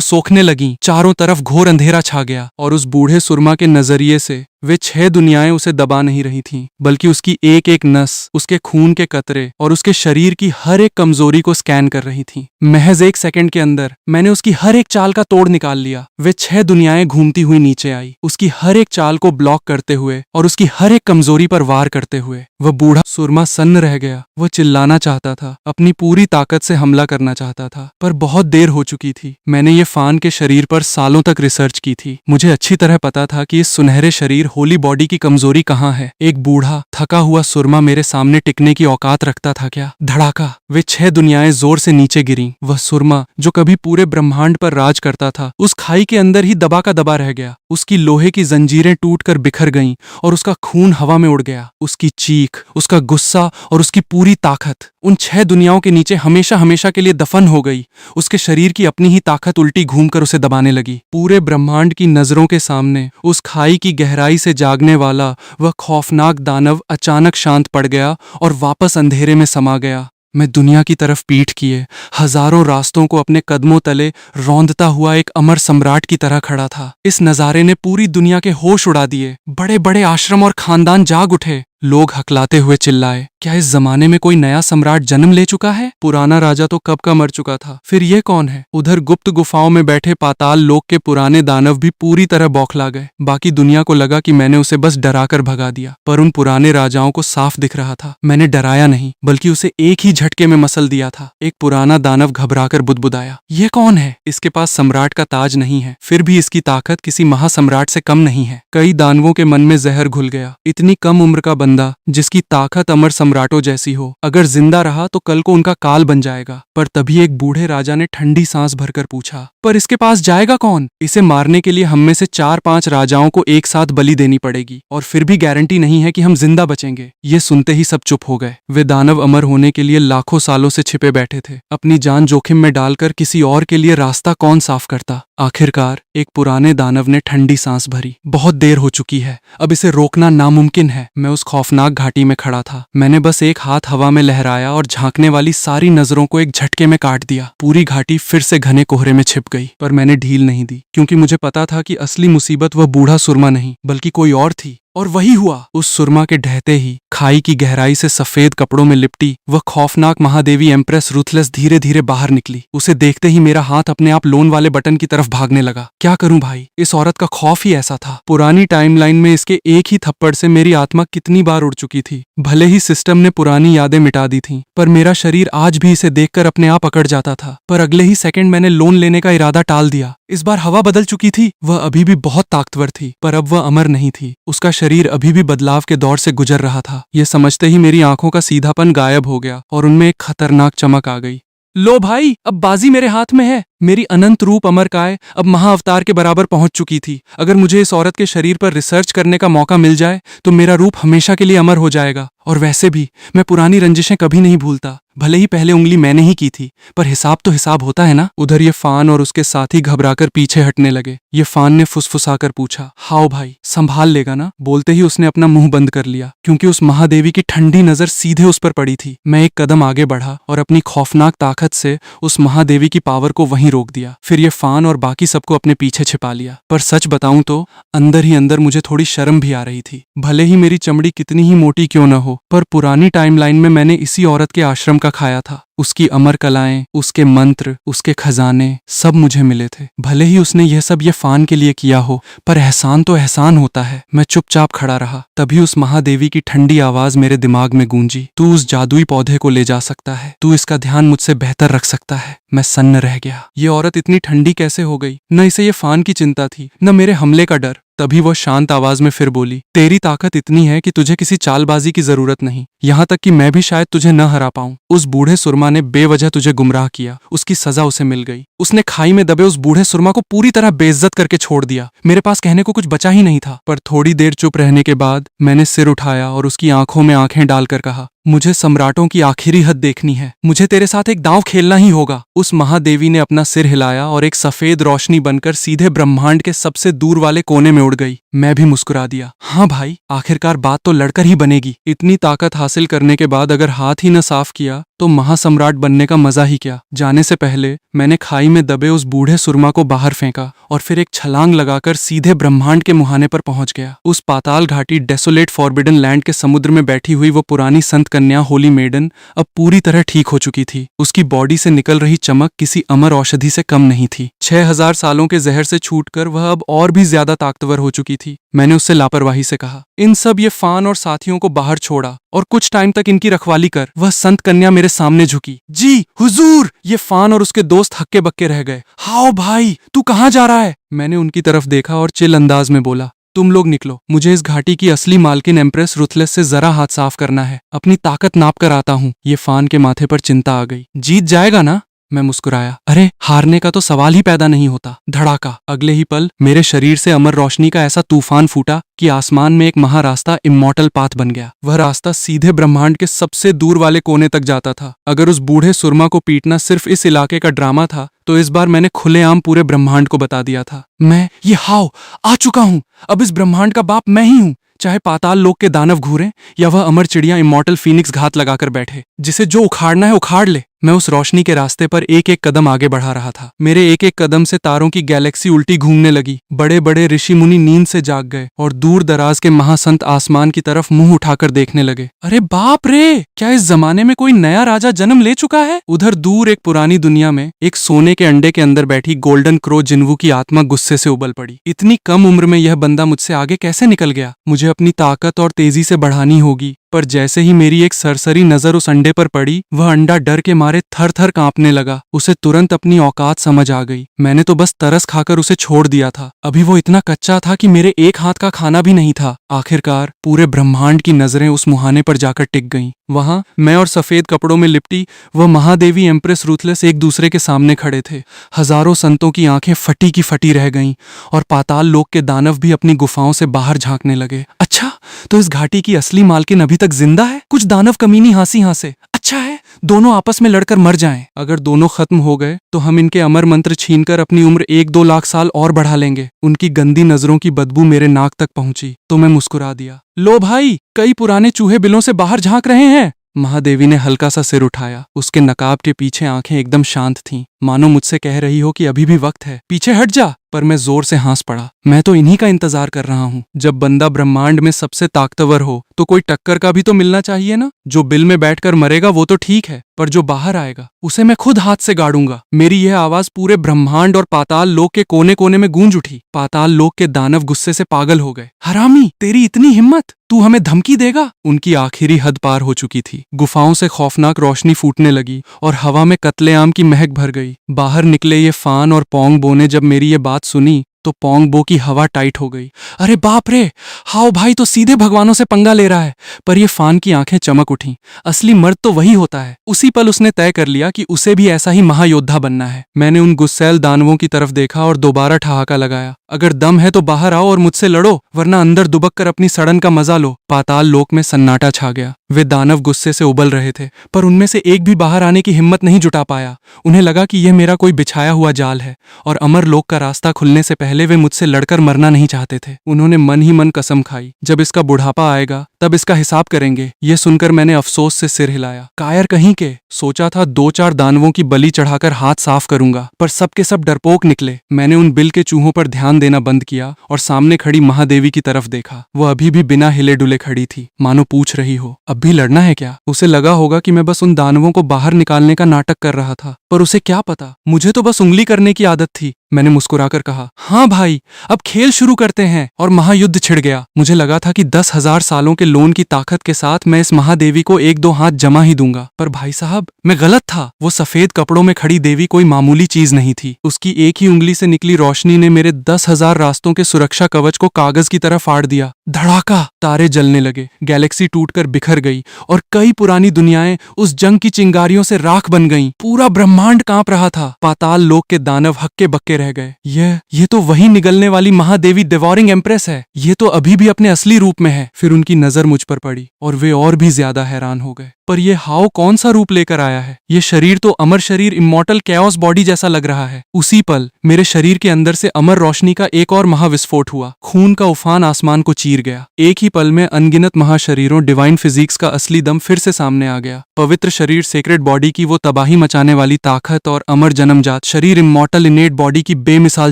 सोखने लगीं। चारों तरफ घोर अंधेरा छा गया और उस बूढ़े सुरमा के नजरिए से वे 6 दुनियाएं उसे दबा नहीं रही थीं, बल्कि उसकी एक एक नस, उसके खून के कतरे और उसके शरीर की हर एक कमजोरी को स्कैन कर रही थीं। महज 1 सेकंड के अंदर मैंने उसकी हर एक चाल का तोड़ निकाल लिया। वे 6 दुनियाएं घूमती हुई नीचे आई, उसकी हर एक चाल को ब्लॉक करते हुए और उसकी हर एक कमजोरी पर वार करते हुए। वह बूढ़ा सुरमा सन्न रह गया। वह चिल्लाना चाहता था, अपनी पूरी ताकत से हमला करना चाहता था, पर बहुत देर हो चुकी थी। मैंने ये फान के शरीर पर सालों तक रिसर्च की थी। मुझे अच्छी तरह पता था कि इस सुनहरे शरीर होली बॉडी की कमजोरी कहाँ है। एक बूढ़ा थका हुआ सुरमा मेरे सामने टिकने की औकात रखता था क्या? धड़ाका, वे 6 दुनियाएं जोर से नीचे गिरीं। वह सुरमा जो कभी पूरे ब्रह्मांड पर राज करता था, उस खाई के अंदर ही दबा का दबा रह गया। उसकी लोहे की जंजीरें टूटकर बिखर गईं और उसका खून हवा में उड़ गया। उसकी चीख, उसका गुस्सा और उसकी पूरी ताकत उन 6 दुनियाओं के नीचे हमेशा हमेशा के लिए दफन हो गई। उसके शरीर की अपनी ही ताकत उल्टी घूमकर उसे दबाने लगी। पूरे ब्रह्मांड की नजरों के सामने उस खाई की गहराई से जागने वाला वह खौफनाक दानव अचानक शांत पड़ गया और वापस अंधेरे में समा गया। मैं दुनिया की तरफ पीठ किए हजारों रास्तों को अपने कदमों तले रौंदता हुआ एक अमर सम्राट की तरह खड़ा था। इस नजारे ने पूरी दुनिया के होश उड़ा दिए। बड़े बड़े आश्रम और खानदान जाग उठे। लोग हकलाते हुए चिल्लाए, क्या इस जमाने में कोई नया सम्राट जन्म ले चुका है? पुराना राजा तो कब का मर चुका था, फिर ये कौन है? उधर गुप्त गुफाओं में बैठे पाताल लोक के पुराने दानव भी पूरी तरह बौखला गए। बाकी दुनिया को लगा कि मैंने उसे बस डराकर भगा दिया, पर उन पुराने राजाओं को साफ दिख रहा था मैंने डराया नहीं, बल्कि उसे एक ही झटके में मसल दिया था। एक पुराना दानव घबराकर बुदबुदाया, ये कौन है? इसके पास सम्राट का ताज नहीं है, फिर भी इसकी ताकत किसी महासम्राट से कम नहीं है। कई दानवों के मन में जहर घुल गया। इतनी कम उम्र का बंदा जिसकी ताकत अमर सम्राटों जैसी हो, अगर जिंदा रहा तो कल को उनका काल बन जाएगा। पर तभी एक बूढ़े राजा ने ठंडी सांस भरकर पूछा, पर इसके पास जाएगा कौन? इसे मारने के लिए हम में से 4-5 राजाओं को एक साथ बलि देनी पड़ेगी, और फिर भी गारंटी नहीं है कि हम जिंदा बचेंगे। ये सुनते ही सब चुप हो गए। वे दानव अमर होने के लिए लाखों सालों से छिपे बैठे थे। अपनी जान जोखिम में डालकर किसी और के लिए रास्ता कौन साफ करता? आखिरकार एक पुराने दानव ने ठंडी सांस भरी। बहुत देर हो चुकी है, अब इसे रोकना नामुमकिन है। मैं उस खौफनाक घाटी में खड़ा था। मैंने बस एक हाथ हवा में लहराया और झांकने वाली सारी नजरों को एक झटके में काट दिया। पूरी घाटी फिर से घने कोहरे में छिप गई, पर मैंने ढील नहीं दी, क्योंकि मुझे पता था कि असली मुसीबत वह बूढ़ा सुरमा नहीं बल्कि कोई और थी। और वही हुआ। उस सुरमा के ढहते ही खाई की गहराई से सफेद कपड़ों में लिपटी वह खौफनाक महादेवी एम्प्रेस रूथलेस धीरे धीरे बाहर निकली। उसे देखते ही मेरा हाथ अपने आप लोन वाले बटन की तरफ भागने लगा। क्या करूं भाई, इस औरत का खौफ ही ऐसा था। पुरानी टाइमलाइन में इसके एक ही थप्पड़ से मेरी आत्मा कितनी बार उड़ चुकी थी। भले ही सिस्टम ने पुरानी यादें मिटा दी थीं, पर मेरा शरीर आज भी इसे देखकर अपने आप अकड़ जाता था। पर अगले ही सेकंड मैंने लोन लेने का इरादा टाल दिया। इस बार हवा बदल चुकी थी। वह अभी भी बहुत ताकतवर थी, पर अब वह अमर नहीं थी। उसका शरीर अभी भी बदलाव के दौर से गुजर रहा था। यह समझते ही मेरी आंखों का सीधापन गायब हो गया और उनमें एक खतरनाक चमक आ गई। लो भाई, अब बाजी मेरे हाथ में है। मेरी अनंत रूप अमरकाय अब महाअवतार के बराबर पहुंच चुकी थी। अगर मुझे इस औरत के शरीर पर रिसर्च करने का मौका मिल जाए तो मेरा रूप हमेशा के लिए अमर हो जाएगा। और वैसे भी मैं पुरानी रंजिशें कभी नहीं भूलता। भले ही पहले उंगली मैंने ही की थी, पर हिसाब तो हिसाब होता है ना। उधर ये फान और उसके साथी घबराकर पीछे हटने लगे। ये फान ने फुसफुसाकर पूछा, हाओ भाई, संभाल लेगा ना? बोलते ही उसने अपना मुंह बंद कर लिया, क्योंकि उस महादेवी की ठंडी नजर सीधे उस पर पड़ी थी। मैं एक कदम आगे बढ़ा और अपनी खौफनाक ताकत से उस महादेवी की पावर को वहीं रोक दिया। फिर ये फान और बाकी सबको अपने पीछे छिपा लिया। पर सच बताऊं तो अंदर ही अंदर मुझे थोड़ी शर्म भी आ रही थी। भले ही मेरी चमड़ी कितनी ही मोटी क्यों न हो, पर पुरानी टाइमलाइन में मैंने इसी औरत के आश्रम का खाया था। उसकी अमर कलाएं, उसके मंत्र, उसके खजाने सब मुझे मिले थे। भले ही उसने यह सब ये फान के लिए किया हो, पर एहसान तो एहसान होता है। मैं चुपचाप खड़ा रहा। तभी उस महादेवी की ठंडी आवाज मेरे दिमाग में गूंजी, तू उस जादुई पौधे को ले जा सकता है, तू इसका ध्यान मुझसे बेहतर रख सकता है। मैं सन्न रह गया। ये औरत इतनी ठंडी कैसे हो गई? न इसे ये फान की चिंता थी, न मेरे हमले का डर। तभी वह शांत आवाज में फिर बोली, तेरी ताकत इतनी है कि तुझे किसी चालबाजी की जरूरत नहीं, यहाँ तक कि मैं भी शायद तुझे न हरा पाऊं। उस बूढ़े सुरमा ने बेवजह तुझे गुमराह किया, उसकी सजा उसे मिल गई। उसने खाई में दबे उस बूढ़े सुरमा को पूरी तरह बेइज्जत करके छोड़ दिया। मेरे पास कहने को कुछ बचा ही नहीं था। पर थोड़ी देर चुप रहने के बाद मैंने सिर उठाया और उसकी आंखों में आंखें डालकर कहा, मुझे सम्राटों की आखिरी हद देखनी है। मुझे तेरे साथ एक दांव खेलना ही होगा। उस महादेवी ने अपना सिर हिलाया और एक सफेद रोशनी बनकर सीधे ब्रह्मांड के सबसे दूर वाले कोने में उड़ गई। मैं भी मुस्कुरा दिया। हाँ भाई, आखिरकार बात तो लड़कर ही बनेगी। इतनी ताकत हासिल करने के बाद अगर हाथ ही न साफ किया तो महासम्राट बनने का मजा ही क्या। जाने से पहले मैंने खाई में दबे उस बूढ़े सुरमा को बाहर फेंका और फिर एक छलांग लगाकर सीधे ब्रह्मांड के मुहाने पर पहुंच गया। उस पाताल घाटी डेसोलेट फॉरबिडन लैंड के समुद्र में बैठी हुई वो पुरानी संत कन्या होली मेडन अब पूरी तरह ठीक हो चुकी थी। उसकी बॉडी से निकल रही चमक किसी अमर औषधि से कम नहीं थी। 6000 सालों के जहर से छूटकर वह अब और भी ज्यादा ताकतवर हो चुकी थी। मैंने उससे लापरवाही से कहा, इन सब ये फान और साथियों को बाहर छोड़ा और कुछ टाइम तक इनकी रखवाली कर। वह संत कन्या मेरे सामने झुकी। जी हुजूर। ये फान और उसके दोस्त हक्के बक्के रह गए। हाओ भाई, तू कहाँ जा रहा है? मैंने उनकी तरफ देखा और चिल अंदाज में बोला, तुम लोग निकलो। मुझे इस घाटी की असली मालकिन एम्प्रेस रूथलेस से जरा हाथ साफ करना है। अपनी ताकत नाप कर आता हूँ। ये फान के माथे पर चिंता आ गई। जीत जाएगा ना? मैं मुस्कुराया। अरे, हारने का तो सवाल ही पैदा नहीं होता। धड़ाका। अगले ही पल मेरे शरीर से अमर रोशनी का ऐसा तूफान फूटा कि आसमान में एक महारास्ता इमॉर्टल पाथ बन गया। वह रास्ता सीधे ब्रह्मांड के सबसे दूर वाले कोने तक जाता था। अगर उस बूढ़े सुरमा को पीटना सिर्फ इस इलाके का ड्रामा था, तो इस बार मैंने खुलेआम पूरे ब्रह्मांड को बता दिया था। मैं ये हाओ आ चुका हूँ। अब इस ब्रह्मांड का बाप मैं ही हूँ। चाहे पाताल लोक के दानव घूरे या वह अमर चिड़िया इमॉर्टल फीनिक्स घात लगाकर बैठे, जिसे जो उखाड़ना है उखाड़ ले। मैं उस रोशनी के रास्ते पर एक एक कदम आगे बढ़ा रहा था। मेरे एक एक कदम से तारों की गैलेक्सी उल्टी घूमने लगी। बड़े बड़े ऋषि मुनि नींद से जाग गए और दूर दराज के महासंत आसमान की तरफ मुंह उठाकर देखने लगे। अरे बाप रे, क्या इस जमाने में कोई नया राजा जन्म ले चुका है? उधर दूर एक पुरानी दुनिया में एक सोने के अंडे के अंदर बैठी गोल्डन क्रो जिन्वू की आत्मा गुस्से से उबल पड़ी। इतनी कम उम्र में यह बंदा मुझसे आगे कैसे निकल गया? मुझे अपनी ताकत और तेजी से बढ़ानी होगी, पर जैसे ही मेरी एक सरसरी नजर उस अंडे पर पड़ी, वह अंडा डर के मारे थर थर कांपने लगा। उसे तुरंत अपनी औकात समझ आ गई। मैंने तो बस तरस खाकर उसे छोड़ दिया था। अभी वो इतना कच्चा था कि मेरे एक हाथ का खाना भी नहीं था। आखिरकार पूरे ब्रह्मांड की नजरें उस मुहाने पर जाकर टिक गईं। वहां मैं और सफेद कपड़ों में लिपटी वह महादेवी एम्प्रेस रूथलेस एक दूसरे के सामने खड़े थे। हजारों संतों की आंखें फटी की फटी रह गईं और पाताल लोक के दानव भी अपनी गुफाओं से बाहर झांकने लगे। अच्छा, तो इस घाटी की असली मालकिन अभी तक जिंदा है? कुछ दानव कमीनी हंसी हंसे। अच्छा है, दोनों आपस में लड़कर मर जाएं। अगर दोनों खत्म हो गए तो हम इनके अमर मंत्र छीनकर अपनी उम्र 1-2 लाख साल और बढ़ा लेंगे। उनकी गंदी नजरों की बदबू मेरे नाक तक पहुंची तो मैं मुस्कुरा दिया। लो भाई, कई पुराने चूहे बिलों से बाहर झांक रहे हैं। महादेवी ने हल्का सा सिर उठाया। उसके नकाब के पीछे आंखें एकदम शांत थीं, मानो मुझसे कह रही हो कि अभी भी वक्त है, पीछे हट जा। पर मैं जोर से हंस पड़ा। मैं तो इन्हीं का इंतजार कर रहा हूँ। जब बंदा ब्रह्मांड में सबसे ताकतवर हो तो कोई टक्कर का भी तो मिलना चाहिए ना। जो बिल में बैठकर मरेगा वो तो ठीक है, पर जो बाहर आएगा उसे मैं खुद हाथ से गाड़ूंगा। मेरी यह आवाज पूरे ब्रह्मांड और पाताल लोक के कोने कोने में गूंज उठी। पाताल लोक के दानव गुस्से से पागल हो गए। हरामी, तेरी इतनी हिम्मत, तू हमें धमकी देगा? उनकी आखिरी हद पार हो चुकी थी। गुफाओं से खौफनाक रोशनी फूटने लगी और हवा में कत्लेआम की महक भर गई। बाहर निकले ये फान और पोंग बो ने जब मेरी ये बात सुनी तो पोंग बो की हवा टाइट हो गई। अरे बाप रे, हाओ भाई तो सीधे भगवानों से पंगा ले रहा है। पर ये फान की आंखें चमक उठीं। असली मर्द तो वही होता है। उसी पल उसने तय कर लिया कि उसे भी ऐसा ही महायोद्धा बनना है। मैंने उन गुस्सैल दानवों की तरफ देखा और दोबारा ठहाका लगाया। अगर दम है तो बाहर आओ और मुझसे लड़ो, वरना अंदर दुबक कर अपनी सड़न का मजा लो। पाताल लोक में सन्नाटा छा गया। वे दानव गुस्से से उबल रहे थे, पर उनमें से एक भी बाहर आने की हिम्मत नहीं जुटा पाया। उन्हें लगा कि यह मेरा कोई बिछाया हुआ जाल है और अमर लोक का रास्ता खुलने से पहले वे मुझसे लड़कर मरना नहीं चाहते थे। उन्होंने मन ही मन कसम खाई, जब इसका बुढ़ापा आएगा तब इसका हिसाब करेंगे। ये सुनकर मैंने अफसोस से सिर हिलाया। कायर कहीं के, सोचा था 2-4 दानवों की बलि चढ़ाकर हाथ साफ करूंगा, पर सबके सब डरपोक निकले। मैंने उन बिल के चूहों पर ध्यान देना बंद किया और सामने खड़ी महादेवी की तरफ देखा। वह अभी भी बिना हिले डुले खड़ी थी, मानो पूछ रही हो, अब भी लड़ना है क्या? उसे लगा होगा कि मैं बस उन दानवों को बाहर निकालने का नाटक कर रहा था, पर उसे क्या पता, मुझे तो बस उंगली करने की आदत थी। मैंने मुस्कुराकर कहा, हाँ भाई, अब खेल शुरू करते हैं। और महायुद्ध छिड़ गया। मुझे लगा था कि 10,000 सालों के लोन की ताकत के साथ मैं इस महादेवी को 1-2 हाथ जमा ही दूंगा। पर भाई साहब, मैं गलत था। वो सफेद कपड़ों में खड़ी देवी कोई मामूली चीज नहीं थी। उसकी एक ही उंगली से निकली रोशनी ने मेरे 10,000 रास्तों के सुरक्षा कवच को कागज की तरह फाड़ दिया। धड़ाका, तारे जलने लगे, गैलेक्सी टूटकर बिखर गई और कई पुरानी दुनियाएं उस जंग की चिंगारियों से राख बन गईं। पूरा ब्रह्मांड कांप रहा था। पाताल लोक के दानव हक्के बक्के रह गए। ये तो वही निगलने वाली महादेवी डिवोरिंग एम्प्रेस है। ये तो अभी भी अपने असली रूप में है। फिर उनकी नजर मुझ पर पड़ी और वे और भी ज्यादा हैरान हो गए। पर ये हाउ कौन सा रूप लेकर आया है? ये शरीर तो अमर शरीर, इमॉर्टल कैओस बॉडी जैसा लग रहा है। उसी पल मेरे शरीर के अंदर से अमर रोशनी का एक और महाविस्फोट हुआ। खून का उफान आसमान को चीर गया। एक ही पल में अनगिनत महाशरीरों, डिवाइन फिजिक्स का असली दम फिर से सामने आ गया। पवित्र शरीर, सेक्रेड बॉडी की वो तबाही मचाने वाली ताकत और अमर जन्मजात शरीर, इमॉर्टल इनेट बॉडी की बेमिसाल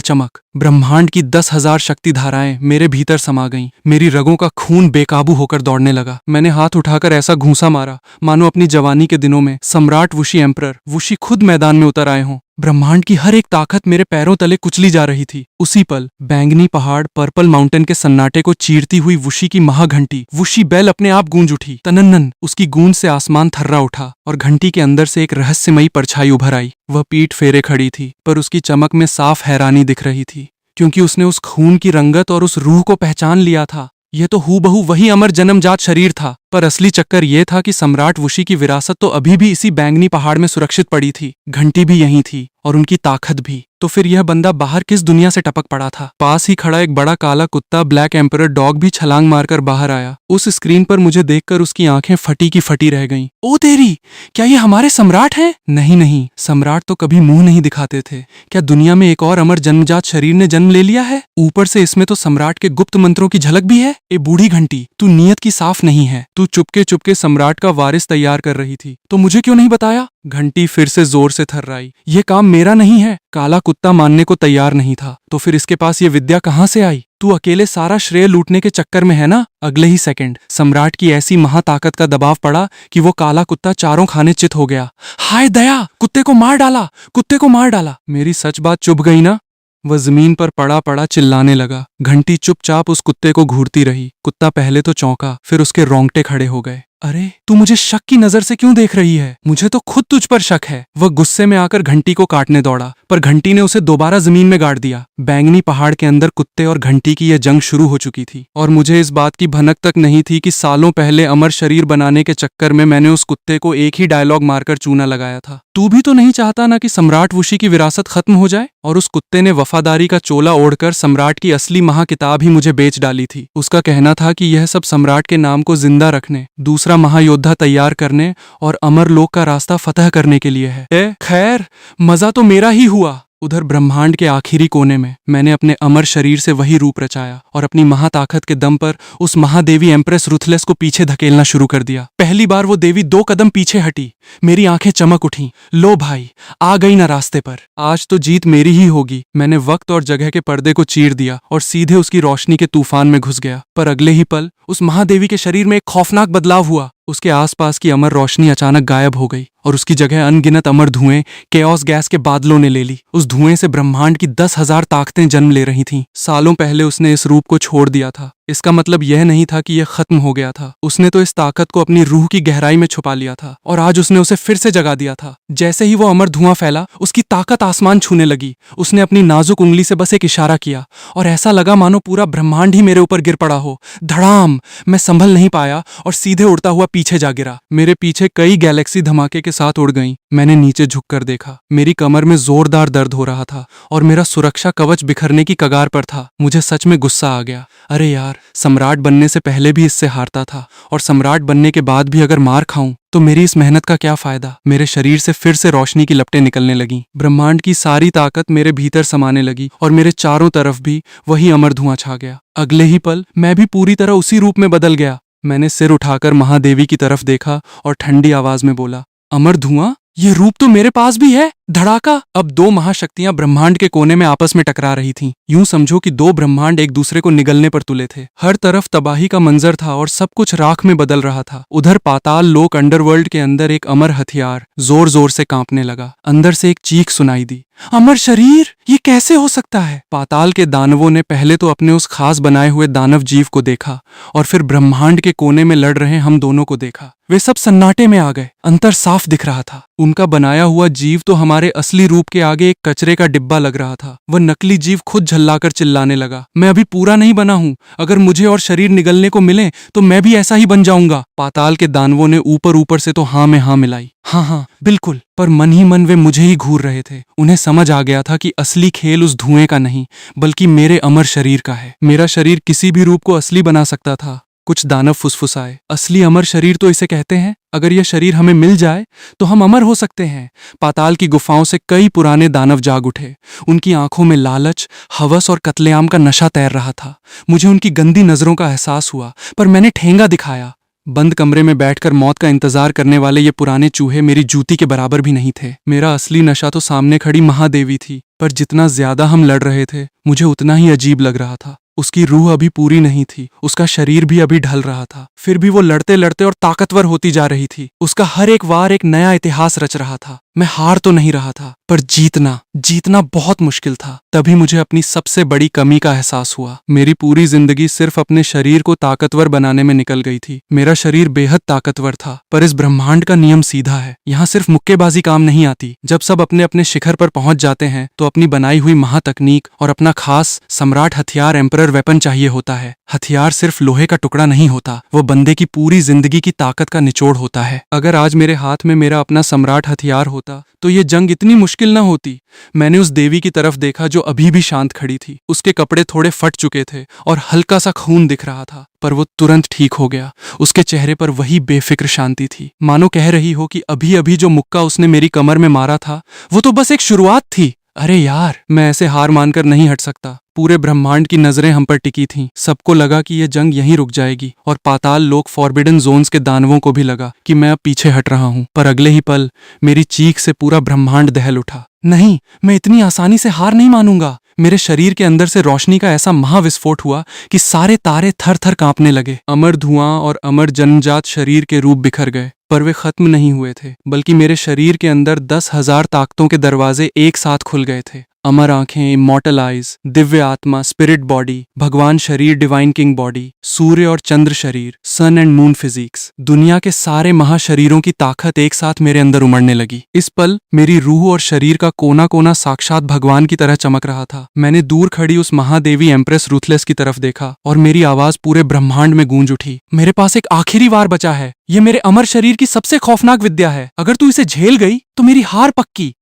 चमक। ब्रह्मांड की 10,000 शक्ति धाराएं मेरे भीतर समा गईं। मेरी रगों का खून बेकाबू होकर दौड़ने लगा। मैंने हाथ उठाकर ऐसा घूंसा मारा मानो अपनी जवानी के दिनों में सम्राट वुशी एम्परर वुशी खुद मैदान में उतर आए हों। ब्रह्मांड की हर एक ताकत मेरे पैरों तले कुचली जा रही थी। उसी पल बैंगनी पहाड़, पर्पल माउंटेन के सन्नाटे को चीरती हुई वुशी की महाघंटी, वुशी बेल अपने आप गूंज उठी। तनन्नन, उसकी गूंज से आसमान थर्रा उठा और घंटी के अंदर से एक रहस्यमयी परछाई उभर आई। वह पीठ फेरे खड़ी थी, पर उसकी चमक में साफ हैरानी दिख रही थी, क्योंकि उसने उस खून की रंगत और उस रूह को पहचान लिया था। यह तो हूबहू वही अमर जन्मजात शरीर था। पर असली चक्कर यह था कि सम्राट वुशी की विरासत तो अभी भी इसी बैंगनी पहाड़ में सुरक्षित पड़ी थी। घंटी भी यहीं थी और उनकी ताकत भी। तो फिर यह बंदा बाहर किस दुनिया से टपक पड़ा था? पास ही खड़ा एक बड़ा काला कुत्ता, ब्लैक एम्परर डॉग, भी छलांग मारकर बाहर आया। उस स्क्रीन पर मुझे देखकर उसकी आंखें फटी की फटी रह गईं। ओ तेरी, क्या ये हमारे सम्राट हैं? नहीं नहीं, सम्राट तो कभी मुंह नहीं दिखाते थे। क्या दुनिया में एक और अमर जन्मजात शरीर ने जन्म ले लिया है? ऊपर से इसमें तो सम्राट के गुप्त मंत्रों की झलक भी है। ए बूढ़ी घंटी, तू नीयत की साफ नहीं है। तू चुपके चुपके सम्राट का वारिस तैयार कर रही थी, तो मुझे क्यों नहीं बताया? घंटी फिर से जोर से थर्राई। ये काम मेरा नहीं है। काला कुत्ता मानने को तैयार नहीं था। तो फिर इसके पास ये विद्या कहाँ से आई? तू अकेले सारा श्रेय लूटने के चक्कर में है ना? अगले ही सेकंड सम्राट की ऐसी महाताकत का दबाव पड़ा कि वो काला कुत्ता चारों खाने चित हो गया। हाय दया, कुत्ते को मार डाला, कुत्ते को मार डाला। मेरी सच बात चुभ गई ना? वह जमीन पर पड़ा पड़ा चिल्लाने लगा। घंटी चुपचाप उस कुत्ते को घूरती रही। कुत्ता पहले तो चौंका, फिर उसके रोंगटे खड़े हो गए। अरे तू मुझे शक की नजर से क्यों देख रही है? मुझे तो खुद तुझ पर शक है। वह गुस्से में आकर घंटी को काटने दौड़ा, पर घंटी ने उसे दोबारा जमीन में गाड़ दिया। बैंगनी पहाड़ के अंदर कुत्ते और घंटी की यह जंग शुरू हो चुकी थी, और मुझे इस बात की भनक तक नहीं थी कि सालों पहले अमर शरीर बनाने के चक्कर में मैंने उस कुत्ते को एक ही डायलॉग मारकर चूना लगाया था। तू भी तो नहीं चाहता ना कि सम्राट वुशी की विरासत खत्म हो जाए? और उस कुत्ते ने वफादारी का चोला ओढ़कर सम्राट की असली महाकिताब ही मुझे बेच डाली थी। उसका कहना था कि यह सब सम्राट के नाम को जिंदा रखने, दूसरा महायोद्धा तैयार करने और अमरलोक का रास्ता फतह करने के लिए है। खैर, मजा तो मेरा ही हुआ। उधर ब्रह्मांड के आखिरी कोने में मैंने अपने अमर शरीर से वही रूप रचाया और अपनी महाताकत के दम पर उस महादेवी एम्प्रेस रुथलेस को पीछे धकेलना शुरू कर दिया। पहली बार वो देवी 2 कदम पीछे हटी, मेरी आंखें चमक उठीं। लो भाई, आ गई ना रास्ते पर, आज तो जीत मेरी ही होगी। मैंने वक्त और जगह के पर्दे को चीर दिया और सीधे उसकी रोशनी के तूफान में घुस गया। पर अगले ही पल उस महादेवी के शरीर में एक खौफनाक बदलाव हुआ। उसके आसपास की अमर रोशनी अचानक गायब हो गई और उसकी जगह अनगिनत अमर धुएं केओस गैस के बादलों ने ले ली। उस धुएं से ब्रह्मांड की 10,000 ताकतें जन्म ले रही थीं। सालों पहले उसने इस रूप को छोड़ दिया था। इसका मतलब यह नहीं था कि यह खत्म हो गया था। उसने तो इस ताकत को अपनी रूह की गहराई में छुपा लिया था और आज उसने उसे फिर से जगा दिया था। जैसे ही वो अमर धुआं फैला, उसकी ताकत आसमान छूने लगी। उसने अपनी नाजुक उंगली से बस एक इशारा किया और ऐसा लगा मानो पूरा ब्रह्मांड ही मेरे ऊपर गिर पड़ा हो। धड़ाम! मैं संभल नहीं पाया और सीधे उड़ता हुआ पीछे जा गिरा। मेरे पीछे कई गैलेक्सी धमाके के साथ उड़ गईं। मैंने नीचे झुककर देखा। मेरी कमर में जोरदार दर्द हो रहा था और मेरा सुरक्षा कवच बिखरने की कगार पर था। मुझे सच में गुस्सा आ गया। अरे यार, सम्राट बनने से पहले भी इससे हारता था और सम्राट बनने के बाद भी अगर मार खाऊं तो मेरी इस मेहनत का क्या फायदा? मेरे शरीर से फिर से रोशनी की लपटें निकलने लगीं। ब्रह्मांड की सारी ताकत मेरे भीतर समाने लगी और मेरे चारों तरफ भी वही अमर धुआं छा गया। अगले ही पल मैं भी पूरी तरह उसी रूप में बदल गया। मैंने सिर उठाकर महादेवी की तरफ देखा और ठंडी आवाज में बोला, अमर धुआं, ये रूप तो मेरे पास भी है। धड़ाका! अब 2 महाशक्तियां ब्रह्मांड के कोने में आपस में टकरा रही थीं। यूं समझो कि 2 ब्रह्मांड एक दूसरे को निगलने पर तुले थे। हर तरफ तबाही का मंजर था और सब कुछ राख में बदल रहा था। उधर पाताल लोक अंडरवर्ल्ड के अंदर एक अमर हथियार जोर जोर से कांपने लगा। अंदर से एक चीख सुनाई दी, अमर शरीर, ये कैसे हो सकता है? पाताल के दानवों ने पहले तो अपने उस खास बनाए हुए दानव जीव को देखा और फिर ब्रह्मांड के कोने में लड़ रहे हम दोनों को देखा। वे सब सन्नाटे में आ गए। अंतर साफ दिख रहा था। उनका बनाया हुआ जीव तो हमारे असली रूप के आगे एक कचरे का डिब्बा लग रहा था। वह नकली जीव खुद झल्लाकर चिल्लाने लगा, मैं अभी पूरा नहीं बना हूं। अगर मुझे और शरीर निगलने को मिले तो मैं भी ऐसा ही बन जाऊंगा। पाताल के दानवों ने ऊपर ऊपर से तो हाँ में हाँ मिलाई। हाँ, बिल्कुल। पर मन ही मन वे मुझे ही घूर रहे थे। उन्हें समझ आ गया था कि असली खेल उस धुएं का नहीं बल्कि मेरे अमर शरीर का है। मेरा शरीर किसी भी रूप को असली बना सकता था। कुछ दानव फुसफुसाए, असली अमर शरीर तो इसे कहते हैं। अगर यह शरीर हमें मिल जाए तो हम अमर हो सकते हैं। पाताल की गुफाओं से कई पुराने दानव जाग उठे। उनकी आंखों में लालच, हवस और कत्लेआम का नशा तैर रहा था। मुझे उनकी गंदी नजरों का एहसास हुआ, पर मैंने ठेंगा दिखाया। बंद कमरे में बैठकर मौत का इंतजार करने वाले ये पुराने चूहे मेरी जूती के बराबर भी नहीं थे। मेरा असली नशा तो सामने खड़ी महादेवी थी, पर जितना ज्यादा हम लड़ रहे थे मुझे उतना ही अजीब लग रहा था। उसकी रूह अभी पूरी नहीं थी, उसका शरीर भी अभी ढल रहा था। फिर भी वो लड़ते लड़ते और ताकतवर होती जा रही थी। उसका हर एक वार एक नया इतिहास रच रहा था। मैं हार तो नहीं रहा था, पर जीतना बहुत मुश्किल था। तभी मुझे अपनी सबसे बड़ी कमी का एहसास हुआ। मेरी पूरी जिंदगी सिर्फ अपने शरीर को ताकतवर बनाने में निकल गई थी। मेरा शरीर बेहद ताकतवर था, पर इस ब्रह्मांड का नियम सीधा है। यहाँ सिर्फ मुक्केबाजी काम नहीं आती। जब सब अपने अपने शिखर पर पहुंच जाते हैं तो अपनी बनाई हुई महातकनीक और अपना खास सम्राट हथियार एम्परर वेपन चाहिए होता है। हथियार सिर्फ लोहे का टुकड़ा नहीं होता, वो बंदे की पूरी जिंदगी की ताकत का निचोड़ होता है। अगर आज मेरे हाथ में मेरा अपना सम्राट हथियार होता तो ये जंग इतनी मुश्किल न होती। मैंने उस देवी की तरफ देखा जो अभी भी शांत खड़ी थी। उसके कपड़े थोड़े फट चुके थे और हल्का सा खून दिख रहा था, पर वो तुरंत ठीक हो गया। उसके चेहरे पर वही बेफिक्र शांति थी, मानो कह रही हो कि अभी अभी जो मुक्का उसने मेरी कमर में मारा था वो तो बस एक शुरुआत थी। अरे यार, मैं ऐसे हार मानकर नहीं हट सकता। पूरे ब्रह्मांड की नजरें हम पर टिकी थीं। सबको लगा कि यह जंग यहीं रुक जाएगी और पाताल लोक फॉरबिडन जोन्स के दानवों को भी लगा कि मैं अब पीछे हट रहा हूं। पर अगले ही पल मेरी चीख से पूरा ब्रह्मांड दहल उठा। नहीं, मैं इतनी आसानी से हार नहीं मानूंगा। मेरे शरीर के अंदर से रोशनी का ऐसा महाविस्फोट हुआ कि सारे तारे थर थर कांपने लगे। अमर धुआं और अमर जन्मजात शरीर के रूप बिखर गए, पर वे खत्म नहीं हुए थे, बल्कि मेरे शरीर के अंदर 10,000 ताकतों के दरवाजे एक साथ खुल गए थे। अमर आंखें, इमॉर्टल आइज, दिव्य आत्मा, स्पिरिट बॉडी, भगवान शरीर, डिवाइन किंग बॉडी, सूर्य और चंद्र शरीर, सन एंड मून फिजिक्स। दुनिया के सारे महाशरीरों की ताकत एक साथ मेरे अंदर उमड़ने लगी। इस पल मेरी रूह और शरीर का कोना कोना साक्षात भगवान की तरह चमक रहा था। मैंने दूर खड़ी उस महादेवी एम्प्रेस रूथलेस की तरफ देखा और मेरी आवाज पूरे ब्रह्मांड में गूंज उठी। मेरे पास एक आखिरी वार बचा है। ये मेरे अमर शरीर की सबसे खौफनाक विद्या है। अगर तू इसे झेल गई तो मेरी हार पक्की।